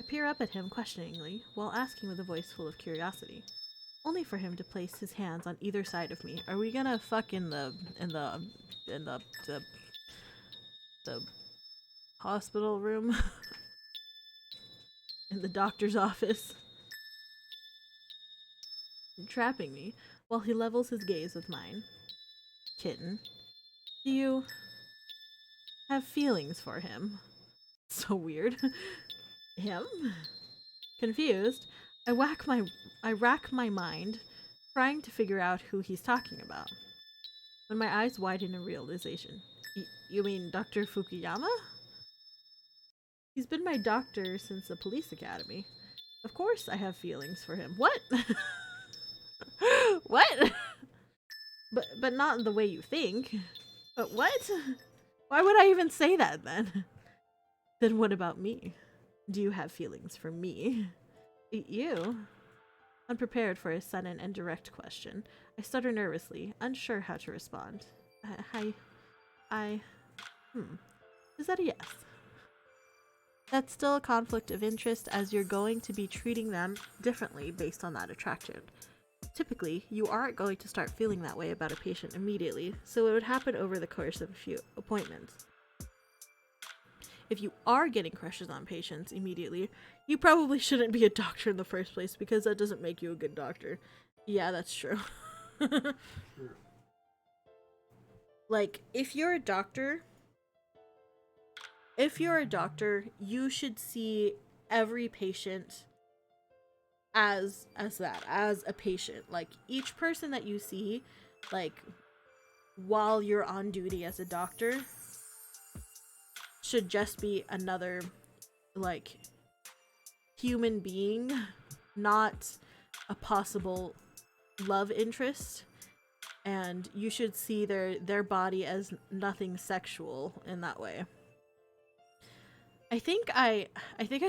I peer up at him questioningly, while asking with a voice full of curiosity, only for him to place his hands on either side of me. Are we gonna fuck in the hospital room? In the doctor's office? Trapping me, while he levels his gaze with mine. Kitten, do you have feelings for him? So weird. Him? Confused, I rack my mind, trying to figure out who he's talking about. When my eyes widen in realization. You mean Dr. Fukuyama? He's been my doctor since the police academy. Of course I have feelings for him. What? What? But not the way you think. But what? Why would I even say that then? Then what about me? Do you have feelings for me? You? Unprepared for a sudden and direct question, I stutter nervously, unsure how to respond. Is that a yes? That's still a conflict of interest, as you're going to be treating them differently based on that attraction. Typically, you aren't going to start feeling that way about a patient immediately, so it would happen over the course of a few appointments. If you are getting crushes on patients immediately, you probably shouldn't be a doctor in the first place, because that doesn't make you a good doctor. Yeah, that's true. True. Like, if you're a doctor, you should see every patient as a patient. Like, each person that you see, like, while you're on duty as a doctor should just be another, like, human being, not a possible love interest. And you should see their body as nothing sexual in that way. I think I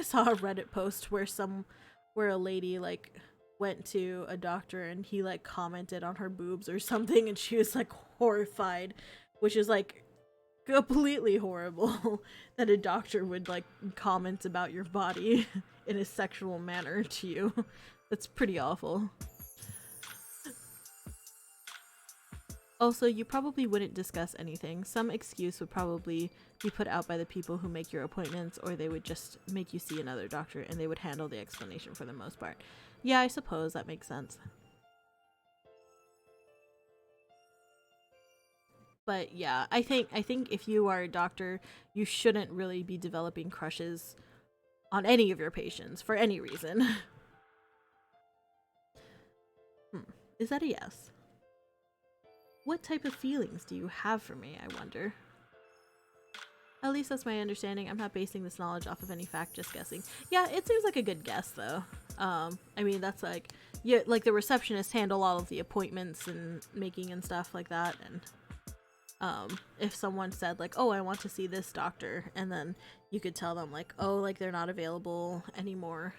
saw a Reddit post where a lady like went to a doctor and he like commented on her boobs or something, and she was like horrified, which is like completely horrible that a doctor would like comment about your body in a sexual manner to you. That's pretty awful. Also, you probably wouldn't discuss anything. Some excuse would probably be put out by the people who make your appointments, or they would just make you see another doctor and they would handle the explanation for the most part. Yeah, I suppose that makes sense. But yeah, I think if you are a doctor, you shouldn't really be developing crushes on any of your patients for any reason. Is that a yes? What type of feelings do you have for me, I wonder? At least that's my understanding. I'm not basing this knowledge off of any fact, just guessing. Yeah, it seems like a good guess, though. I mean, that's like, yeah, like the receptionists handle all of the appointments and making and stuff like that. And if someone said like, oh, I want to see this doctor, and then you could tell them like, oh, like they're not available anymore.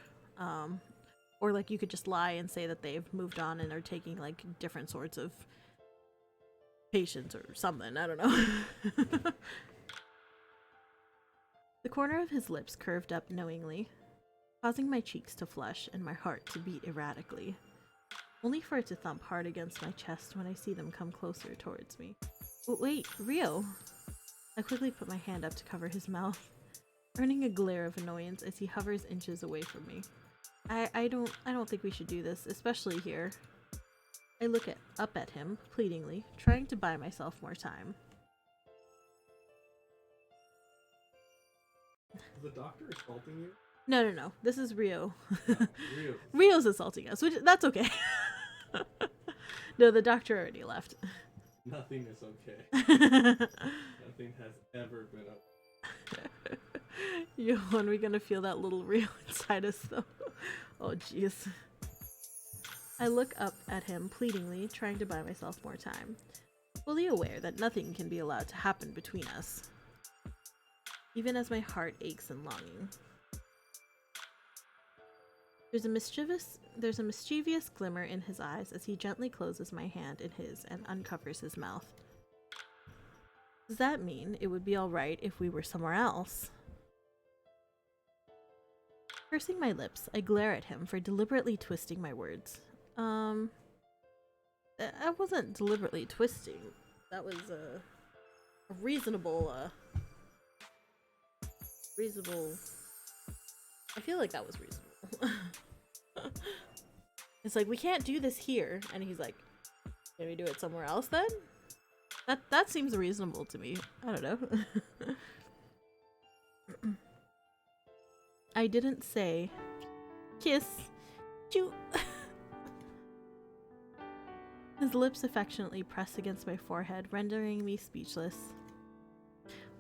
Or like you could just lie and say that they've moved on and are taking like different sorts of patients or something. I don't know. The corner of his lips curved up knowingly, causing my cheeks to flush and my heart to beat erratically, only for it to thump hard against my chest when I see them come closer towards me. Wait, Rio! I quickly put my hand up to cover his mouth, earning a glare of annoyance as he hovers inches away from me. I don't think we should do this, especially here. I look up at him, pleadingly, trying to buy myself more time. Is the doctor assaulting you? No. This is Rio. Rio. Rio's assaulting us, which that's okay. No, the doctor already left. Nothing is okay. Nothing has ever been okay. Yo, when are we gonna feel that little Rio inside us, though? Oh, jeez. I look up at him pleadingly, trying to buy myself more time, fully aware that nothing can be allowed to happen between us, even as my heart aches in longing. There's a mischievous glimmer in his eyes as he gently closes my hand in his and uncovers his mouth. Does that mean it would be alright if we were somewhere else? Pursing my lips, I glare at him for deliberately twisting my words. I wasn't deliberately twisting. That was a reasonable, I feel like that was reasonable. It's like, we can't do this here, and he's like, can we do it somewhere else then? That seems reasonable to me. I don't know. I didn't say kiss. His lips affectionately press against my forehead, rendering me speechless,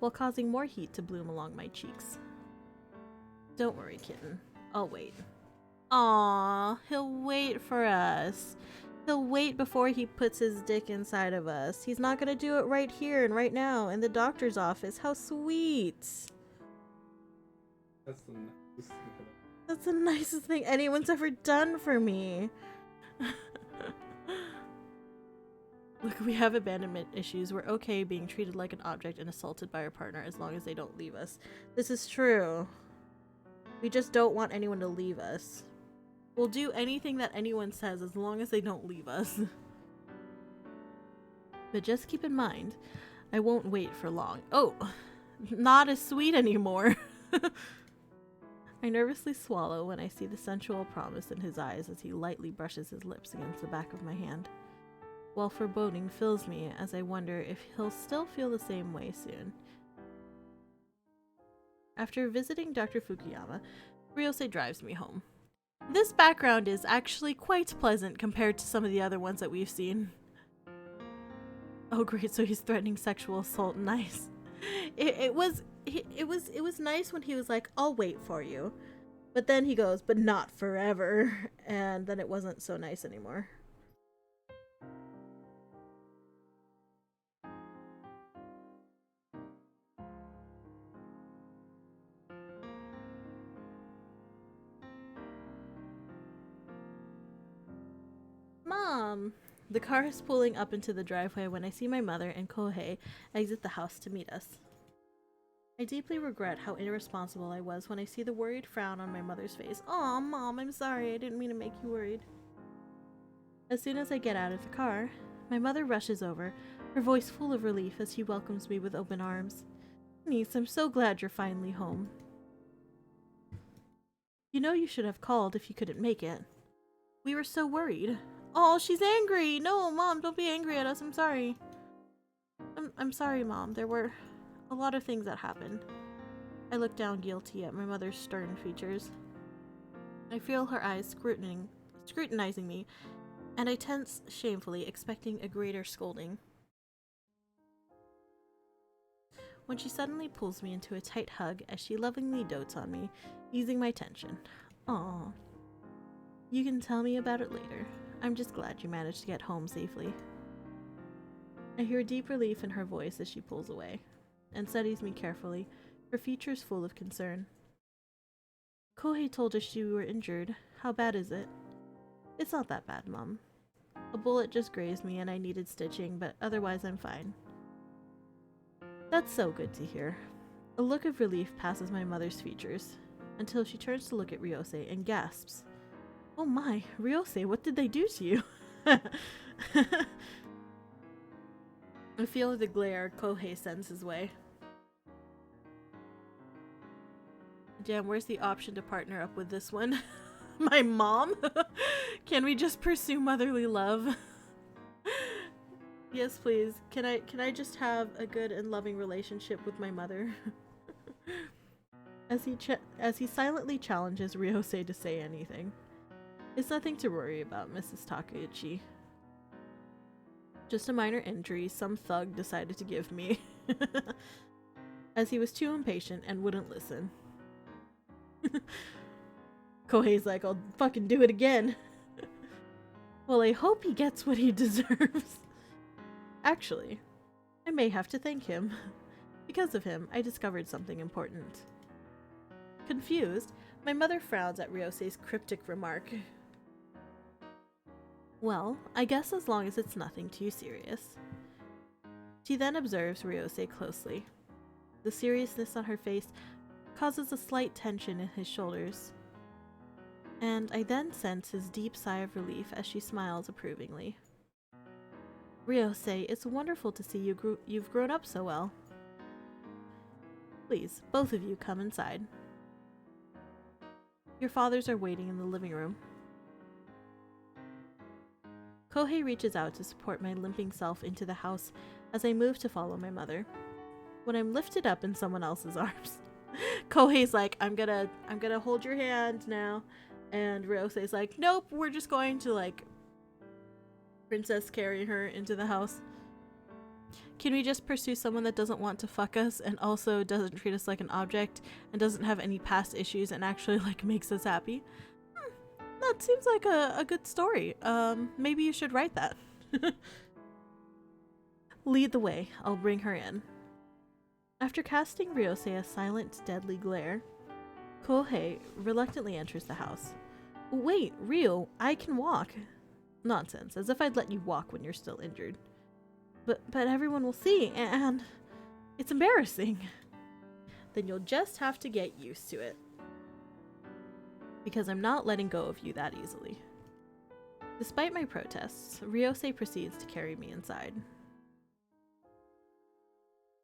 while causing more heat to bloom along my cheeks. Don't worry, kitten. I'll wait. Aww, he'll wait for us. He'll wait before he puts his dick inside of us. He's not gonna do it right here and right now in the doctor's office. How sweet. That's the nicest thing. That's the nicest thing anyone's ever done for me. Look, we have abandonment issues. We're okay being treated like an object and assaulted by our partner as long as they don't leave us. This is true. We just don't want anyone to leave us. We'll do anything that anyone says as long as they don't leave us. But just keep in mind, I won't wait for long. Oh, not as sweet anymore. I nervously swallow when I see the sensual promise in his eyes as he lightly brushes his lips against the back of my hand. while foreboding fills me as I wonder if he'll still feel the same way soon. After visiting Dr. Fukuyama, Ryosei drives me home. This background is actually quite pleasant compared to some of the other ones that we've seen. Oh great, so he's threatening sexual assault. Nice. It was nice when he was like, I'll wait for you. But then he goes, but not forever. And then it wasn't so nice anymore. Mom! The car is pulling up into the driveway when I see my mother and Kohei exit the house to meet us. I deeply regret how irresponsible I was when I see the worried frown on my mother's face. Aw, Mom, I'm sorry. I didn't mean to make you worried. As soon as I get out of the car, my mother rushes over, her voice full of relief as she welcomes me with open arms. Niece, I'm so glad you're finally home. You know you should have called if you couldn't make it. We were so worried. Oh, she's angry! No, Mom, don't be angry at us. I'm sorry. I'm sorry, Mom. There were a lot of things that happened. I look down guilty at my mother's stern features. I feel her eyes scrutinizing me, and I tense shamefully, expecting a greater scolding. When she suddenly pulls me into a tight hug as she lovingly dotes on me, easing my tension. Aw. You can tell me about it later. I'm just glad you managed to get home safely. I hear deep relief in her voice as she pulls away, and studies me carefully, her features full of concern. Kohei told us you were injured. How bad is it? It's not that bad, Mom. A bullet just grazed me and I needed stitching, but otherwise I'm fine. That's so good to hear. A look of relief passes my mother's features, until she turns to look at Ryosei and gasps. Oh my, Ryosei, what did they do to you? I feel the glare Kohei sends his way. Damn, where's the option to partner up with this one? My mom? Can we just pursue motherly love? Yes, please. Can I just have a good and loving relationship with my mother? As he silently challenges Ryosei to say anything. It's nothing to worry about, Mrs. Takeuchi. Just a minor injury some thug decided to give me. As he was too impatient and wouldn't listen. Kohei's like, I'll fucking do it again. Well, I hope he gets what he deserves. Actually, I may have to thank him. Because of him, I discovered something important. Confused, my mother frowns at Ryosei's cryptic remark. Well, I guess as long as it's nothing too serious. She then observes Ryosei closely. The seriousness on her face causes a slight tension in his shoulders. And I then sense his deep sigh of relief as she smiles approvingly. Ryosei, it's wonderful to see you've grown up so well. Please, both of you come inside. Your fathers are waiting in the living room. Kohei reaches out to support my limping self into the house as I move to follow my mother. When I'm lifted up in someone else's arms, Kohei's like, I'm gonna hold your hand now. And Ryosei's like, nope, we're just going to like princess carry her into the house. Can we just pursue someone that doesn't want to fuck us and also doesn't treat us like an object and doesn't have any past issues and actually like makes us happy? That seems like a good story. Maybe you should write that. Lead the way. I'll bring her in. After casting Ryosei a silent, deadly glare, Kohei reluctantly enters the house. Wait, Ryo, I can walk. Nonsense, as if I'd let you walk when you're still injured. But everyone will see, and it's embarrassing. Then you'll just have to get used to it. Because I'm not letting go of you that easily. Despite my protests, Ryosei proceeds to carry me inside.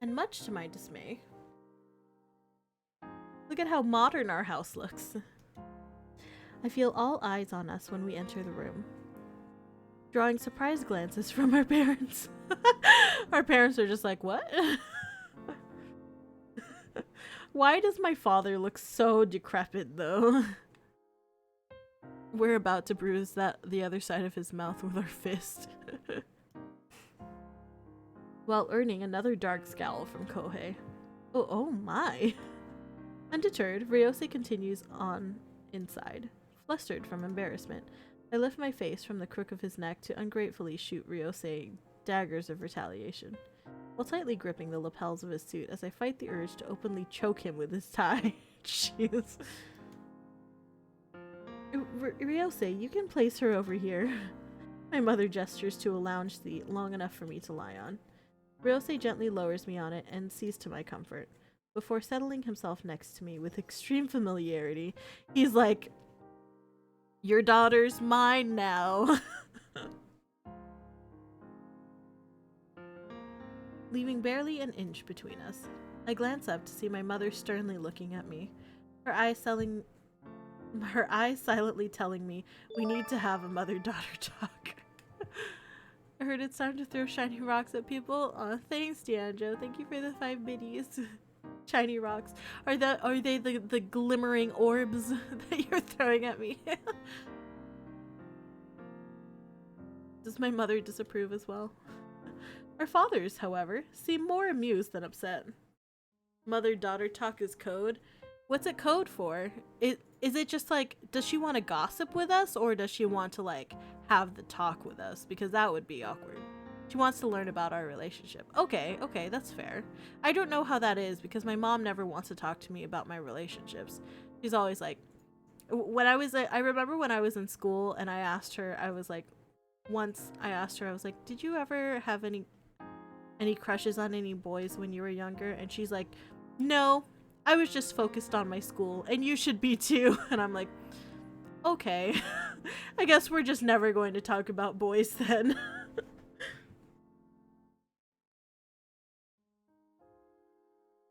And much to my dismay, look at how modern our house looks. I feel all eyes on us when we enter the room. drawing surprised glances from our parents. Our parents are just like, what? Why does my father look so decrepit, though? We're about to bruise the other side of his mouth with our fist. While earning another dark scowl from Kohei. Oh my. Undeterred, Ryose continues on inside, flustered from embarrassment. I lift my face from the crook of his neck to ungratefully shoot Ryose daggers of retaliation, while tightly gripping the lapels of his suit as I fight the urge to openly choke him with his tie. Jeez. Ryose, you can place her over here. My mother gestures to a lounge seat long enough for me to lie on. Ryose gently lowers me on it and sees to my comfort. Before settling himself next to me with extreme familiarity, he's like, "Your daughter's mine now." Leaving barely an inch between us, I glance up to see my mother sternly looking at me, her eyes silently telling me we need to have a mother-daughter talk. I heard it's time to throw shiny rocks at people. Thanks, D'Angelo. Thank you for the 5 biddies. Shiny rocks. Are they the glimmering orbs that you're throwing at me? Does my mother disapprove as well? Our fathers, however, seem more amused than upset. Mother-daughter talk is code. What's it code for? Is it just like, does she want to gossip with us, or does she want to like have the talk with us? Because that would be awkward. She wants to learn about our relationship. Okay, that's fair. I don't know how that is because my mom never wants to talk to me about my relationships. She's always like, I remember when I was in school and I asked her, I was like, did you ever have any crushes on any boys when you were younger? And she's like, no, I was just focused on my school and you should be too. And I'm like, okay, I guess we're just never going to talk about boys then.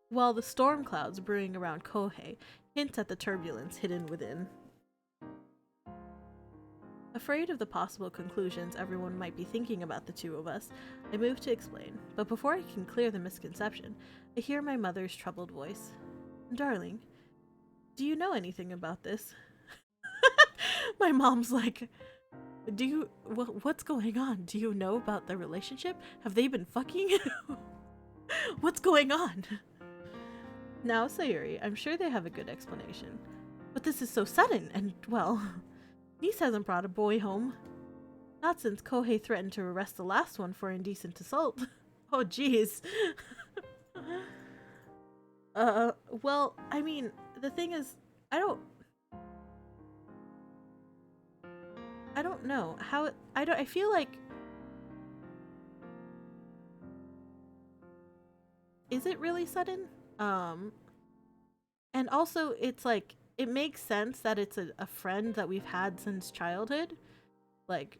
While the storm clouds brewing around Kohei hint at the turbulence hidden within. Afraid of the possible conclusions everyone might be thinking about the two of us, I move to explain, but before I can clear the misconception, I hear my mother's troubled voice. Darling, do you know anything about this? My mom's like, what's going on? Do you know about the relationship? Have they been fucking? What's going on? Now, Sayuri, I'm sure they have a good explanation. But this is so sudden, and, well, niece hasn't brought a boy home. Not since Kohei threatened to arrest the last one for indecent assault. Oh, jeez. Well, I mean, the thing is, I don't know how I feel like, is it really sudden? And also it's like, it makes sense that it's a friend that we've had since childhood, like,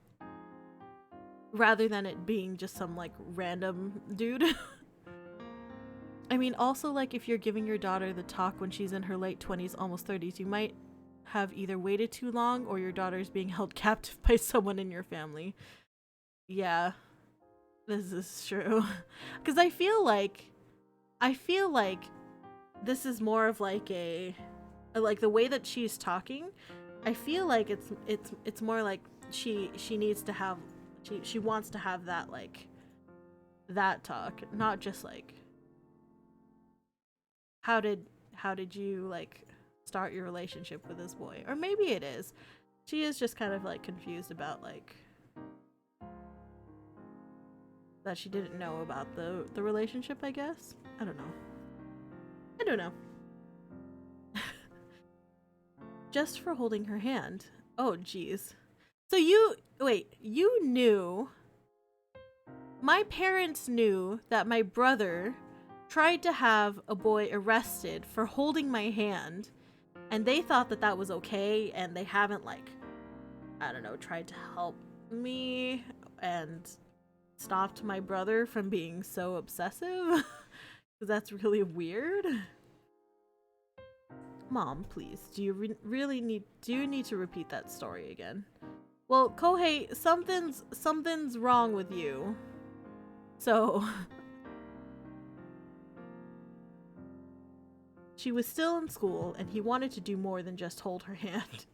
rather than it being just some like random dude. I mean, also, like, if you're giving your daughter the talk when she's in her late 20s, almost 30s, you might have either waited too long or your daughter's being held captive by someone in your family. Yeah, this is true. Because I feel like this is more of like like the way that she's talking. I feel like it's more like she needs to have, she wants to have that, like, that talk, not just like, how did you like start your relationship with this boy? Or maybe it is, she is just kind of like confused about like that she didn't know about the relationship, I guess. I don't know. Just for holding her hand. Oh geez. So you knew, my parents knew that my brother tried to have a boy arrested for holding my hand, and they thought that that was okay, and they haven't, like, I don't know, tried to help me and stopped my brother from being so obsessive. Because that's really weird. Mom, please, do you need to repeat that story again? Well, Kohei, something's wrong with you. So she was still in school, and he wanted to do more than just hold her hand.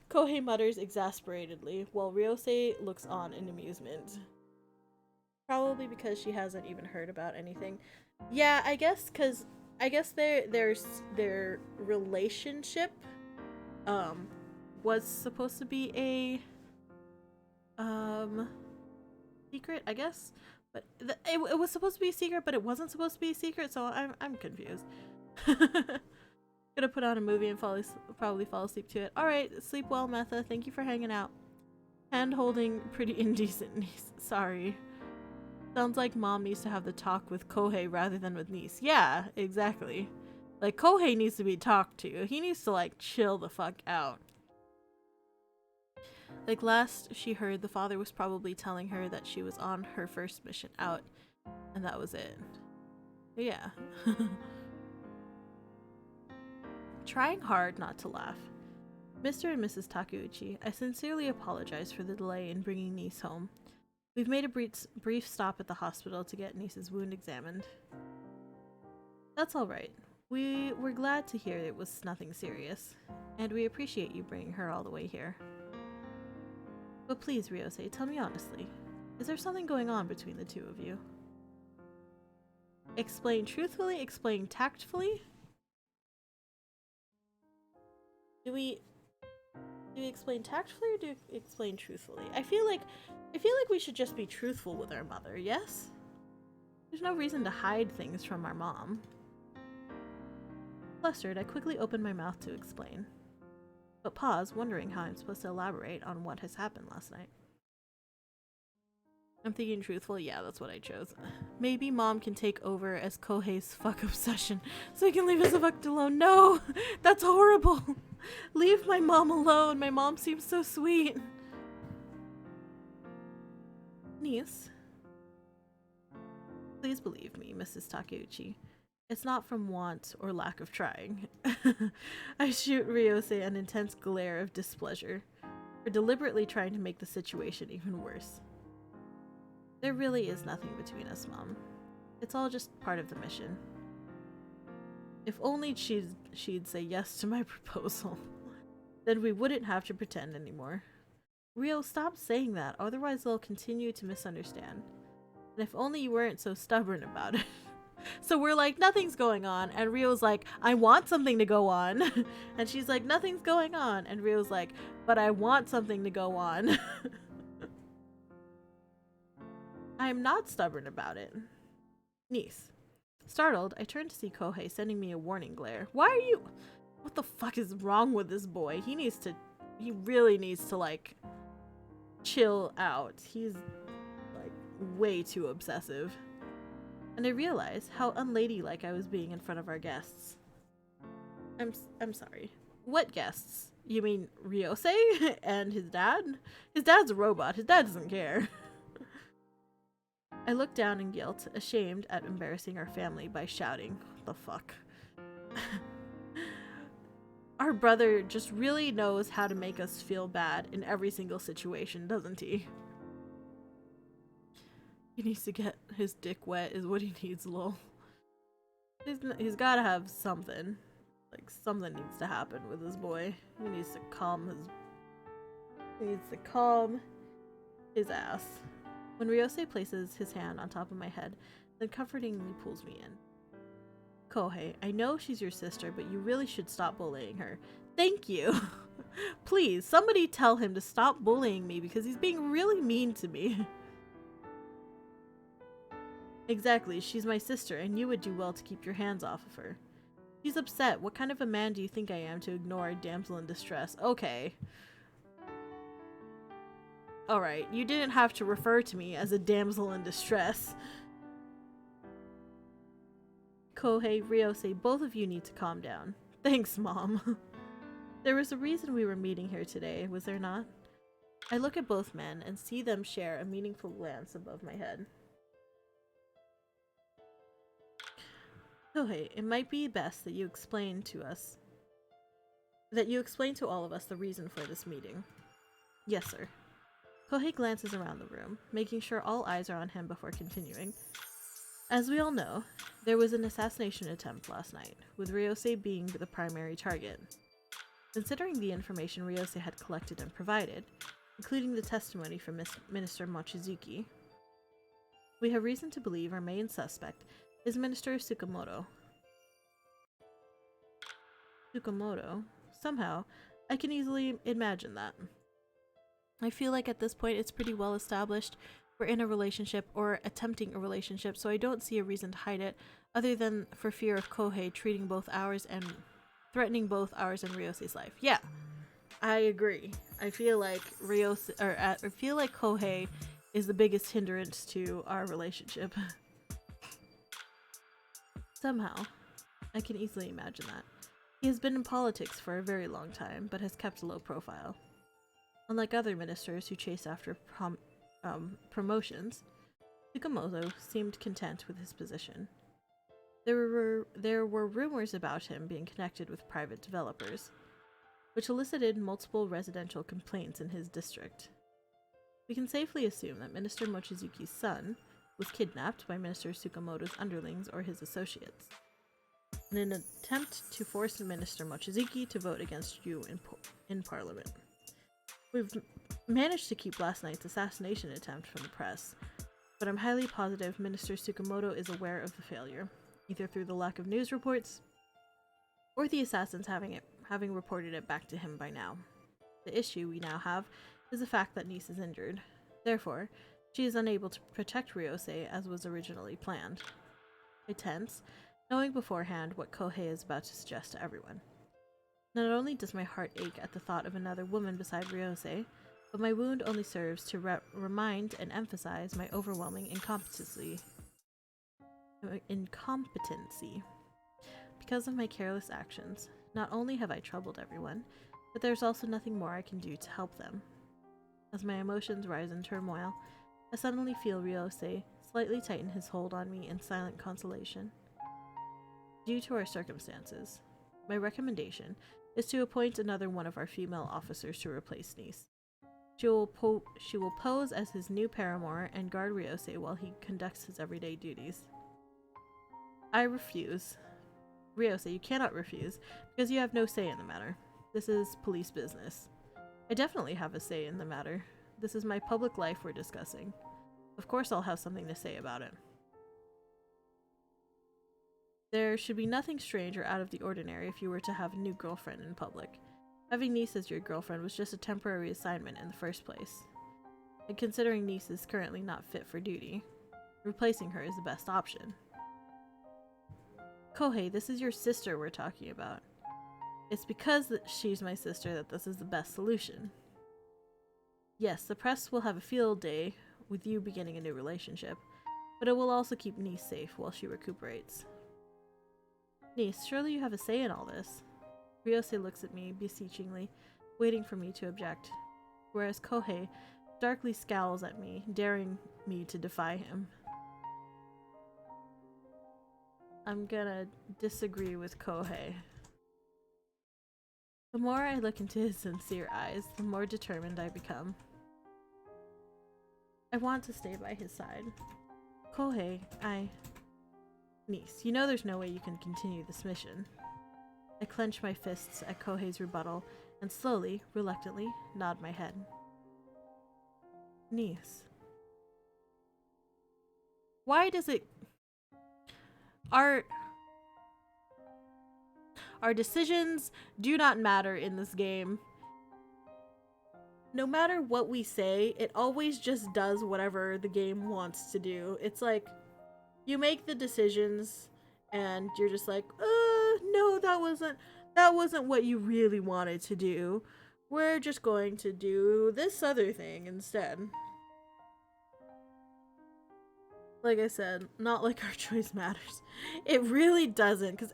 Kohei mutters exasperatedly, while Ryosei looks on in amusement. Probably because she hasn't even heard about anything. Yeah, I guess their relationship was supposed to be a secret, I guess. But it was supposed to be a secret, but it wasn't supposed to be a secret, so I'm confused. Gonna put on a movie and probably fall asleep to it. Alright, sleep well, Metha. Thank you for hanging out. Hand holding pretty indecent niece. Sorry. Sounds like mom needs to have the talk with Kohei rather than with niece. Yeah, exactly. Like, Kohei needs to be talked to. He needs to, like, chill the fuck out. Like, last she heard, the father was probably telling her that she was on her first mission out, and that was it. But yeah. Trying hard not to laugh. Mr. and Mrs. Takeuchi, I sincerely apologize for the delay in bringing niece home. We've made a brief stop at the hospital to get niece's wound examined. That's alright. We were glad to hear it was nothing serious, and we appreciate you bringing her all the way here. But please, Ryosei, tell me honestly, is there something going on between the two of you? Explain truthfully, explain tactfully? Do we explain tactfully or do we explain truthfully? I feel like we should just be truthful with our mother, yes? There's no reason to hide things from our mom. Flustered, I quickly opened my mouth to explain, but pause, wondering how I'm supposed to elaborate on what has happened last night. I'm thinking truthful, yeah, that's what I chose. Maybe mom can take over as Kohei's fuck obsession, so he can leave us the fuck alone. No! That's horrible! Leave my mom alone, my mom seems so sweet. Niece, please believe me, Mrs. Takeuchi. It's not from want or lack of trying. I shoot Ryosei an intense glare of displeasure for deliberately trying to make the situation even worse. There really is nothing between us, Mom. It's all just part of the mission. If only she'd say yes to my proposal, then we wouldn't have to pretend anymore. Rio, stop saying that, otherwise they'll continue to misunderstand. And if only you weren't so stubborn about it. So we're like, nothing's going on, and Rio's like, I want something to go on. And she's like, nothing's going on, and Rio's like, but I want something to go on. I'm not stubborn about it. Niece. Startled, I turned to see Kohei sending me a warning glare. Why are you... What the fuck is wrong with this boy? He really needs to, like, chill out. He's, like, way too obsessive. And I realized how unladylike I was being in front of our guests. I'm sorry. What guests? You mean Ryosei and his dad? His dad's a robot. His dad doesn't care. I looked down in guilt, ashamed at embarrassing our family by shouting, "What the fuck?" Our brother just really knows how to make us feel bad in every single situation, doesn't he? He needs to get his dick wet is what he needs, lol. He's gotta have something. Like, something needs to happen with this boy. He needs to calm his ass. When Ryosei places his hand on top of my head, then comfortingly pulls me in. Kohei, I know she's your sister, but you really should stop bullying her. Thank you! Please, somebody tell him to stop bullying me because he's being really mean to me. Exactly, she's my sister, and you would do well to keep your hands off of her. She's upset. What kind of a man do you think I am to ignore a damsel in distress? Okay. Alright, you didn't have to refer to me as a damsel in distress. Kohei, Ryosei, both of you need to calm down. Thanks, Mom. There was a reason we were meeting here today, was there not? I look at both men and see them share a meaningful glance above my head. Kohei, it might be best that you explain to all of us the reason for this meeting. Yes, sir. Kohei glances around the room, making sure all eyes are on him before continuing. As we all know, there was an assassination attempt last night, with Ryosei being the primary target. Considering the information Ryosei had collected and provided, including the testimony from Minister Mochizuki, we have reason to believe our main suspect is Minister Tsukamoto. Somehow, I can easily imagine that. I feel like at this point it's pretty well established we're in a relationship or attempting a relationship, so I don't see a reason to hide it other than for fear of Kohei treating both ours and threatening both ours and Ryosei's life. Yeah, I agree. I feel like I feel like Kohei is the biggest hindrance to our relationship. Somehow, I can easily imagine that. He has been in politics for a very long time, but has kept a low profile. Unlike other ministers who chase after promotions, Tsukamoto seemed content with his position. There were rumors about him being connected with private developers, which elicited multiple residential complaints in his district. We can safely assume that Minister Mochizuki's son was kidnapped by Minister Tsukamoto's underlings or his associates, in an attempt to force Minister Mochizuki to vote against you in Parliament. We've managed to keep last night's assassination attempt from the press, but I'm highly positive Minister Tsukamoto is aware of the failure, either through the lack of news reports or the assassins having reported it back to him by now. The issue we now have is the fact that Nice is injured. Therefore, she is unable to protect Ryosei as was originally planned. I tense, knowing beforehand what Kohei is about to suggest to everyone. Not only does my heart ache at the thought of another woman beside Ryosei, but my wound only serves to remind and emphasize my overwhelming incompetency. Because of my careless actions, not only have I troubled everyone, but there's also nothing more I can do to help them. As my emotions rise in turmoil, I suddenly feel Ryosei slightly tighten his hold on me in silent consolation. Due to our circumstances, my recommendation is to appoint another one of our female officers to replace Nice. She will pose as his new paramour and guard Ryosei while he conducts his everyday duties. I refuse. Ryosei, you cannot refuse, because you have no say in the matter. This is police business. I definitely have a say in the matter. This is my public life we're discussing. Of course I'll have something to say about it. There should be nothing strange or out of the ordinary if you were to have a new girlfriend in public. Having Nice as your girlfriend was just a temporary assignment in the first place. And considering Nice is currently not fit for duty, replacing her is the best option. Kohei, this is your sister we're talking about. It's because she's my sister that this is the best solution. Yes, the press will have a field day with you beginning a new relationship, but it will also keep Nice safe while she recuperates. Nice, surely you have a say in all this. Ryosei looks at me beseechingly, waiting for me to object, whereas Kohei darkly scowls at me, daring me to defy him. I'm gonna disagree with Kohei. The more I look into his sincere eyes, the more determined I become. I want to stay by his side. Kohei, Nice, you know there's no way you can continue this mission. I clench my fists at Kohei's rebuttal and slowly, reluctantly, nod my head. Nice. Why does it... Our decisions do not matter in this game. No matter what we say, it always just does whatever the game wants to do. It's like, you make the decisions, and you're just like, no, that wasn't what you really wanted to do. We're just going to do this other thing instead. Like I said, not like our choice matters. It really doesn't, because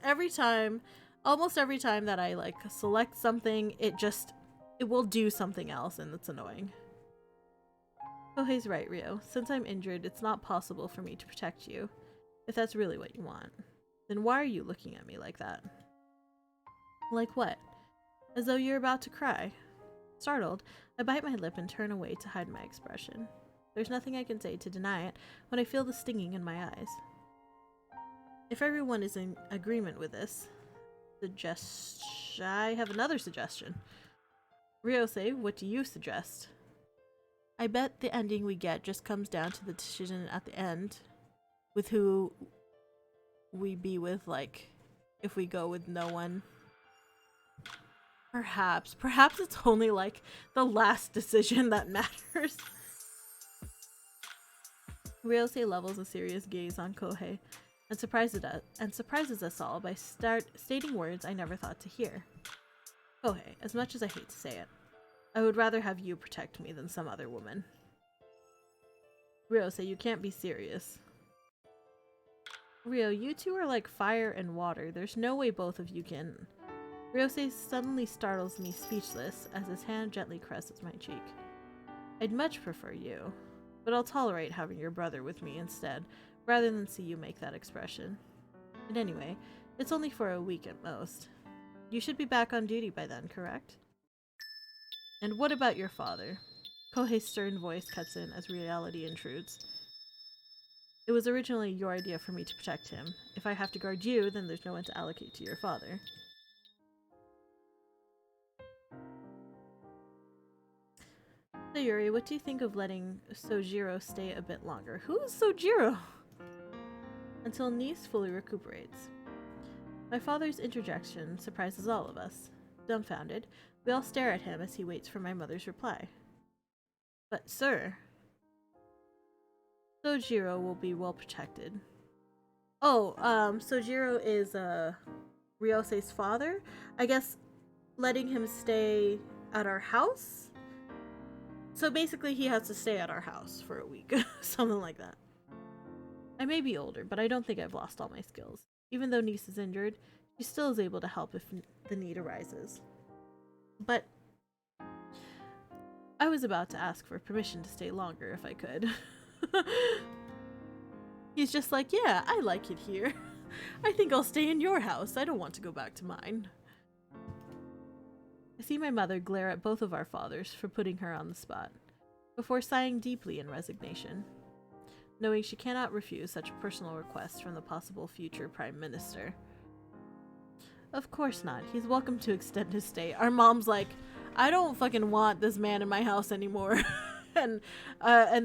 almost every time that I like select something, it will do something else, and it's annoying. Kohei's right, Ryo. Since I'm injured, it's not possible for me to protect you. If that's really what you want, then why are you looking at me like that? Like what? As though you're about to cry. Startled, I bite my lip and turn away to hide my expression. There's nothing I can say to deny it when I feel the stinging in my eyes. If everyone is in agreement with this, I have another suggestion. Ryosei, what do you suggest? I bet the ending we get just comes down to the decision at the end with who we be with, like, if we go with no one. Perhaps it's only like the last decision that matters. Ryosei levels a serious gaze on Kohei and surprises us all by stating words I never thought to hear. Kohei, as much as I hate to say it, I would rather have you protect me than some other woman. Ryosei, you can't be serious. Ryo, you two are like fire and water. There's no way both of you can. Ryosei suddenly startles me speechless as his hand gently caresses my cheek. I'd much prefer you, but I'll tolerate having your brother with me instead, rather than see you make that expression. And anyway, it's only for a week at most. You should be back on duty by then, correct? And what about your father? Kohei's stern voice cuts in as reality intrudes. It was originally your idea for me to protect him. If I have to guard you, then there's no one to allocate to your father. Sayuri, what do you think of letting Sojiro stay a bit longer? Who is Sojiro? Until Nice fully recuperates. My father's interjection surprises all of us. Dumbfounded, we all stare at him as he waits for my mother's reply. But, sir, Sojiro will be well protected. Oh, Sojiro is, Ryosei's father? I guess letting him stay at our house? So basically he has to stay at our house for a week. Something like that. I may be older, but I don't think I've lost all my skills. Even though Niece is injured, she still is able to help if the need arises. But I was about to ask for permission to stay longer if I could. He's just like, yeah, I like it here. I think I'll stay in your house. I don't want to go back to mine. I see my mother glare at both of our fathers for putting her on the spot, before sighing deeply in resignation, knowing she cannot refuse such a personal request from the possible future Prime Minister. Of course not. He's welcome to extend his stay. Our mom's like, I don't fucking want this man in my house anymore. and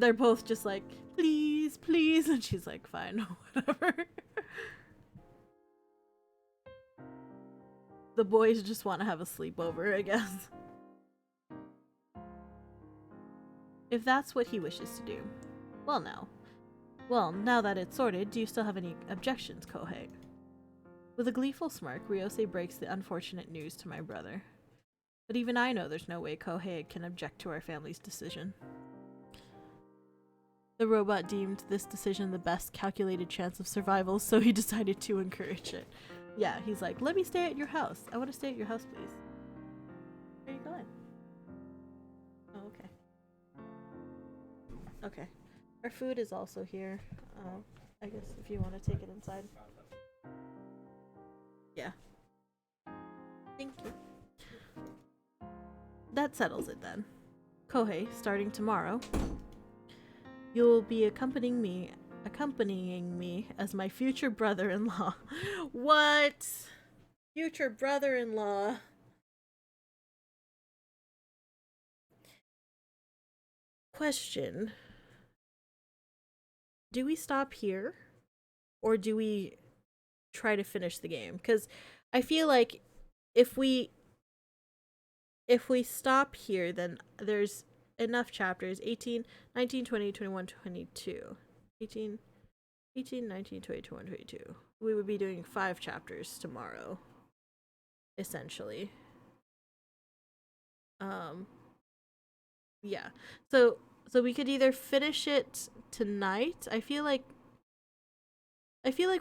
they're both just like, please, please. And she's like, fine, whatever. The boys just want to have a sleepover, I guess. If that's what he wishes to do. Well, now that it's sorted, do you still have any objections, Kohei? With a gleeful smirk, Ryosei breaks the unfortunate news to my brother. But even I know there's no way Kohei can object to our family's decision. The robot deemed this decision the best calculated chance of survival, so he decided to encourage it. Yeah, he's like, let me stay at your house. I want to stay at your house, please. Where are you going? Oh, okay. Okay. Our food is also here. I guess if you want to take it inside. Yeah. Thank you. That settles it then. Kohei, starting tomorrow, you'll be accompanying me as my future brother-in-law. What? Future brother-in-law. Question. Do we stop here? Or do we try to finish the game? Because I feel like if we stop here, then there's enough chapters. 18, 19, 20, 21, 22. 18, 19, 20, 21, 22. We would be doing 5 chapters tomorrow, essentially. Yeah. So we could either finish it tonight. I feel like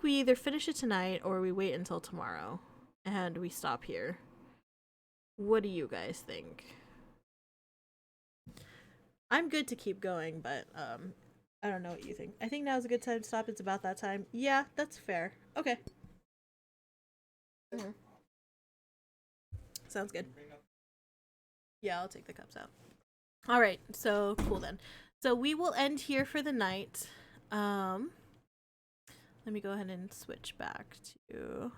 we either finish it tonight or we wait until tomorrow and we stop here. What do you guys think? I'm good to keep going, but I don't know what you think. I think now's a good time to stop. It's about that time. Yeah, that's fair. Okay. Sounds good. Yeah, I'll take the cups out. All right, so cool then. So we will end here for the night. Let me go ahead and switch back to.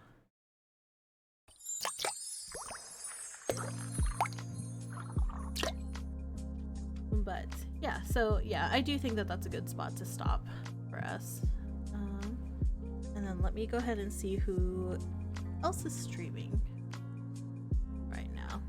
But yeah, so yeah, I do think that that's a good spot to stop for us. And then let me go ahead and see who else is streaming right now.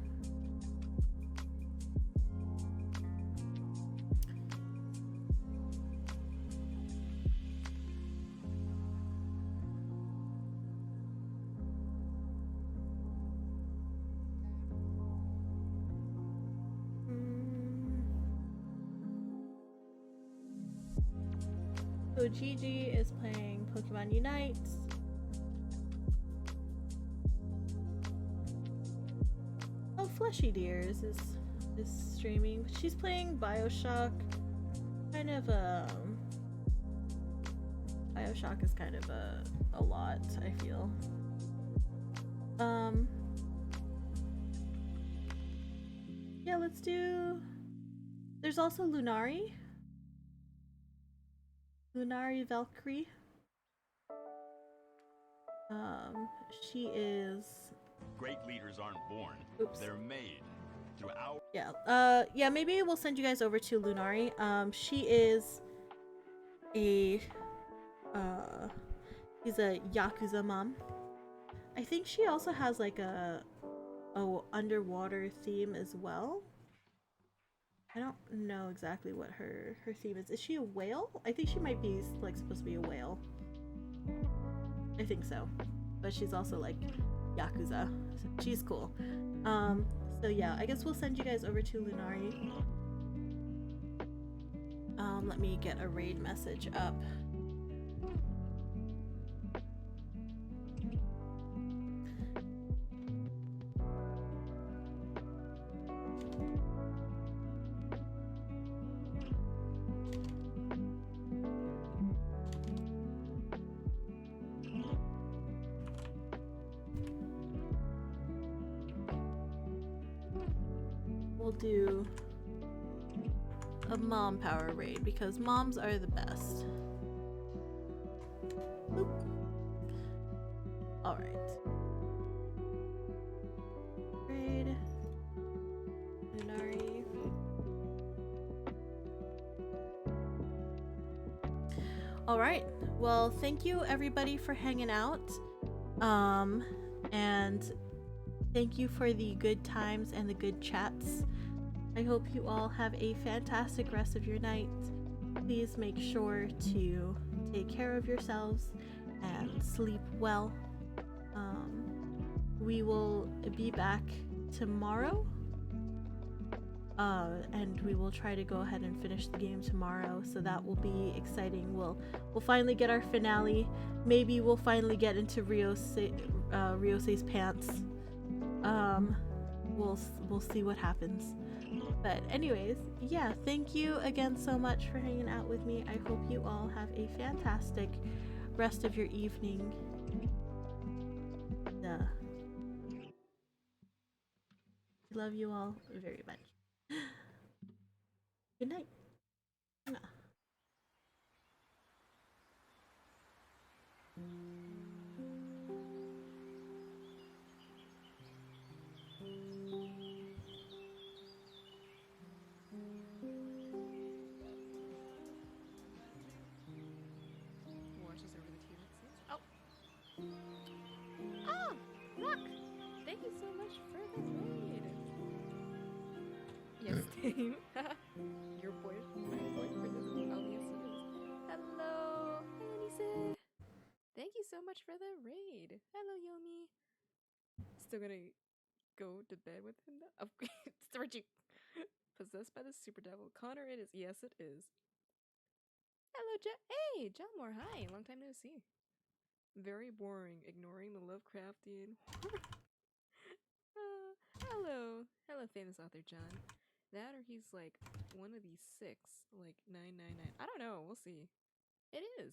So Gigi is playing Pokemon Unite. Oh, Fleshy Deers is streaming. She's playing Bioshock. Kind of Bioshock is kind of a lot, I feel. Yeah, let's do. There's also Lunari. Lunari Valkyrie. She is. Great leaders aren't born. Oops. They're made through our. Yeah, maybe we'll send you guys over to Lunari. She is a she's a Yakuza mom. I think she also has like a underwater theme as well. I don't know exactly what her theme is. Is she a whale? I think she might be like supposed to be a whale. I think so. But she's also like Yakuza. So she's cool. So yeah, I guess we'll send you guys over to Lunari. Let me get a raid message up. We'll do a mom power raid because moms are the best. Boop. All right. Raid. Lunari. All right. Well, thank you everybody for hanging out. And thank you for the good times and the good chats. I hope you all have a fantastic rest of your night. Please make sure to take care of yourselves and sleep well. We will be back tomorrow. And we will try to go ahead and finish the game tomorrow, so that will be exciting. We'll finally get our finale. Maybe we'll finally get into Ryose's pants. We'll see what happens. But anyways, yeah, thank you again so much for hanging out with me. I hope you all have a fantastic rest of your evening. I love you all very much. Good night. Watches over the TV. Oh! Oh! Look! Thank you so much for the raid! Yes, Dave. Your boyfriend? My boyfriend is. Oh, yes, he is. Hello! Hi, Anise! Thank you so much for the raid! Hello, Yomi! Still gonna go to bed with him? Aren't you possessed by the super devil? Connor, it is. Yes, it is. Hello, Hey, Jalmore, hi! Long time no see. Very boring, ignoring the Lovecraftian hello. Hello, famous author John. That or he's like one of these 6, like 999. I don't know, we'll see. It is.